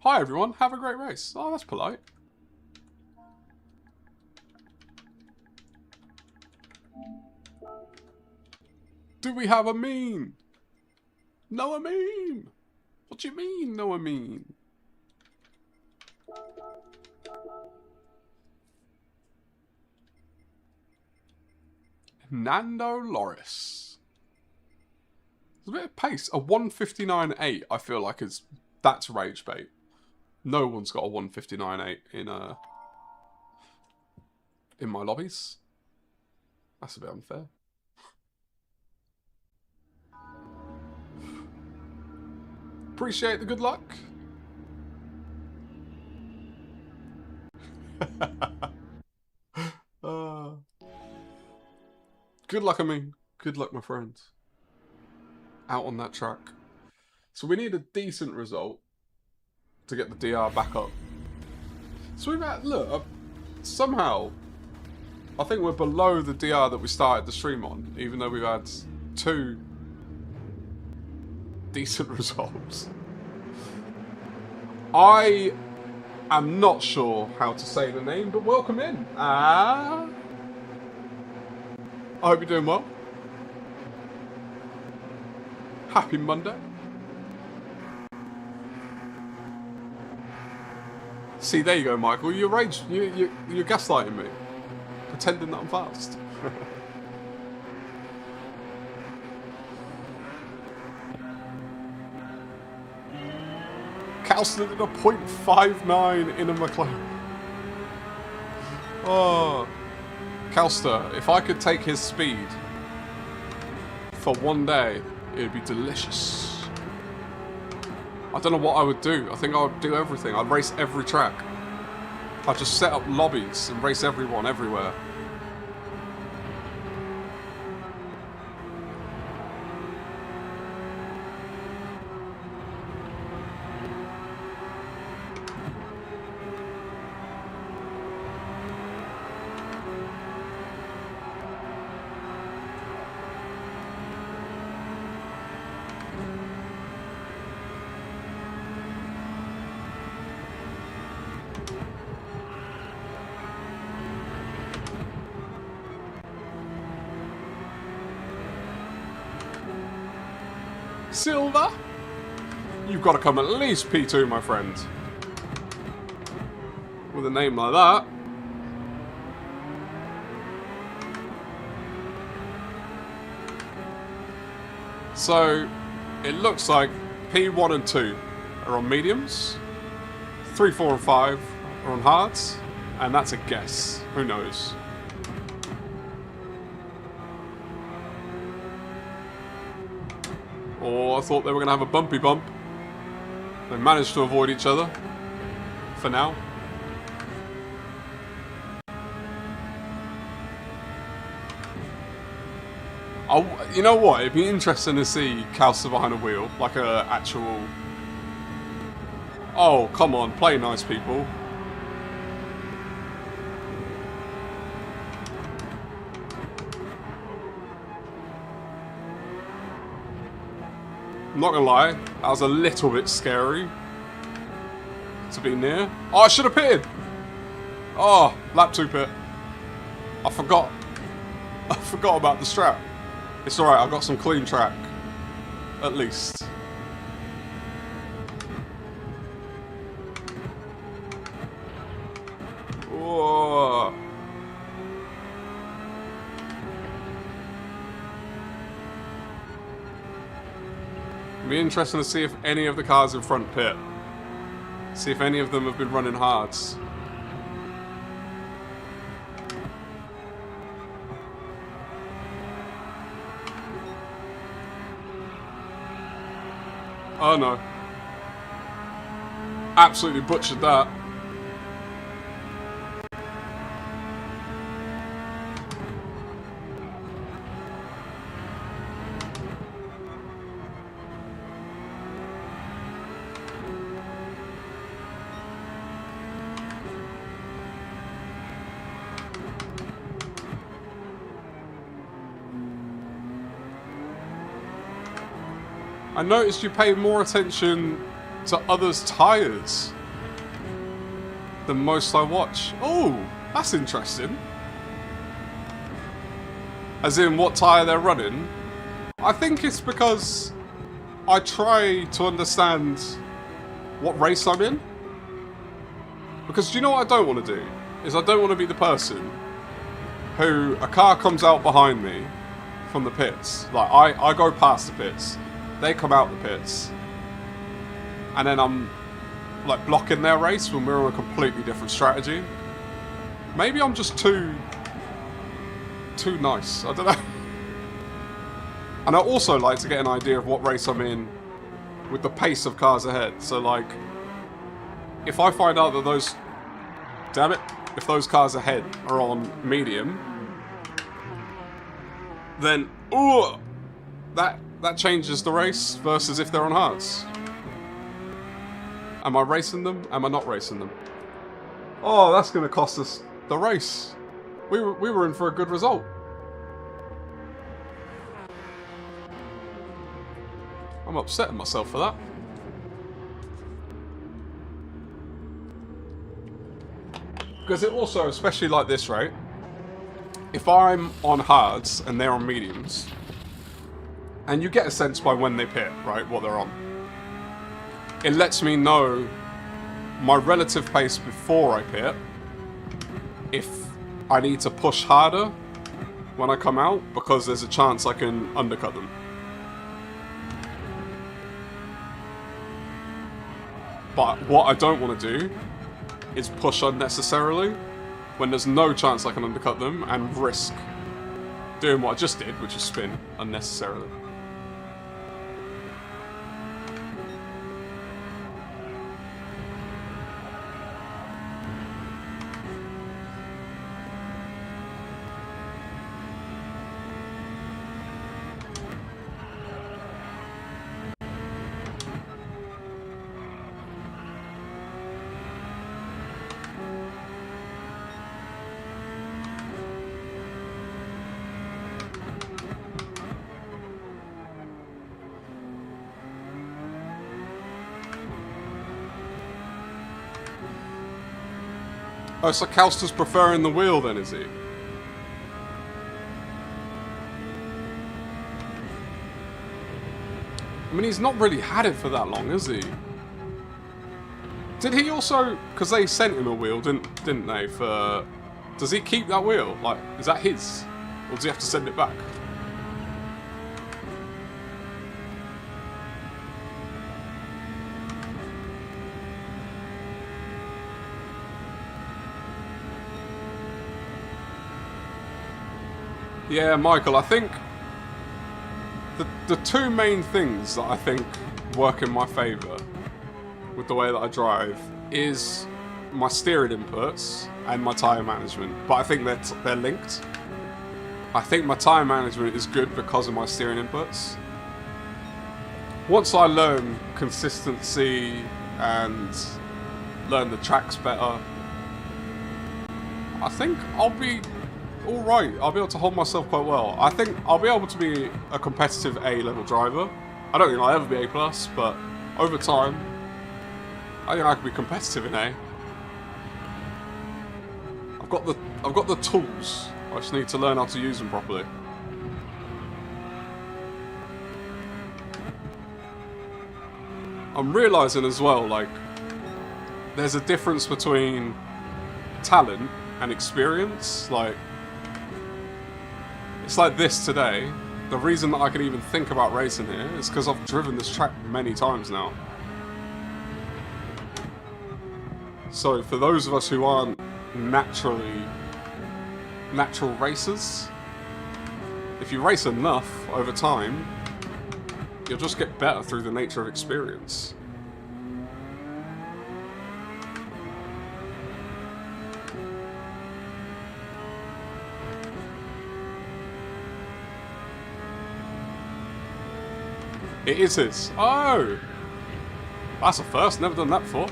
Hi everyone, have a great race. Oh, that's polite. Do we have a meme? No a meme. What do you mean, no a meme? Nando Loris. There's a bit of pace. A 159.8 I feel like that's rage bait. No one's got a 159.8 in my lobbies. That's a bit unfair. Appreciate the good luck. Good luck, I mean. Good luck, my friends. Out on that track. So we need a decent result to get the DR back up. So we've had, look, somehow, I think we're below the DR that we started the stream on, even though we've had 2 decent results. I am not sure how to say the name, but welcome in. I hope you're doing well. Happy Monday. See, there you go, Michael. You're gaslighting me. Pretending that I'm fast. Calston did a 0.59 in a McLaren. Oh. Calster, if I could take his speed for one day, it'd be delicious. I don't know what I would do. I think I would do everything. I'd race every track. I'd just set up lobbies and race everyone everywhere. Silver? You've got to come at least P2, my friend. With a name like that. So, it looks like P1 and 2 are on mediums. 3, 4 and 5 are on hards. And that's a guess. Who knows? Oh, I thought they were going to have a bumpy bump. They managed to avoid each other. For now. You know what? It'd be interesting to see Calcer behind a wheel. Like a actual... Oh, come on. Play nice, people. I'm not gonna lie, that was a little bit scary to be near. Oh, I should have pitted! Oh, lap 2 pit. I forgot. I forgot about the strap. It's alright, I've got some clean track. At least. Whoa. It'll be interesting to see if any of the cars in front pit. See if any of them have been running hards. Oh no. Absolutely butchered that. I noticed you pay more attention to others' tyres than most I watch. Oh, that's interesting. As in what tyre they're running. I think it's because I try to understand what race I'm in. Because do you know what I don't want to do? Is I don't want to be the person who a car comes out behind me from the pits. Like, I go past the pits. They come out the pits. And then I'm, like, blocking their race when we're on a completely different strategy. Maybe I'm just too nice. I don't know. And I also like to get an idea of what race I'm in with the pace of cars ahead. So, like, if I find out that those... Damn it. If those cars ahead are on medium, then, ooh, that changes the race versus if they're on hards. Am I racing them? Am I not racing them? Oh, that's going to cost us the race. We were in for a good result. I'm upsetting myself for that. Because it also, especially like this, right? If I'm on hards and they're on mediums, and you get a sense by when they pit, right, what they're on. It lets me know my relative pace before I pit, if I need to push harder when I come out, because there's a chance I can undercut them. But what I don't want to do is push unnecessarily when there's no chance I can undercut them and risk doing what I just did, which is spin unnecessarily. Oh, so Calster's preferring the wheel then, is he? I mean, he's not really had it for that long, has he? Did he also... Because they sent him a wheel, didn't they, for... Does he keep that wheel? Like, is that his? Or does he have to send it back? Yeah, Michael, I think the two main things that I think work in my favour with the way that I drive is my steering inputs and my tyre management. But I think they're linked. I think my tyre management is good because of my steering inputs. Once I learn consistency and learn the tracks better, I think I'll be alright. I'll be able to hold myself quite well. I think I'll be able to be a competitive A-level driver. I don't think I'll ever be A+, but over time, I think I can be competitive in A. I've got the tools. I just need to learn how to use them properly. I'm realising as well, like, there's a difference between talent and experience. Like, it's like this today. The reason that I can even think about racing here is because I've driven this track many times now. So for those of us who aren't natural racers, if you race enough over time, you'll just get better through the nature of experience. It is his. Oh! That's a first, never done that before.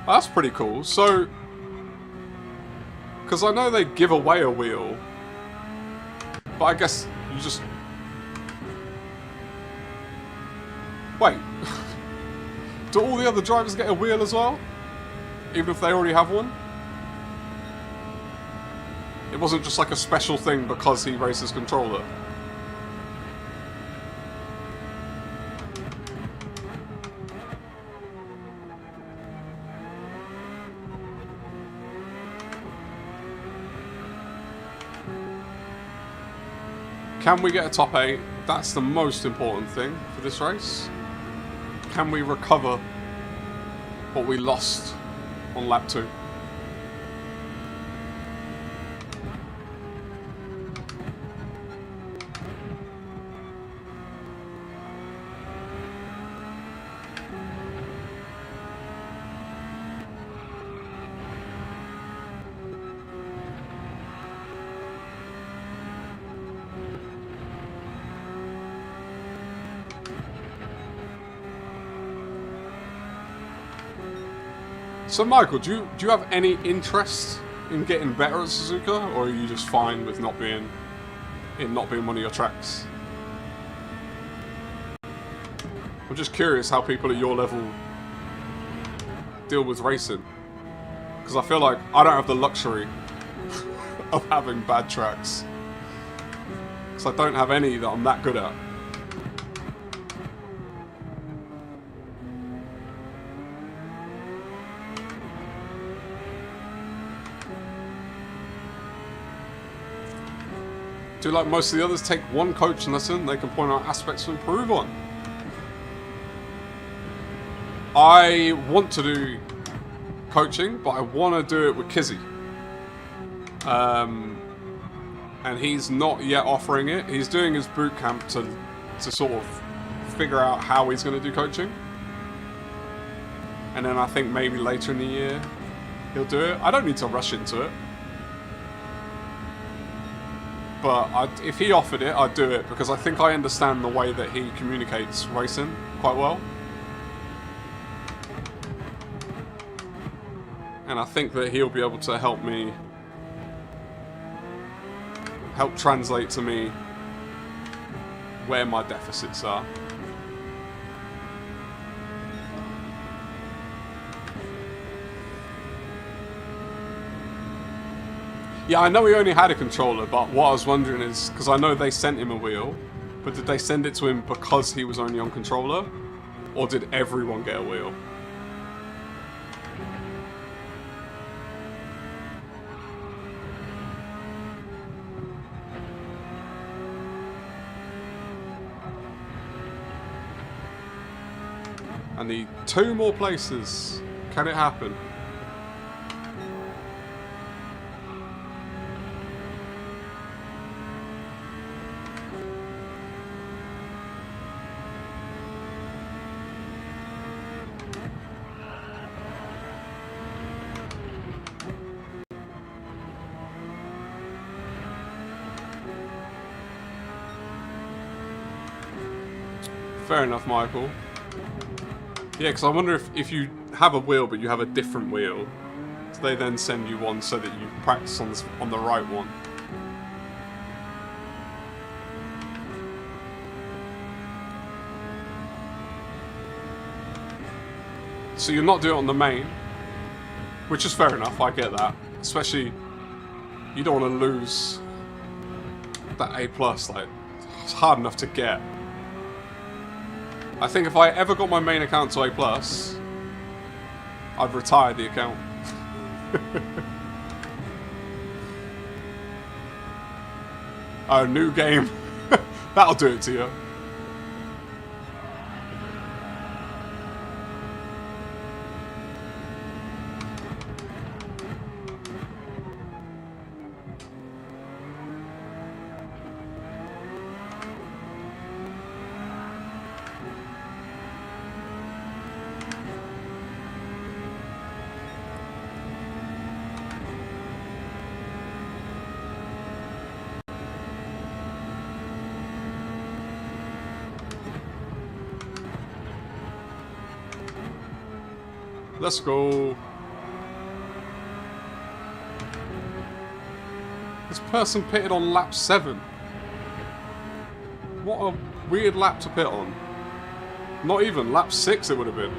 That's pretty cool. So, because I know they give away a wheel, but I guess you just... Wait. Do all the other drivers get a wheel as well? Even if they already have one? It wasn't just like a special thing because he races controller. Can we get a top 8? That's the most important thing for this race. Can we recover what we lost on lap 2? So Michael, do you have any interest in getting better at Suzuka, or are you just fine with not being one of your tracks? I'm just curious how people at your level deal with racing, because I feel like I don't have the luxury of having bad tracks, because I don't have any that I'm that good at. Do like most of the others take one coaching lesson they can point out aspects to improve on? I want to do coaching, but I want to do it with Kizzy. And he's not yet offering it. He's doing his boot camp to sort of figure out how he's going to do coaching. And then I think maybe later in the year he'll do it. I don't need to rush into it. But if he offered it, I'd do it, because I think I understand the way that he communicates racing quite well. And I think that he'll be able to help translate to me where my deficits are. Yeah, I know he only had a controller, but what I was wondering is, because I know they sent him a wheel, but did they send it to him because he was only on controller? Or did everyone get a wheel? I need 2 more places. Can it happen? Fair enough, Michael. Yeah, because I wonder if you have a wheel but you have a different wheel, do they then send you one so that you practice on the right one? So you're not doing it on the main, which is fair enough, I get that. Especially, you don't want to lose that A+, like, it's hard enough to get. I think if I ever got my main account to A+, I'd retire the account. Oh, new game. That'll do it to you. Let's go. This person pitted on lap 7. What a weird lap to pit on. Not even lap 6 it would have been.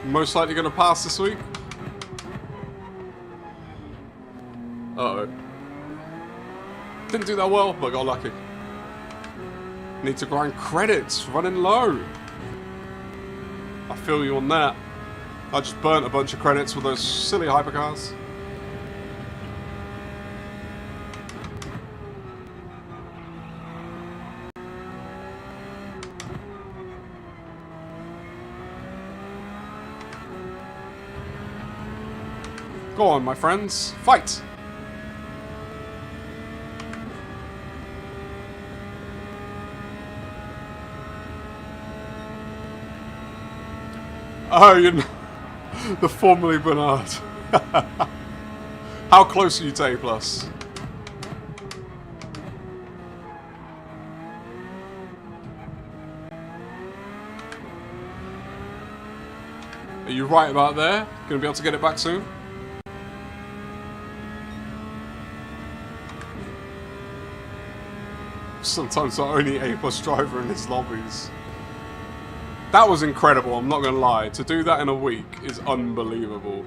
Most likely going to pass this week. Uh-oh. Didn't do that well, but got lucky. Need to grind credits, running low. I feel you on that. I just burnt a bunch of credits with those silly hypercars. Go on, my friends. Fight! Oh, you know, the formerly Bernard. How close are you to A+? Are you right about there? Gonna be able to get it back soon? Sometimes the only A+ driver in his lobbies. That was incredible, I'm not gonna lie. To do that in a week is unbelievable.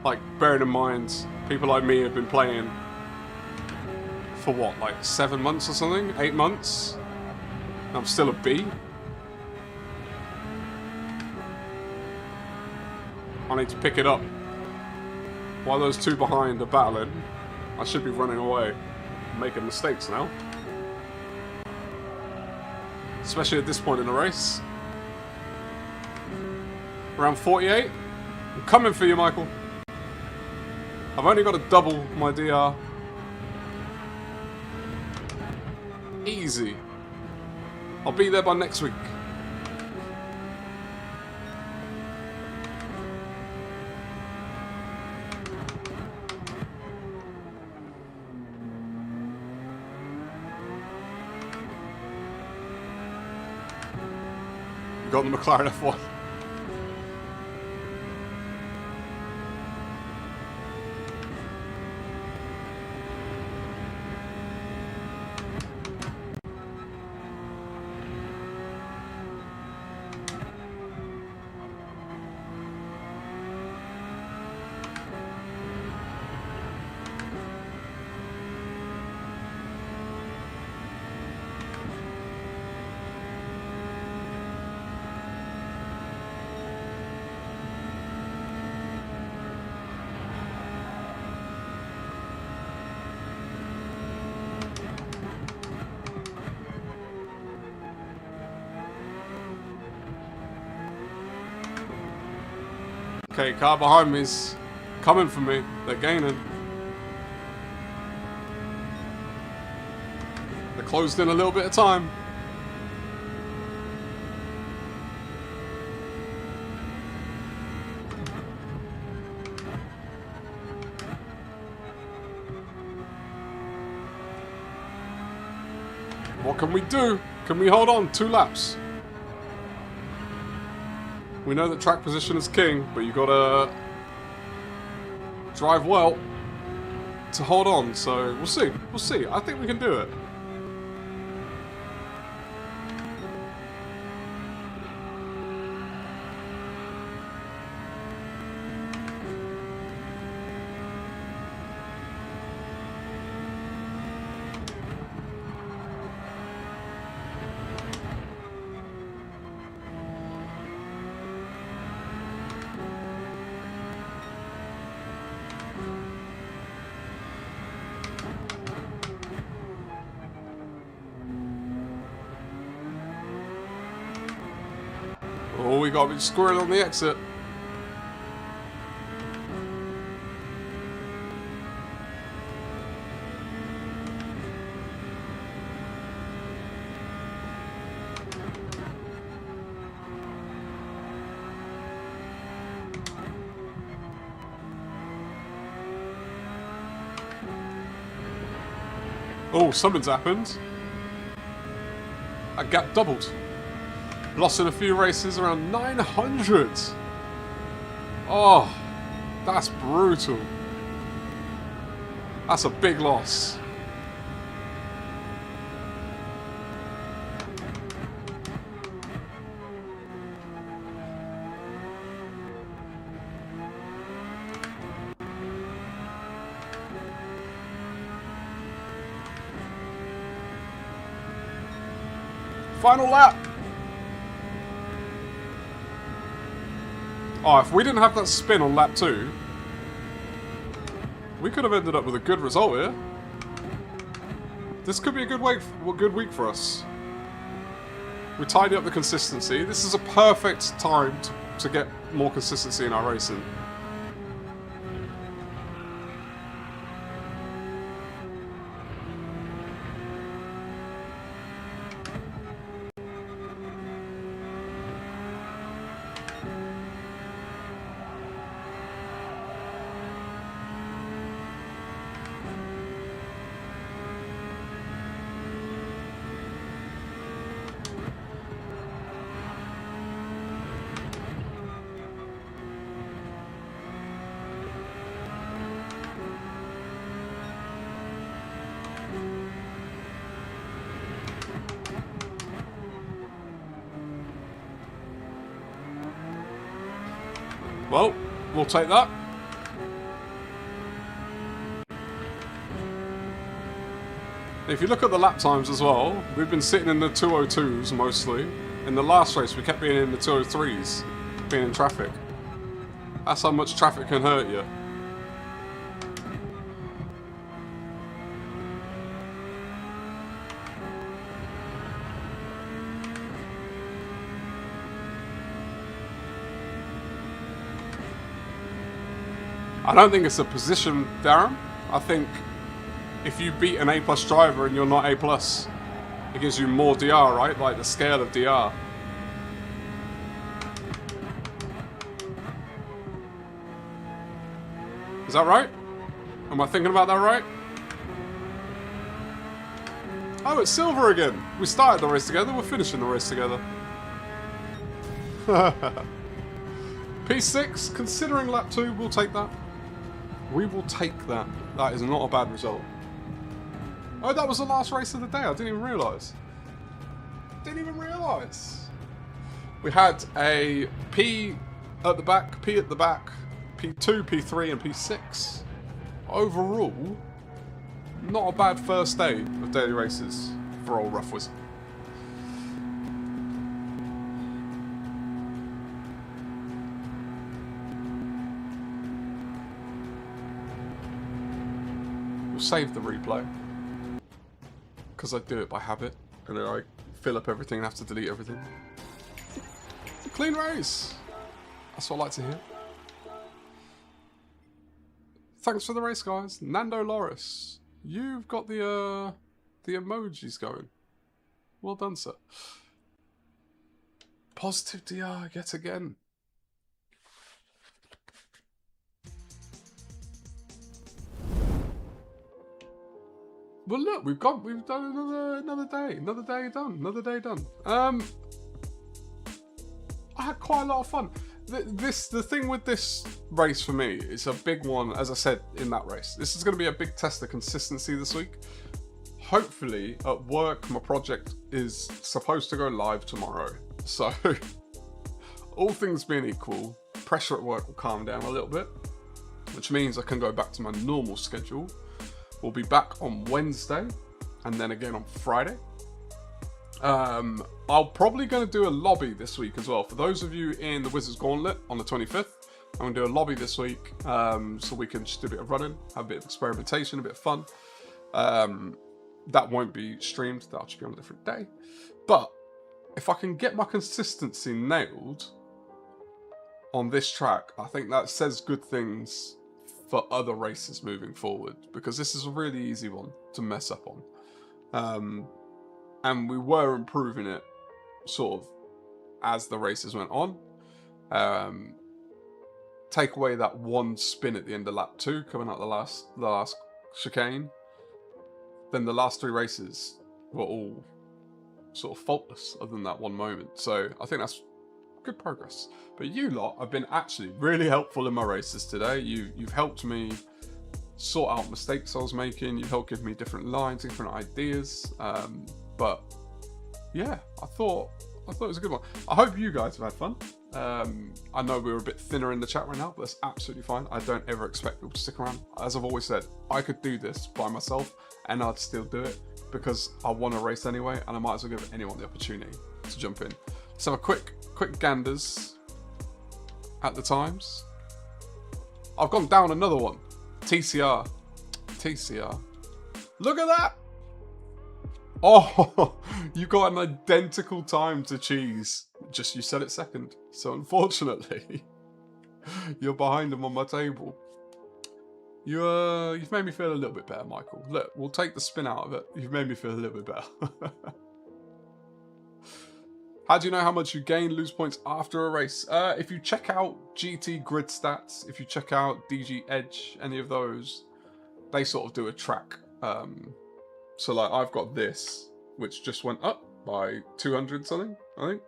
Like, bearing in mind, people like me have been playing for what, like 7 months or something? 8 months? I'm still a B? I need to pick it up. While those two behind are battling, I should be running away. I'm making mistakes now. Especially at this point in the race. Around 48. I'm coming for you, Michael. I've only got to double my DR. Easy. I'll be there by next week. Got the McLaren F1. Okay, car behind me's coming for me. They're gaining. They're closed in a little bit of time. What can we do? Can we hold on 2 laps? We know that track position is king, but you gotta drive well to hold on, so we'll see. We'll see. I think we can do it. Oh, we got a bit squirrel on the exit. Oh, something's happened. That gap doubled. Lost in a few races, around 900. Oh, that's brutal. That's a big loss. Final lap. Oh, if we didn't have that spin on lap 2, we could have ended up with a good result here. This could be a good week for us. We tidy up the consistency. This is a perfect time to get more consistency in our racing. Well, we'll take that. If you look at the lap times as well, we've been sitting in the 202s mostly. In the last race, we kept being in the 203s, being in traffic. That's how much traffic can hurt you. I don't think it's a position, Darren. I think if you beat an A+ driver and you're not A+, it gives you more DR, right? Like the scale of DR. Is that right? Am I thinking about that right? Oh, it's silver again. We started the race together, we're finishing the race together. P6, considering lap 2, we'll take that. We will take that. That is not a bad result. Oh, that was the last race of the day. I didn't even realise. Didn't even realise. We had a P at the back, P at the back, P2, P3 and P6. Overall, not a bad first day of daily races for old RufffWizard. We'll save the replay, because I do it by habit, and then I fill up everything and have to delete everything. Clean race! That's what I like to hear. Thanks for the race, guys. Nando Loris, you've got the emojis going. Well done, sir. Positive DR yet again. Well, look, we've done another day done. I had quite a lot of fun. The thing with this race for me, it's a big one, as I said in that race. This is going to be a big test of consistency this week. Hopefully, at work, my project is supposed to go live tomorrow. So, all things being equal, pressure at work will calm down a little bit, which means I can go back to my normal schedule. We'll be back on Wednesday, and then again on Friday. I'll probably going to do a lobby this week as well. For those of you in the Wizards Gauntlet on the 25th, I'm going to do a lobby this week, so we can just do a bit of running, have a bit of experimentation, a bit of fun. That won't be streamed, that'll just be on a different day. But if I can get my consistency nailed on this track, I think that says good things for other races moving forward, because this is a really easy one to mess up on. And we were improving it sort of as the races went on. Take away that one spin at the end of lap 2, coming out the last chicane, then the last 3 races were all sort of faultless other than that one moment. So I think that's good progress. But you lot have been actually really helpful in my races today. You've helped me sort out mistakes I was making. You've helped give me different lines, different ideas. But yeah, I thought it was a good one. I hope you guys have had fun. I know we were a bit thinner in the chat right now, but that's absolutely fine. I don't ever expect people to stick around. As I've always said, I could do this by myself and I'd still do it because I want to race anyway, and I might as well give anyone the opportunity to jump in. So a quick ganders at the times. I've gone down another one. TCR. Look at that! Oh, you got an identical time to Cheese. Just you said it second. So unfortunately, you're behind him on my table. You've made me feel a little bit better, Michael. Look, we'll take the spin out of it. You've made me feel a little bit better. How do you know how much you gain, lose points after a race? If you check out GT Grid Stats, if you check out DG Edge, any of those, they sort of do a track. So like I've got this, which just went up by 200 something, I think.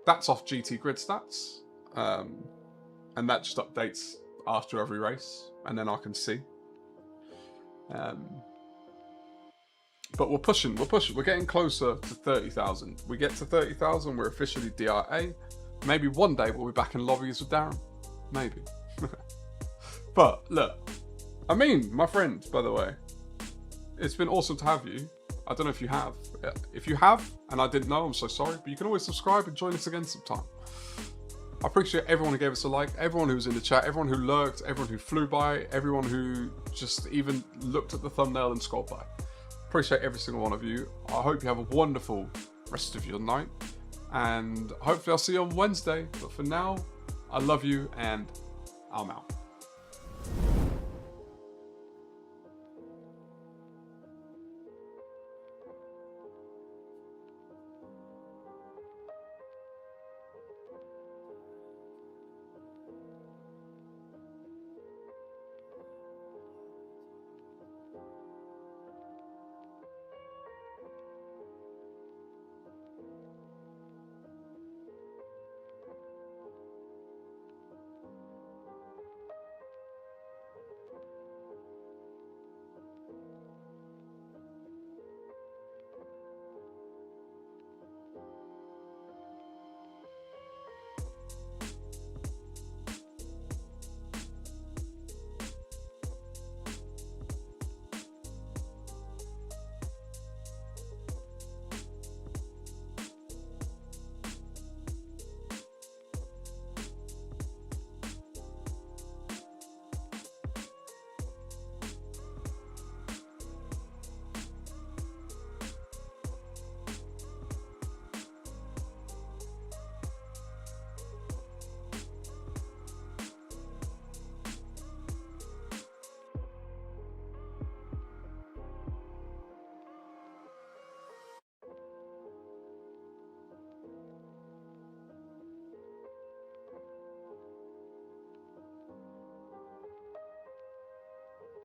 That's off GT Grid Stats. And that just updates after every race, and then I can see. But we're pushing, we're getting closer to 30,000. We get to 30,000, we're officially DRA. Maybe one day we'll be back in lobbies with Darren. maybe. But look, I mean, my friend, by the way, it's been awesome to have you. I don't know if you have. If you have, and I didn't know, I'm so sorry, but you can always subscribe and join us again sometime. I appreciate everyone who gave us a like, everyone who was in the chat, everyone who lurked, everyone who flew by, everyone who just even looked at the thumbnail and scrolled by. Appreciate every single one of you. I hope you have a wonderful rest of your night, and hopefully I'll see you on Wednesday. But for now, I love you, and I'm out.